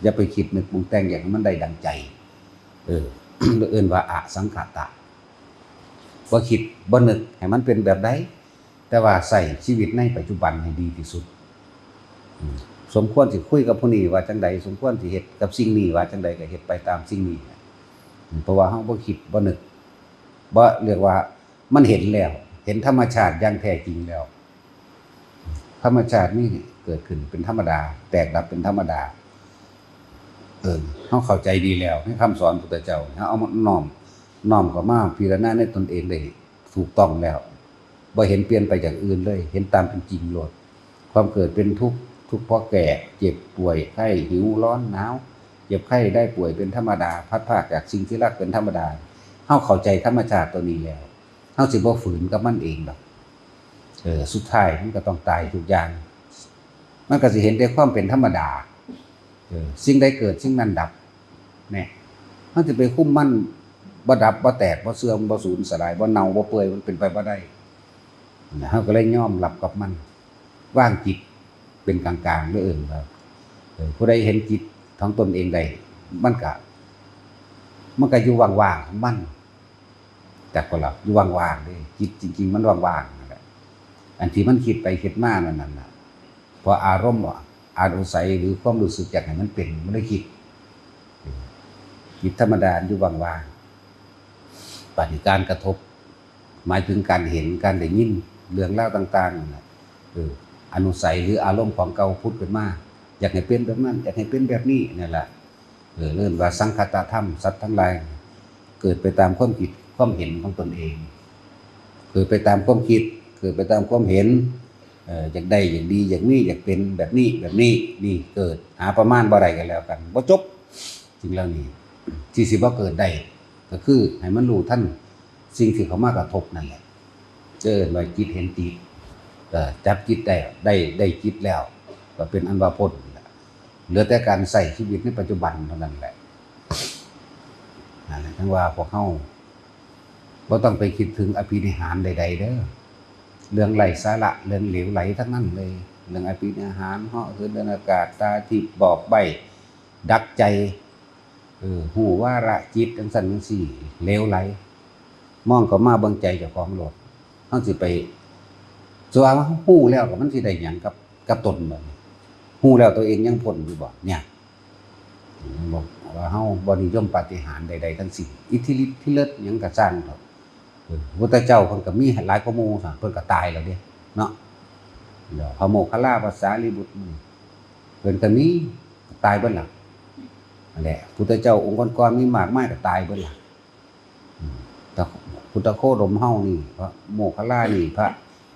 อย่าไปคิดนึกปรุงแต่งอย่างมันได้ดังใจเอิ้นว่าอสังขตะบ่คิดบ่นึกให้มันเป็นแบบใดแต่ว่าใส่ชีวิตในปัจจุบันให้ดีที่สุดสมควรสิคุยกับผู้นี้ว่าจังใดสมควรสิเฮ็ดกับสิ่งนี้ว่าจังใดก็เฮ็ดไปตามสิ่งนี้เพราะว่าเฮาบ่คิดบ่นึกบ่เรียกว่ามันเห็นแล้วเห็นธรรมชาติอย่างแท้จริงแล้วธรรมชาตินี่เกิดขึ้นเป็นธรรมดาแตกดับเป็นธรรมดาเฮาเข้าใจดีแล้วในคำสอนพุทธเจ้าเฮาเอามาน้อมเข้ามาพิจารณาในตนเองได้ถูกต้องแล้วบ่เห็นเปลี่ยนไปจากอื่นเลยเห็นตามเป็นจริงโลดความเกิดเป็นทุกข์เพราะแก่เจ็บป่วยไข้หิวร้อนหนาวเจ็บไข้ได้ป่วยเป็นธรรมดาพัดพรากจากสิ่งที่รักเป็นธรรมดาเฮาเข้าใจธรรมชาติตัวนี้แล้วเฮาสิบ่ฝืนกับมันเองดอกสุดท้ายมันก็ต้องตายทุกอย่างมันก็สิเห็นแต่ความเป็นธรรมดาสิ่งใดเกิดสิ่งนั้นดับแน่เฮาสิไปคุมมันบ่ดับบ่แตกบ่เสื่อมบ่สูญสลายบ่เน่าบ่เปื่อยมันเป็นไปบ่ได้เฮาก็เลยยอมรับกับมันวางจิตเป็นกลางๆด้วยครับผู้ใดเห็นจิตของตนเองได้มันก็อยู่ว่างๆของมันแต่ก็ล่ะอยู่ว่างๆเด้จิตจริงๆมันว่างๆนั่นแหละอันที่มันคิดไปคิดมานั่นน่ะพออารมณ์อาศัยหรือความรู้สึกอยากให้มันเป็นไม่ได้คิดจิตธรรมดาอยู่ว่างๆปฏิการกระทบหมายถึงการเห็นการได้ยินเรื่องเล่าต่างๆนั่นแหละอนุสัยหรืออารมณ์ของเก่าพุทธขึ้นมาอยากให้เป็นแบบนั้นอยากให้เป็นแบบนี้นี่แหละเรื่องว่าสังคตธรรมสัตว์ทั้งหลายเกิดไปตามความคิดความเห็นของตนเองเกิดไปตามความคิดเกิดไปตามความเห็นอยากได้อยากดีอยากมีอยากเป็นแบบนี้นี่เกิดหาประมาณบ่ได้กันแล้วกันบ่จบจริงแล้วนี่ที่สิบ่เกิดได้ก็คือให้มันรู้ท่านสิ่งที่เขามากระทบนั่นแหละไว้จิตเห็นจิตจับจิตได้จิตแล้วก็เป็นอันว่าพ้นเหลือแต่การใส่ชีวิตในปัจจุบันเท่านั้นแหละนั่นแหละทั้งว่าพวกเฮาบ่ต้องไปคิดถึงอภินิหารใดๆเด้อเรื่องไร้สาระเรื่องเหลวไหลทั้งนั้นเลยเรื่องอภินิหารเหาะเหินเดินอากาศตาทิพย์บอกใบ้ดักใจหูวาระจิตจังซั่นจังซี่เหลวไหลมองเข้ามาเบิ่งใจเจ้าของโลดเฮาสิไปส่วนว่าฮู้แล้วก็มันสิได้หยังกับตนบ่ฮู้แล้วตัวเองยังพ้นอยู่บ่เนี่ยบอกว่าเฮาบ่นิยมปาฏิหาริย์ใดๆทั้งสิ้นอิทธิฤทธิ์ที่เลิศหยังก็สร้างเถาะ พุทธเจ้าเพิ่นก็มีหลายกว่าหมู่ซะเพิ่นก็ตายแล้วเด้เนาะเดี๋ยวพระโมคคัลลาภาษาลิบุตรเพิ่นก็มีตายเบิดล่ะนั่นแหละพุทธเจ้าองค์ก่อนๆมีมากมายก็ตายเบิดล่ะแต่พุทธโคดมเฮานี่พระโมคคัลลานี่พระ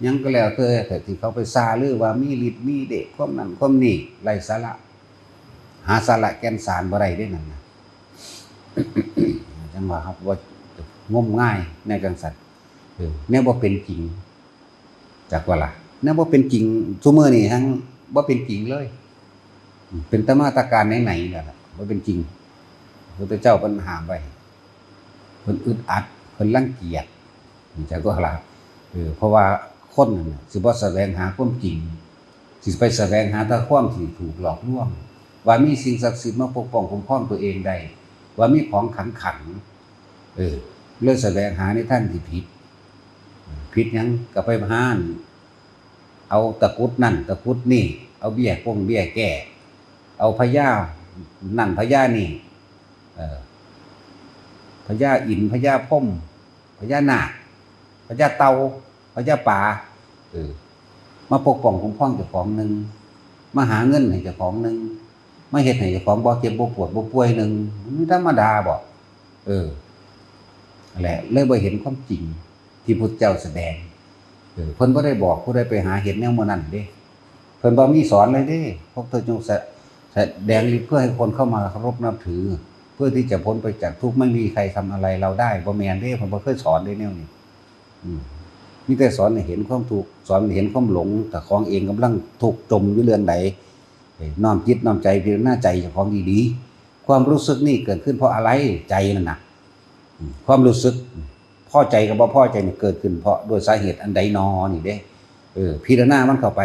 ยังก็แล้วแต่ที่เขาไปซาลือว่ามีฤทธิ์มีเดชความนั้นความนี้ไร้สาระหาสาระแก่นสารบ่ได้เด้นั่นน่ะ จังว่าครับว่างมง่ายในจังสัตว์แนวบ่เป็นจริงจักว่าล่ะแนวบ่เป็นจริงซุมื้อนี้ทั้งบ่เป็นจริงเลยเป็นตมาตรการไหนๆนั่นล่ะบ่เป็นจริงพระพุทธเจ้าเพิ่นห้ามไว้เพิ่นอึดอัดเพิ่นรังเกียจจักว่าล่ะเพราะว่าคนนั่นน่ะสิบ่แสวงหาความจริงสิไปแสวงหาแต่ความที่ถูกหลอกลวงว่ามีสิ่งศักดิ์สิทธิ์มาปกป้องคุ้มครองตัวเองได้ว่ามีของขังเลือกแสวงหาในท่านที่ผิดหยังก็ไปหาเอาตะกุดนั่นตะกุดนี่เอาเบี้ยแก้เอาพญานั่นพญานี่พญาอินทร์พญาพรหมพญานาคพญาเต่าพญาป่ามาปกป้องคุ้มครองเจ้าของนึงมาหาเงินให้เจ้าของนึงมาเฮ็ดให้เจ้าของบ่เจ็บบ่ปวดบ่ป่วยนึงมันธรรมดาบ่แหละเลยบ่เห็นความจริงที่พุทธเจ้าแสดงเพิ่นบ่ได้บอกผู้ใดไปหาเห็นแนวมื้อนั้นเด้เพิ่นบ่มีสอนเลยเด้พวกเธอจงแสดงฤทธิ์เพื่อให้คนเข้ามาเคารพนับถือเพื่อที่จะพ้นไปจากทุกข์ไม่มีใครทำอะไรเราได้บ่แม่นเด้เพิ่นบ่เคยสอนเด้แนวนี้มีแต่สอนให้เห็นความถูกสอนให้เห็นความหลงแต่ของเองกำลังถูกจมอยู่เรื่องใดน้อมจิตน้อมใจพิจารณาใจเจ้าของดีๆความรู้สึกนี่เกิดขึ้นเพราะอะไรใจนั่นน่ะความรู้สึกพอใจกับบ่พอใจนี่เกิดขึ้นเพราะด้วยสาเหตุอันใดนอนี่เด้พิจารณามันเข้าไป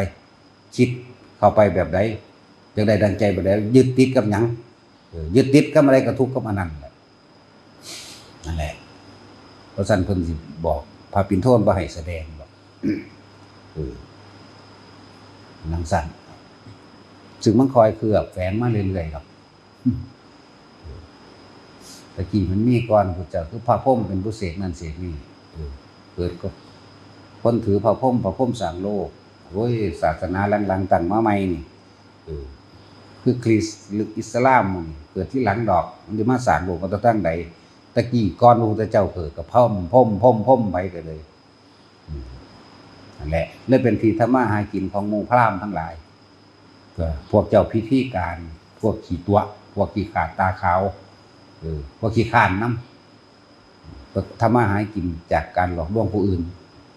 คิดเข้าไปแบบใดจังได๋ดังใจแบบใดยึดติดกับหยังยึดติดกับอะไรก็ทุกข์กับอันนั้นนั่นแหละเพราะฉะนั้นเพิ่นสิบอกพระปิณโทนบ่ให้แสดงบอกนังสั่นซึ่งมันคอยเคลือบแฝงมาเรื่อยๆครับตะกี้มันมีก่อนพุทธเจ้าคือพระพรหมเป็นผู้เสกนั่นเสกนี่เกิดก็คนถือพระพรหมสร้างโลกโอ้ยศาสนาหลังๆตั้งมาใหม่นี่คือคริสต์หรืออิสลามมันเกิดที่หลังดอกมันจะมาสร้างโลกก็ตั้งใดตะกี้ก่อนพระพุทธเจ้าเกิดก็พร่มไปกันเลยนั่นแหละเลยเป็นที่ทำมาหากินของหมู่พราหมณ์ทั้งหลายพวกเจ้าพิธีการพวกขี้ตัวพวกขี้ขาดตาขาวพวกขี้ข้านน้ำทำมาหากินจากการหลอกลวงผู้อื่น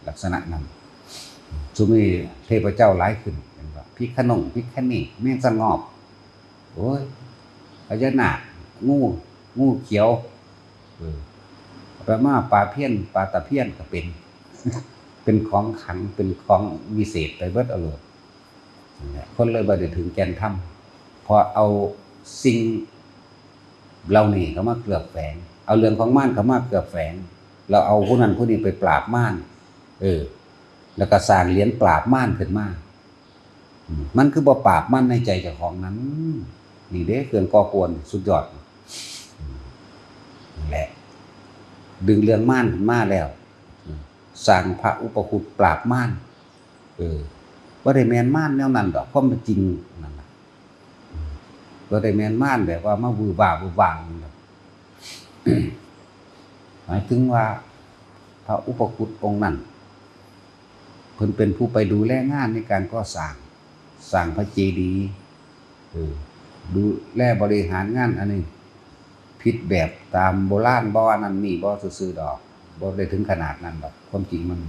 ลักษณะนั้นซุมีเทพเจ้าหลายขึ้นเป็นว่าพิฆนงพิฆนีแม่งสงอบโอ้ยพญานาคงูเขียวปลามาปลาเพี้ยนปลาตะเพี้ยนก็เป็นของขังเป็นของวิเศษไปเบิดเอาเลยคนเลยบ่ได้ถึงแก่นธรรมพอเอาสิ่งเรานี่เขามาเกลือบแฝงเอาเรื่องของม่านเขามาเกลือบแฝงเราเอาผู้นั้นผู้นี้ไปปราบม่านแล้วก็สร้างเหรียญปราบม่านขึ้นมามันคือบ่ปราบม่านในใจเจ้าของนั้นนี่เด้เครื่องก่อกวนสุดยอดนั่นแหละดึงเรื่องม่านขึ้นมาแล้วสร้างพระอุปคุตปราบม่านบ่ได้แม่นม่านแนวนั้นดอกความเป็นจริงนั่นน่ะบ่ได้แม่นม่านแบบว่ามาวู่บ่าวู่ว่างหมายถึงว่าพระอุปคุตองค์นั้นเพิ่นเป็นผู้ไปดูแลงานในการก่อสร้างพระเจดีย์ดูแลบริหารงานอันนี้ผิดแบบตามโบราณบ่อันนั้นนี่บ่ซื่อๆดอกบ่ได้ถึงขนาดนั้นดอกความจริงมัน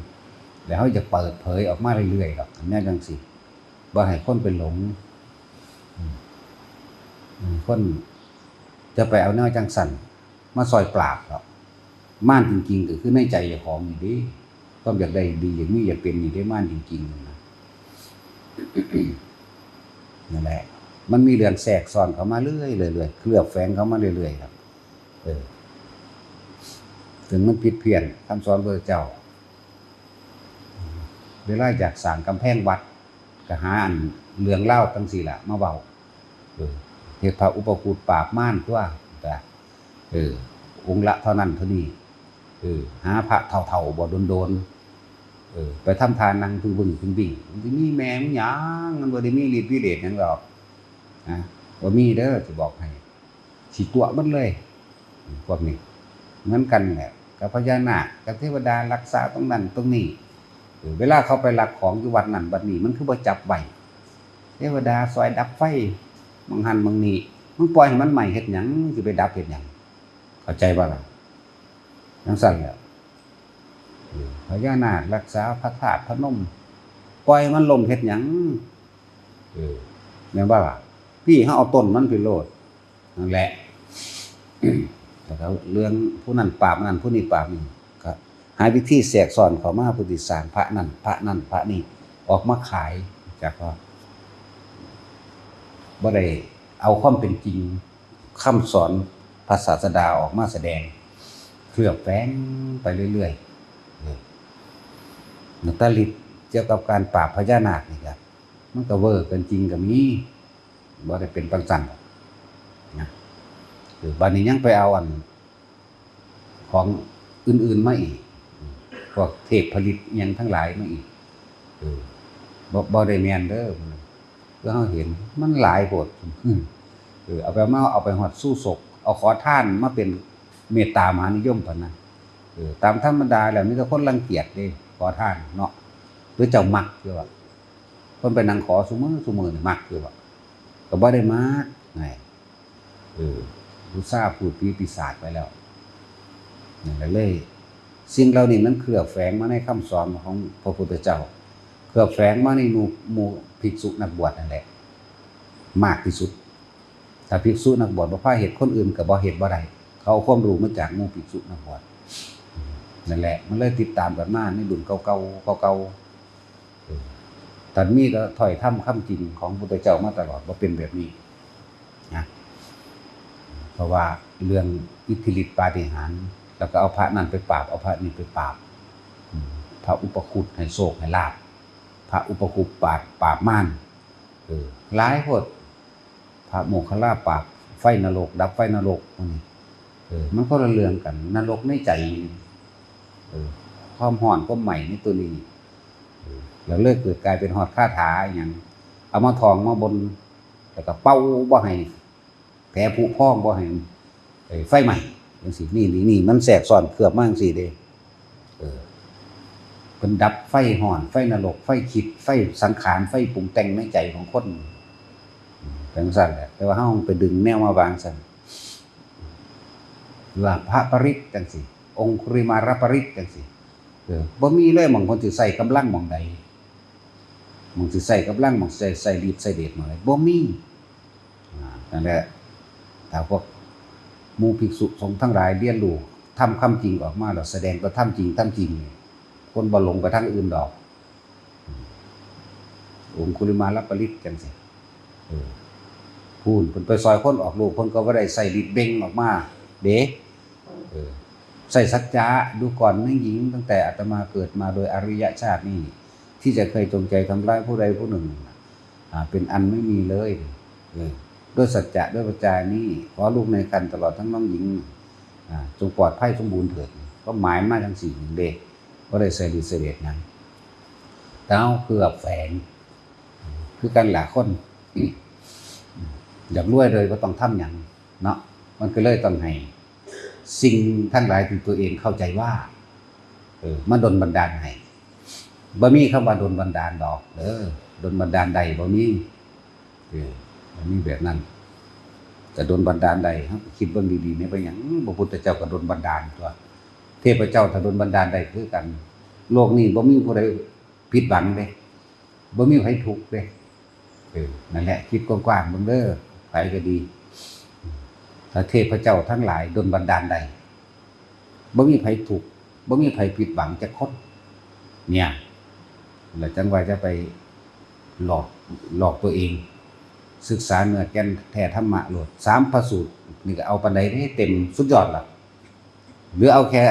แล้วเขาจะเปิดเผยออกมาเรื่อยๆครับแน่จังสิบ่ให้คนเป็นหลงคนจะไปเอาแนวจังสันมาซอยปราบหรอกม่านจริงๆก็คือในใจเจ้าของนี่ดิต้องอยากได้ดีอย่างนี้อยากเป็นนี่ได้ม่านจริงๆนะนั่นแหละมันมีเรื่องแทรกซ้อนเข้ามาเรื่อยๆเคลือบแฝงเข้ามาเรื่อยๆครับถึงมันผิดเพี้ยนคำสอนพระเจ้าเวลาอยากสร้างกำแพงวัดก็หาอันเรื่องเล่าตั้งสี่ละมาเบาเทพระอุปคุตปราบม่านตัวแต่องค์ละเท่านั้นเท่านี้ หาพระเฒ่าๆบ่โดนๆไปทำทานนั่งพึ่งบึ้งพึ่งบิ่งมันสิมีแม่มันหยังมันบ่ได้มีฤทธิ์วิเดชหยังหรอกนะบ่มีเด้อสิบอกให้สิตัวเบิดเลยพวกนี้เหมือนกันแหละกับพญานาคกับเทวดารักษาตรงนั้นตรงนี้เวลาเขาไปลักของอยู่วัดนั้นบัดนี้มันคือบ่จับไว้เทวดาซอยดับไฟบางหันบางนี้มึงปล่อยให้มันไหม้เฮ็ดหยังสิไปดับเฮ็ดหยังเข้าใจบ่ล่ะจังซั่นแหละพญานาครักษาพระธาตุพนมปล่อยมันล่มเฮ็ดหยังแม่นบ่ล่ะพี่เฮาเอาต้นมันไปโลดนั่นแหละแต่ก็เรื่องผู้นั้นปราบนั้นผู้นี้ปราบนี่ก็หาวิธีแทรกซ้อนเข้ามาพุทธิสารพระนั้นพระนี้ออกมาขายจากว่าบ่ได้เอาความเป็นจริงคำสอนพระศาสดาออกมาแสดงเคลือบแฝงไปเรื่อยๆนักตลิตเกี่ยวกับการปราบพญานาคนี่ครับมันก็เวอร์เกินจริงก็มีบ่ได้เป็นปังสั่นนะบัดนี้ยังไปเอาอันของอื่นๆมาอีกพวกเทพผลิตหยังทั้งหลายมาอีกบ่ได้แม่นเด้อแล้วเฮาเห็นมันหลายโพดเอาไปฮอดสู้ศกเอาขอทานมาเป็นเมตตามหานิยมพุ่นนะตามธรรมดาแล้วมีแต่คนรังเกียจเด้ขอทานเนาะหรือเจ้ามักคือว่าคนไปนั่งขอซุมื้อนี่มักคือว่าก็บ่ได้มักไงรู้ทราบพูดผีปีศาจไปแล้วนั่นเลยสิ่งเหล่านี้มันเคลือบแฝงมาในคำสอนของพระพุทธเจ้าเคลือบแฝงมาในหมู่ภิกษุนักบวชนั่นแหละมากที่สุดถ้าภิกษุนักบวชบ่พาเฮ็ดคนอื่นก็บ่เฮ็ดบ่ได้เขาเอาความรู้มาจากหมู่ภิกษุนักบวชนั่นแหละมันเลยติดตามกันมาในรุ่นเก่าตอนนี้ก็ถ้อยธรรมคำจริงของพระพุทธเจ้ามาตลอดบ่เป็นแบบนี้นะเพราะว่าเรื่องอิทธิฤทธิปาฏิหาริย์แล้วก็เอาพระนั้นไปปราบเอาพระนี้ไปปราบพระอุปคุตให้โชคให้ลาภพระอุปคุตปราบมารหลายโพดพระโมคคัลลาปราบไฟนรกดับไฟนรกนี่มันก็ละเรื่องกันนรกในใจความร้อนความใหม่ในตัวนี้แล้วเกิดกลายเป็นฮอดคาถาหยังเอามาทองมาบนแล้วก็เป่าบ่ให้แผลผุพองบ่ให้ไฟใหม่จังซี่นี่มันแทรกซ้อนเคลือบมาจังซี่เด้เพิ่นดับไฟร้อนไฟนรกไฟคิดไฟสังขารไฟปรุงแต่งในใจของคนจังซั่นแหละแต่ว่าเฮาไปดึงแนวมาวางซั่นว่าพระปริตจังซี่องคุริมารปริตจังซี่บ่มีเลยหม่องเพิ่นสิใส่กำลังหม่องใดหม่องสิใส่กำลังหม่องใส่ฤทธิ์ใส่เดชหม่องใดบ่มีนั่นแหละถ้าพวกหมู่ภิกษุสงฆ์ทั้งหลายเรียนรู้ทำคำจริงออกมาแล้วแสดงก็ทำจริงคนบ่หลงไปทางอื่นดอกองคุลิมารปริตจังซี่พูนเพิ่นไปซอยคนออกลูกเพิ่นก็บ่ได้ใส่ฤทธิ์เบ่งออกมาเด้ใส่สัจจะดูก่อนแม่หญิงตั้งแต่อาตมาเกิดมาโดยอริยชาตินี้ที่จะเคยจงใจทำร้ายผู้ใดผู้หนึ่งเป็นอันไม่มีเลยด้วยสัจจะด้วยปัจจัยนี้ขอลูกในครรภ์ตลอดทั้งน้องหญิงจงปลอดภัยสมบูรณ์เถิดก็หมายมาทั้งสี่เด็กก็ได้ใส่ฤทธิ์ใส่เดชนั้นแต่เอาคือแฝงคือกันหลายคนอยากรวยเลยก็ต้องทำอย่างเนาะมันก็เลยต้องให้สิ่งทั้งหลายที่ตัวเองเข้าใจว่ามาดลบันดาลให้บ่มีคำว่าดลบันดาลดอกดลบันดาลใดบ่มีบ่มีแบบนั้นแต่ดลบันดาลใดครับคิดเบิ่งดีๆเนี่ยเป็นหยังพระพุทธเจ้าก็ดลบันดาลตัวเทพเจ้าถ้าดลบันดาลใดคือกันโลกนี้บ่มีผู้ใดผิดหวังเด้บ่มีใครทุกข์เด้นั่นแหละคิดกว้างๆเบิ่งเด้อไปก็ดีถ้าเทพเจ้าทั้งหลายดลบันดาลใดบ่มีไผทุกข์บ่มีไผผิดหวังจักคนเนี่ยแล้วจังว่าจะไปหลอกตัวเองศึกษาเนื้อแก่นแท้ธรรมะโลด3พระสูตรนี่ก็เอาปานใดได้เต็มสุดยอดล่ะหรือเอาแค่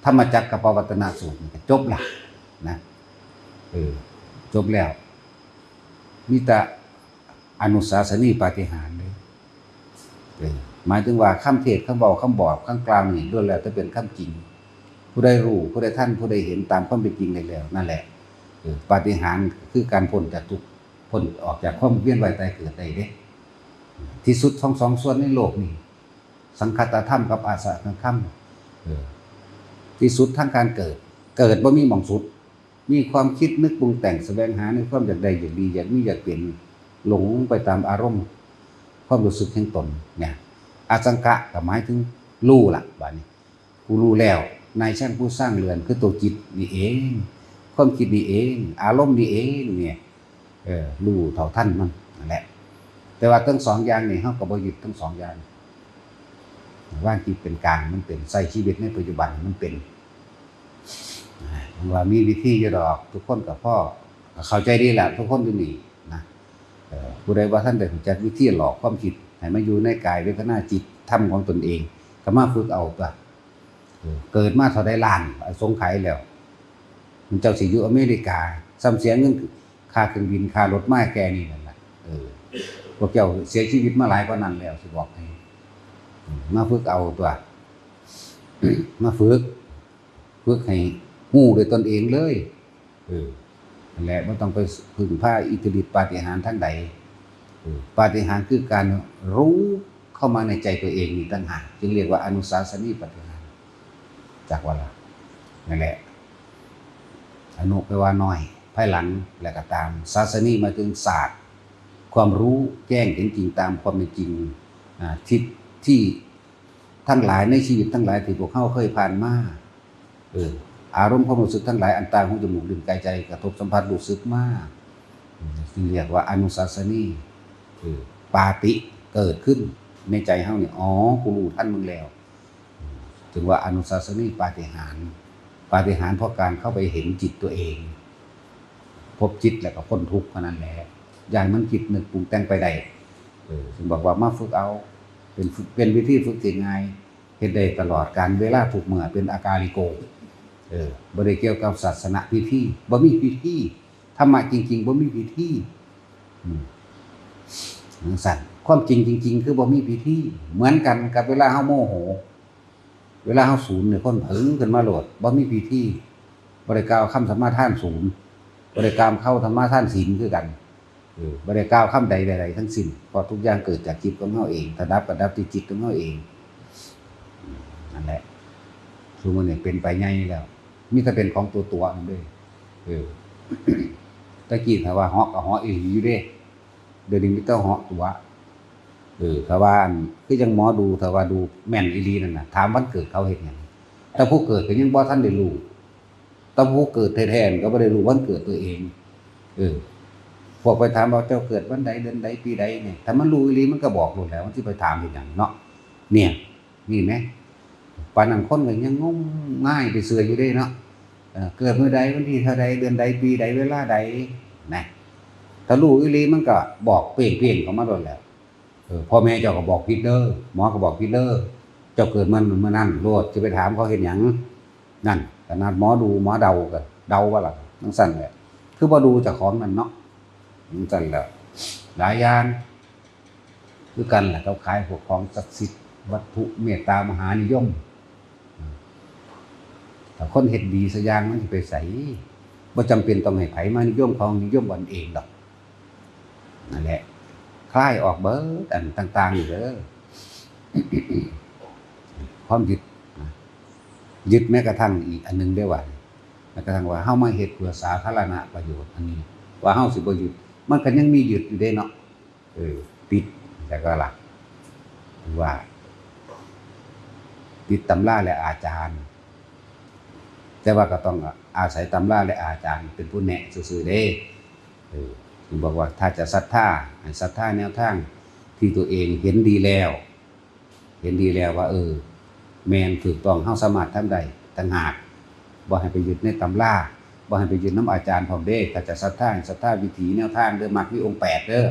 ธรรมจักรกับปวัตตนสูตรนี่ก็จบล่ะนะจบแล้วมีแต่อนุสาสนีปาฏิหาริย์เลย หมายถึงว่าคำเทศน์คำเว้าคำบอกคำกลางนี่ล้วนแล้วแต่เป็นคำจริงผู้ใดรู้ผู้ใดท่านผู้ใดเห็นตามความเป็นจริงแล้วนั่นแหละปาฏิหาริย์คือการพ้นจากทุกข์พ้นออกจากความเวียนว่ายตายเกิดได้เด้ที่สุดของสองส่วนในโลกนี่สังคตธรรมกับอาสาธรรมที่สุดทางการเกิดบ่มีหม่องสุดมีความคิดนึกปรุงแต่งแสวงหาในความอยากได้อยากดีอยากมีอยากเปลี่ยนหลงไปตามอารมณ์ความรู้สึกแห่งตนเนี่ยอสังขะก็หมายถึงรู้ล่ะบัดนี้ผู้รู้แล้วนายช่างผู้สร้างเรือนคือตัวจิตนี่เองความคิดนี่เองอารมณ์นี่เองเนี่ยรู้เท่าทันมันนั่นแหละแต่ว่าทั้งสองอย่างนี่เฮาก็บ่ยึดทั้งสองอย่างว่างจิตเป็นกลางมันเป็นใช้ชีวิตในปัจจุบันมันเป็นว่ามีวิธีอยู่ดอกทุกคนก็พอเข้าใจดีแหละทุกคนอยู่นี่นะผู้ใดว่าท่านได้รู้จักวิธีหลอกความคิดให้มาอยู่ในกายเวทนาจิตธรรมของตนเองก็มาฝึกเอาตัวเกิดมาเท่าใดล้านสงไขแล้วมันเจ้าสิอยู่อเมริกาซ้ำเสียเงินค่าเครื่องบินค่ารถมาแกนี่นั่นแหละพวกเจ้าเสียชีวิตมาหลายกว่านั้นแล้วสิบอกให้มาฝึกเอาตัวมาฝึกให้ฮู้ด้วยตนเองเลยนั่นแหละบ่ต้องไปพึ่งพาอิทธิฤทธิ์ปาฏิหาริย์ทั้งใดปาฏิหาริย์คือการรู้เข้ามาในใจตัวเองนี่ต่างหากจึงเรียกว่าอนุสาสนีปาฏิหาริย์จากว่าล่ะนั่นแหละอนุแปลว่าน้อยภายหลังและก็ตามศาสนีมาถึงศาสตร์ความรู้แจ้งเห็นจริงตามความเป็นจริงที่ทั้งหลายในชีวิตทั้งหลายที่พวกเขาเคยผ่านมาอารมณ์ความรู้สึกทั้งหลายอันตาหูจมูกลิ้นกายใจกระทบสัมผัสรู้สึกมากจึงเรียกว่าอนุสาสนีปาติเกิดขึ้นในใจเฮาเนี่ยอ๋อกูรู้ท่านมึงแล้วถึงว่าอนุสาสนีปาฏิหาริย์เพราะการเข้าไปเห็นจิตตัวเองพบจิตแล้วก็พ้นทุกข์เท่านั้นแหละอย่างมันจิตนึกปรุงแต่งไปได้ถึงบอกว่ามาฝึกเอาเป็นวิธีฝึกที่ง่ายเฮ็ดได้ตลอดการเวลาทุกเมื่อเป็นอากาลิโกบ่ได้เกี่ยวกับศาสนาพิธีบ่มีพิธีธรรมะจริงๆบ่มีพิธีสั่นความจริงคือบ่มีพิธีเหมือนกันกับเวลาเฮาโมโหเวลาเฮาสูญเนี่ยคนผึ่งขึ้นมาโลดบ่มีพิธีบ่ได้กล่าวคำสัมมาทานสูญบ่ได้กล่าวเข้าธรรมะทานศีลคือกันบ่ได้กล่าวคำใดๆทั้งสิ้นเพราะทุกอย่างเกิดจากจิตของเฮาเองถ้าดับก็ดับที่จิตของเฮาเองนั่นแหละซุมื้อนี้เป็นไปใหญ่แล้วมีแต่เป็นของตัวนั่นเด้ตะกี้ถ้าว่าเหาะก็เหาะอีหลีอยู่เด้เดี๋ยวนี้มีแต่เหาะตัวถ้าว่าคือจังหมอดูถ้าว่าดูแม่นอีหลีนั่นน่ะถามวันเกิดเขาเฮ็ดหยังแต่ผู้เกิดก็ยังบ่ทันได้รู้แต่ผู้เกิดแท้ๆก็บ่ได้รู้วันเกิดตัวเองพวกไปถามว่าเจ้าเกิดวันใดเดือนใดปีใดเนี่ยถ้ามันรู้อีหลีมันก็บอกโลดแล้วมันสิไปถามเฮ็ดหยังเนาะเนี่ยนี่แหมปานนั้นคนก็ยังงมง่ายไปเสืออยู่เด้เนาะเกิดเมื่อใดวันที่เท่าใดเดือนใดปีใดเวลาใดนะถ้ารู้อีหลีมันก็บอกเป้งๆเข้ามาโดนแล้วพ่อแม่เจ้าก็บอกผิดเด้อหมอก็บอกผิดเด้อเจ้าเกิดมันเมื่อนั้นโลดจะไปถามเขาเฮ็ดหยังนั่นขนาดหมอดูหมอเดาก็เดาว่าล่ะจังซั่นแหละคือบ่ดูเจ้าของนั่นเนาะจังซั่นแหละหลายอย่างคือกันแหละเขาขายพวกของศักดิ์สิทธิ์วัตถุเมตตามหานิยมถ้าคนเฮ็ดดีสักอย่างมันสิไปไสบ่จำเป็นต้องให้ไผมานิยมของนิยมวันเองดอกนั่นแหละคลายออกเบิดอันต่างๆนี่เด้อความยึดแม้กระทั่งอีกอันนึงได้ว่าแม้กระทั่งว่าเฮามาเฮ็ดเพื่อสาธารณประโยชน์อันนี้ว่าเฮาสิบ่ยึดมันก็ยังมียึดอยู่เด้เนาะติดแต่ก็ล่ะว่าติดตำราและอาจารย์แต่ว่าก็ต้องอาศัยตำราและอาจารย์เป็นผู้แนะซื่อๆเด้ถึงบอกว่าถ้าจะศรัทธาให้ศรัทธาแนวทางที่ตัวเองเห็นดีแล้วว่าแม่นถูกต้องเฮาสามารถทำได้ต่างหากบ่ให้ไปยึดในตำราบ่ให้ไปยึดนำอาจารย์พร้อมเด้ถ้าจะศรัทธาวิถีแนวทางเด้อมรรคมีองค์8เด้อ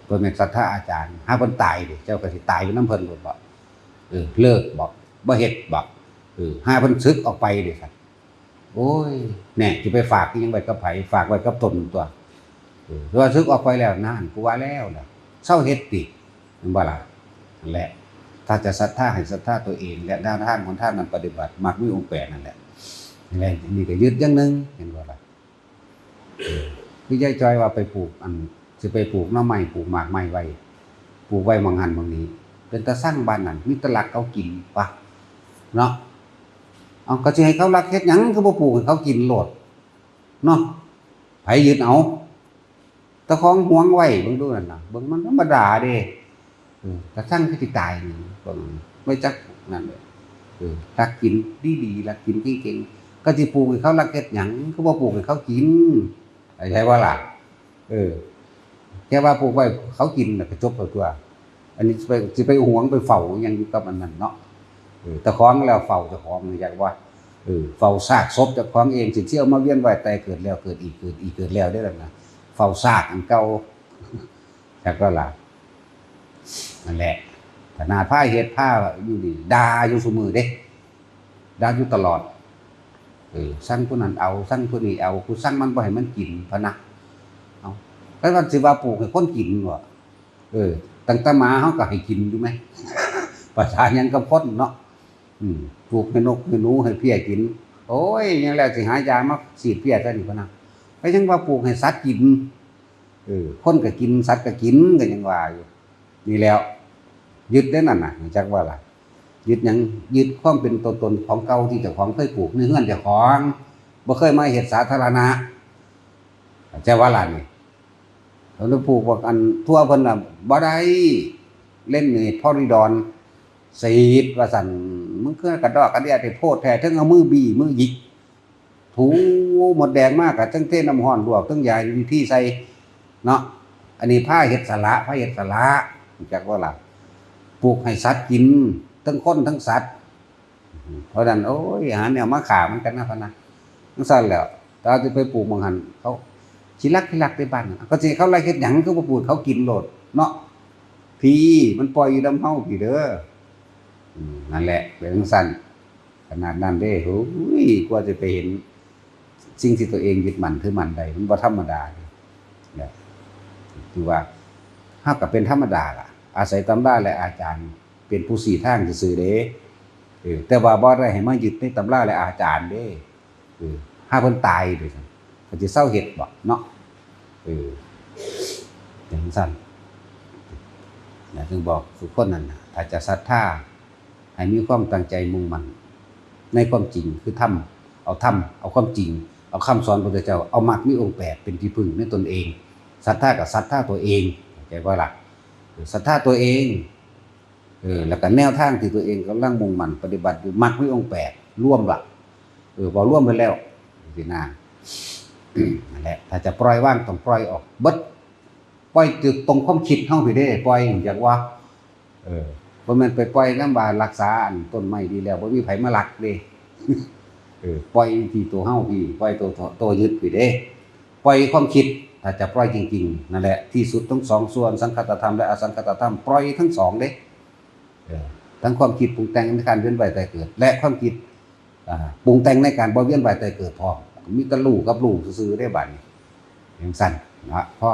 เพิ่นแม่นศรัทธาอาจารย์หาเพิ่นตายเด้เจ้าก็สิตายไปนำเพิ่นโลดบ่เลิกบ่เฮ็ดบ่หาเพิ่นสึกออกไปเด้ครับโอ้ยแน่สิไปฝากอีหยังไว้กับไผฝากไว้กับตนตัวว่าสึกออกไปแล้วนั่นกูว่าแล้วน่ะเซาเฮ็ดติแม่นบ่ล่ะ นั่นแหละถ้าจะศรัทธาให้ศรัทธาตัวเองและแนวทางของท่านนั้นปฏิบัติมรรคมีองค์8นั่นแหละนี่ก็ยึดอย่างนึงเห็นบ่ล่ะคือยายจอยว่าไปปลูกสิไปปลูกหน่อไม้ปลูกหมากไม้ไว้ปลูกไว้มองหันมองนี้เป็นตาสร้างบ้านนั่นมีตะลักเขากินปะเนาะเอาก็สิให้เขารักเฮ็ดหยังคือบ่ปลูกให้เขากินโลดเนาะไผยึดเอาตะของหวงไว้เบิ่งดูนั่นน่ะเบิ่งมันธรรมดาเด้กระทั่งคือสิตายนี่เบิ่งไม่จักนั่นเลยรักกินดีๆรักกินเก่งๆก็สิปลูกให้เขารักเฮ็ดหยังคือบ่ปลูกให้เขากินใช่ว่าล่ะแค่ว่าปลูกไว้เขากินน่ะก็จบแล้วตัวอันนี้สิไปหวงไปเฝ้ายังอยู่กับอันนั้นเนาะตะของแล้วเฝ้าเจ้าของอยากว่าเฝ้าซากศพเจ้าของเองสิเที่ยวมาเวียนว่ายตายเกิดแล้วเกิดอีกเกิดอีกเกิดแล้วได้แล้วนะเฝ้าซากอันเก่าจักว่าล่ะนั่นแหละขนาดผ้าเฮ็ดผ้าอยู่นี่ด่าอยู่ซุมื้อเด้ด่าอยู่ตลอดสั่งผู้นั้นเอาสั่งผู้นี้เอากูสั่งมันบ่ให้มันกินพะนะเอาแล้วว่าสิว่าปลูกให้คนกินบ่ตั้งแต่หมาเฮาก็ให้กินอยู่มั้ยภาษาหยังกับคนเนาะปลูกให้นกให้หนูให้เพี้ยกินโอ้ยยังแล้วสิหายามาฉีดเพี้ยซะนี่พะนะไปจังว่าปลูกให้สัตว์กินคนก็กินสัตว์ก็กินก็ยังว่าอยู่นี่แล้วยึดได้นั่นน่ะจักว่าล่ะยึดหยังยึดความเป็นตัวตนของเก่าที่เจ้าของเคยปลูกในเฮือนเจ้าของบ่เคยมาเฮ็ดสาธารณะจะว่าล่ะนี่เราปลูกว่าอันทั่วเพิ่นน่ะบ่ได้เล่นนี่พอริดอนสีดว่าสั่นมึงคือกระดอกกระเดียไปโพดแท้ทั้งเอามือบี้มือหยิกถูหมดแดงมากกับทั้งเทน้ำร้อนลวกทั้งยาวิธีใส่เนาะอันนี้ผ้าเฮ็ดสละผ้าเฮ็ดสละจักว่าล่ะปลูกให้สัตว์กินทั้งคนทั้งสัตว์เพราะนั้นโอ้ยหาแนวมาขามันกันนะพะนะจังซั่นแล้วถ้าจะไปปลูกบางหันเขาสิรักในบ้านก็สิเขาไล่เฮ็ดหยังคือบ่ปลูกเขากินโลดเนาะพี่มันปล่อยอยู่ดำเฮาพี่เด้อนั่นแหละเป็นจังซั่นขนาดนั้นเด้โอ้ยกว่าจะไปเห็นสิ่งที่ตัวเองยึดมั่นถือมั่นได้มันบ่ธรรมดาเนี่ยคือว่าเฮาก็เป็นธรรมดาล่ะอาศัยตำราและอาจารย์เป็นผู้ชี้ทางซื่อๆเด้แต่ว่าบ่ได้ให้มายึดในตำราและอาจารย์เด้ถ้าเพิ่นตายด้วยซั่นก็สิเซาเฮ็ดบ่เนาะจังซั่นถึงบอกทุกคนนั่นน่ะถ้าจะศรัทธาให้มีความตั้งใจมุ่งมั่นในความจริงคือเอาความจริงเอาคำสอนพระพุทธเจ้าเอามรรคมีองค์8เป็นที่พึ่งในตนเองศรัทธากับศรัทธาตัวเองเข้าใจบ่ล่ะศรัทธาตัวเองแล้วก็แนวทางที่ตัวเองกำลังมุ่งมั่นปฏิบัติอยู่มรรคมีองค์8ร่วมล่ะบ่ร่วมไปแล้วสินะนั่นแหละถ้าจะปล่อยวางต้องปล่อยออกเบิดปล่อยจุดตรงความคิดเฮาพี่เด้ปล่อยอย่างว่าบ่แม่นไปปล่อยนำว่ารักษาอันต้นไม้ดีแล้วบ่มีไผมารักเด้ปล่อยที่ตัวเฮาพี่ปล่อยตัวยึดพี่เด้ปล่อยความคิดถ้าจะปล่อยจริงๆนั่นแหละที่สุดทั้ง2ส่วนสังคตธรรมและอสังคตธรรมปล่อยทั้ง2เด้ทั้งความคิดปรุงแต่งในการเวียนว่ายตายเกิดและความคิดปรุงแต่งในการบ่เวียนว่ายตายเกิดพร้อมมีแต่รู้กับรู้ซื่อๆได้บัดนี้จังซั่นนะพอ